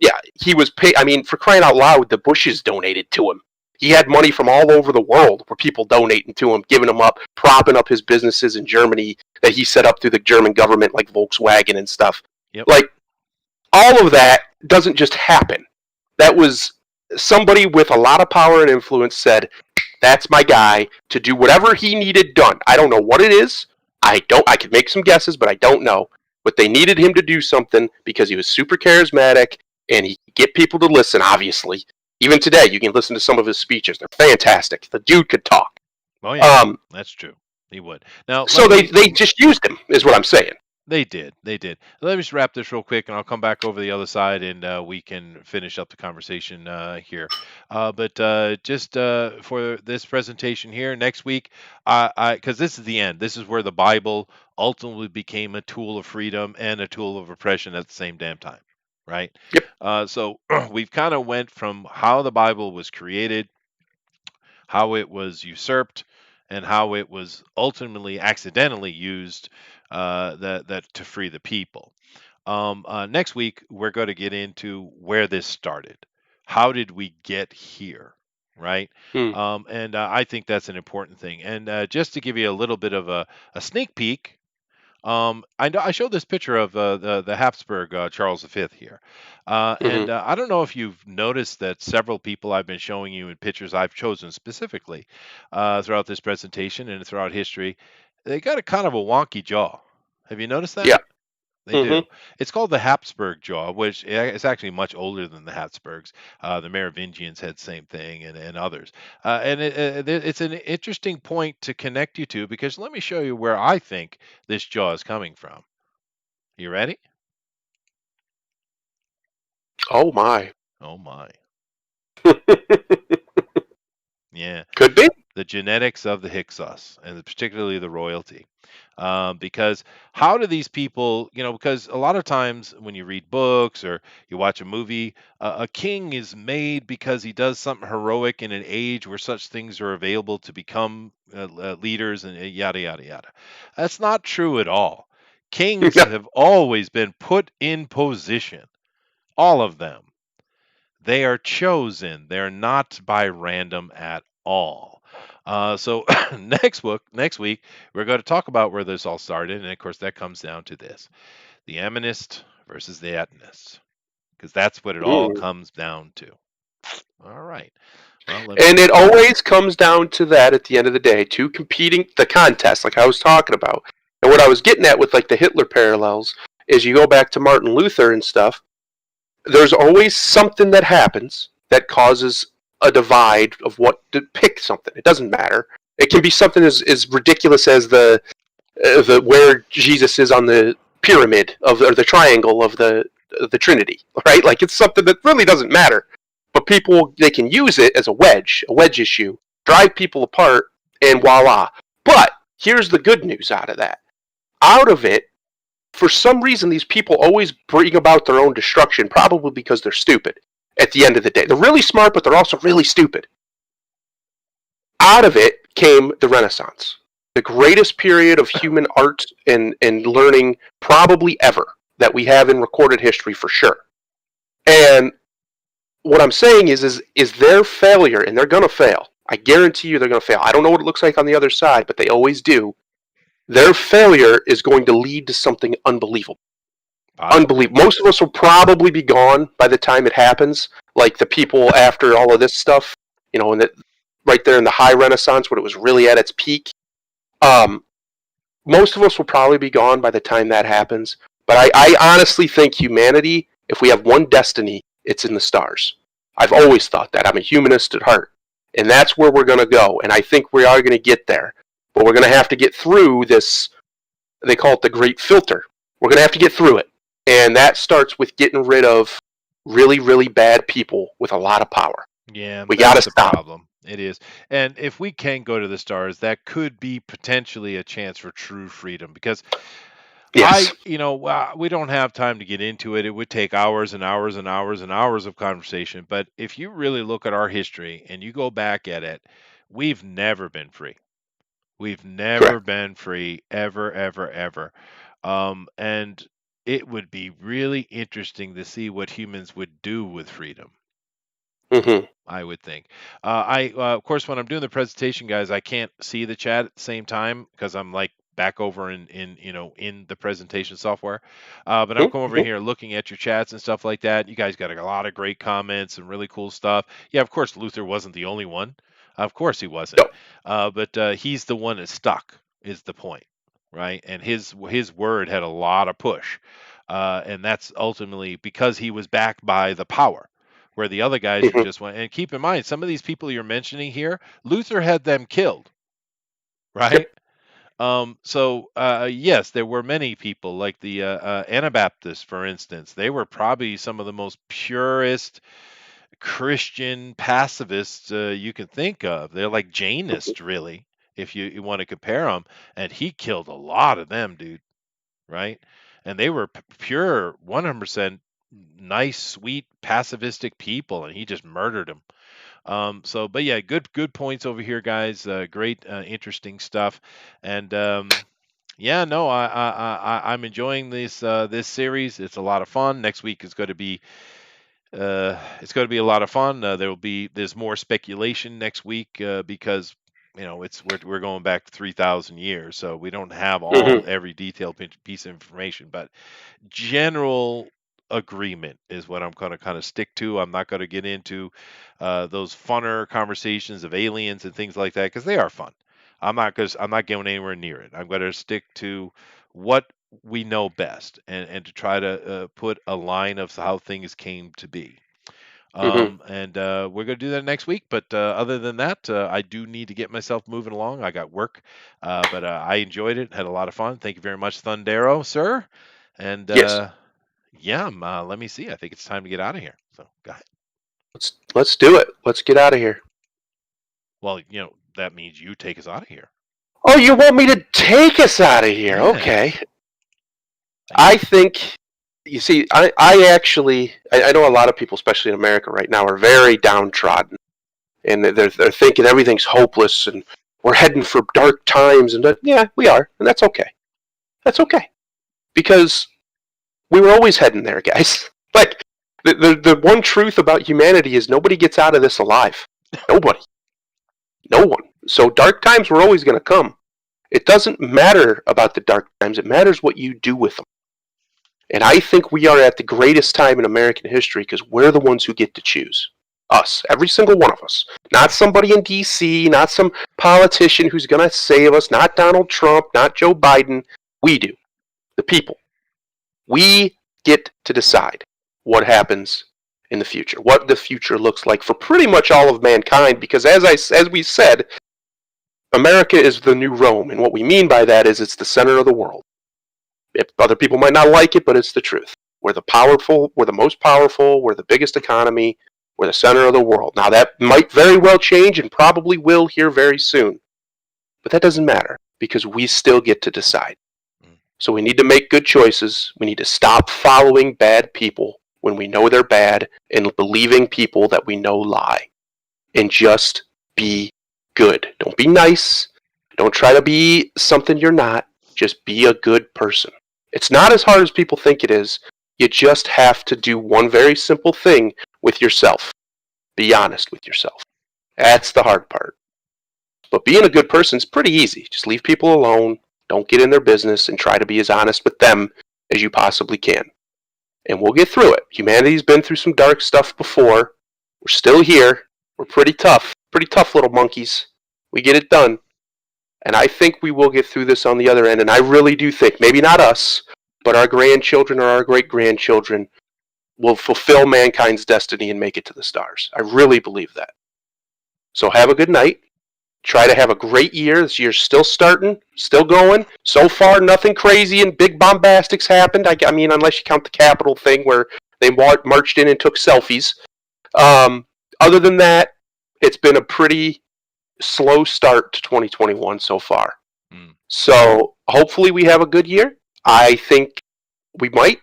yeah, he was paid. I mean, for crying out loud, the Bushes donated to him. He had money from all over the world where people donating to him, giving him up, propping up his businesses in Germany that he set up through the German government, like Volkswagen and stuff. Yep. Like, all of that doesn't just happen. That was somebody with a lot of power and influence said, that's my guy to do whatever he needed done. I don't know what it is. I could make some guesses, but I don't know. But they needed him to do something because he was super charismatic and he could get people to listen, obviously. Even today, you can listen to some of his speeches. They're fantastic. The dude could talk. Oh yeah, Um, that's true. He would. Now so let me. they just used him, is what I'm saying. They did. They did. Let me just wrap this real quick, and I'll come back over the other side, and we can finish up the conversation here. But just for this presentation here next week, because this is the end. This is where the Bible ultimately became a tool of freedom and a tool of oppression at the same damn time, right? Yep. So we've kind of went from how the Bible was created, how it was usurped, and how it was ultimately accidentally used that to free the people. Next week, we're going to get into where this started. How did we get here? Right. Hmm. And I think that's an important thing. And just to give you a little bit of a sneak peek, I showed this picture of the Habsburg Charles V here, Mm-hmm. and I don't know if you've noticed that several people I've been showing you in pictures I've chosen specifically throughout this presentation and throughout history, they got a kind of a wonky jaw. Have you noticed that? Yeah. They Mm-hmm. do. It's called the Habsburg jaw, which is actually much older than the Habsburgs. The Merovingians had the same thing, and others. It's an interesting point to connect you to because let me show you where I think this jaw is coming from. You ready? Oh my. Oh my. Yeah. Could be. the genetics of the Hyksos, and particularly the royalty. Because how do these people, because a lot of times when you read books or you watch a movie, a king is made because he does something heroic in an age where such things are available to become leaders and yada, yada, yada. That's not true at all. Kings have always been put in position, all of them. They are chosen. They're not by random at all. So next week, we're going to talk about where this all started, and of course, that comes down to this: the Amonist versus the Atenist, because that's what it all Mm. comes down to. All right. Well, And it always comes down to that at the end of the day, two competing, the contest, like I was talking about. And what I was getting at with like the Hitler parallels is you go back to Martin Luther and stuff, there's always something that happens that causes a divide of what to pick something. It doesn't matter. It can be something as ridiculous as the where Jesus is on the pyramid of or the triangle of the Trinity, right? Like it's something that really doesn't matter, but people they can use it as a wedge issue, drive people apart, and voila. But here's the good news out of that. Out of it, for some reason, these people always bring about their own destruction, probably because they're stupid. At the end of the day, they're really smart, but they're also really stupid. Out of it came the Renaissance, the greatest period of human art and learning probably ever that we have in recorded history for sure. And what I'm saying is their failure, and they're gonna fail. I guarantee you they're gonna fail. I don't know what it looks like on the other side, but they always do. Their failure is going to lead to something unbelievable. possibly. Unbelievable. Most of us will probably be gone by the time it happens. Like the people after all of this stuff, and that right there in the high Renaissance when it was really at its peak. Um, most of us will probably be gone by the time that happens. But I honestly think humanity, if we have one destiny, it's in the stars. I've always thought that. I'm a humanist at heart. And that's where we're going to go. And I think we are going to get there. But we're going to have to get through this, they call it the great filter. We're going to have to get through it. And that starts with getting rid of really, really bad people with a lot of power. Yeah, We got to that's the stop. problem. It is. And if we can go to the stars, that could be potentially a chance for true freedom because Yes. we don't have time to get into it. It would take hours and hours and hours and hours of conversation. But if you really look at our history and you go back at it, we've never been free. We've never Correct. been free ever, ever, ever. And it would be really interesting to see what humans would do with freedom. Mm-hmm. I would think. Of course, when I'm doing the presentation, guys, I can't see the chat at the same time because I'm like back over in the presentation software. But I'm coming over Mm-hmm. here looking at your chats and stuff like that. You guys got a lot of great comments and really cool stuff. Yeah, of course, Luther wasn't the only one. Of course, he wasn't. No. But he's the one that stuck. Is the point, right? And his word had a lot of push, and that's ultimately because he was backed by the power where the other guys are Mm-hmm. just one. And keep in mind, some of these people you're mentioning here, Luther had them killed, right? Yep. So yes, there were many people like the Anabaptists, for instance. They were probably some of the most purest Christian pacifists you can think of. They're like Jainists, really, if you want to compare them. And he killed a lot of them, dude, right? And they were pure 100% nice, sweet, pacifistic people, and he just murdered them. But yeah, good points over here, guys. Great, interesting stuff. And yeah, no, I'm enjoying this series. It's a lot of fun. Next week is going to be it's going to be a lot of fun. There's more speculation next week because we're going back 3,000 years, so we don't have Mm-hmm. every detailed piece of information, but general agreement is what I'm going to kind of stick to. I'm not going to get into those funner conversations of aliens and things like that because they are fun. I'm not going anywhere near it. I'm going to stick to what we know best and to try to put a line of how things came to be. Mm-hmm. And we're going to do that next week. But other than that, I do need to get myself moving along. I got work, but I enjoyed it, had a lot of fun. Thank you very much, Thundero, sir. And Yes. yeah, let me see. I think it's time to get out of here. So go ahead. Let's do it. Let's get out of here. Well, that means you take us out of here. Oh, you want me to take us out of here? Yeah. Okay. I think, you see, I know a lot of people, especially in America right now, are very downtrodden. And they're thinking everything's hopeless and we're heading for dark times. And yeah, we are. And that's okay. That's okay. Because we were always heading there, guys. Like, the one truth about humanity is nobody gets out of this alive. Nobody. No one. So dark times were always going to come. It doesn't matter about the dark times. It matters what you do with them. And I think we are at the greatest time in American history because we're the ones who get to choose. Us. Every single one of us. Not somebody in D.C., not some politician who's going to save us, not Donald Trump, not Joe Biden. We do. The people. We get to decide what happens in the future, what the future looks like for pretty much all of mankind, because as we said, America is the new Rome, and what we mean by that is it's the center of the world. If other people might not like it, but it's the truth. We're the powerful, we're the most powerful, we're the biggest economy, we're the center of the world. Now that might very well change and probably will here very soon, but that doesn't matter because we still get to decide. So we need to make good choices. We need to stop following bad people when we know they're bad and believing people that we know lie. And just be good. Don't be nice. Don't try to be something you're not. Just be a good person. It's not as hard as people think it is. You just have to do one very simple thing with yourself. Be honest with yourself. That's the hard part. But being a good person is pretty easy. Just leave people alone. Don't get in their business and try to be as honest with them as you possibly can. And we'll get through it. Humanity's been through some dark stuff before. We're still here. We're pretty tough little monkeys. We get it done. And I think we will get through this on the other end. And I really do think, maybe not us, but our grandchildren or our great-grandchildren will fulfill mankind's destiny and make it to the stars. I really believe that. So have a good night. Try to have a great year. This year's still starting, still going. So far, nothing crazy and big bombastics happened. I mean, unless you count the Capitol thing where they marched in and took selfies. Other than that, it's been a pretty slow start to 2021 so far. So hopefully we have a good year. I think we might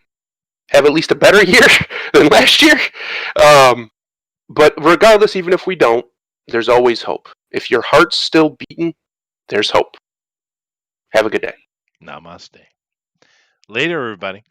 have at least a better year than last year. But regardless, even if we don't, there's always hope. If your heart's still beating, there's hope. Have a good day. Namaste. Later, everybody.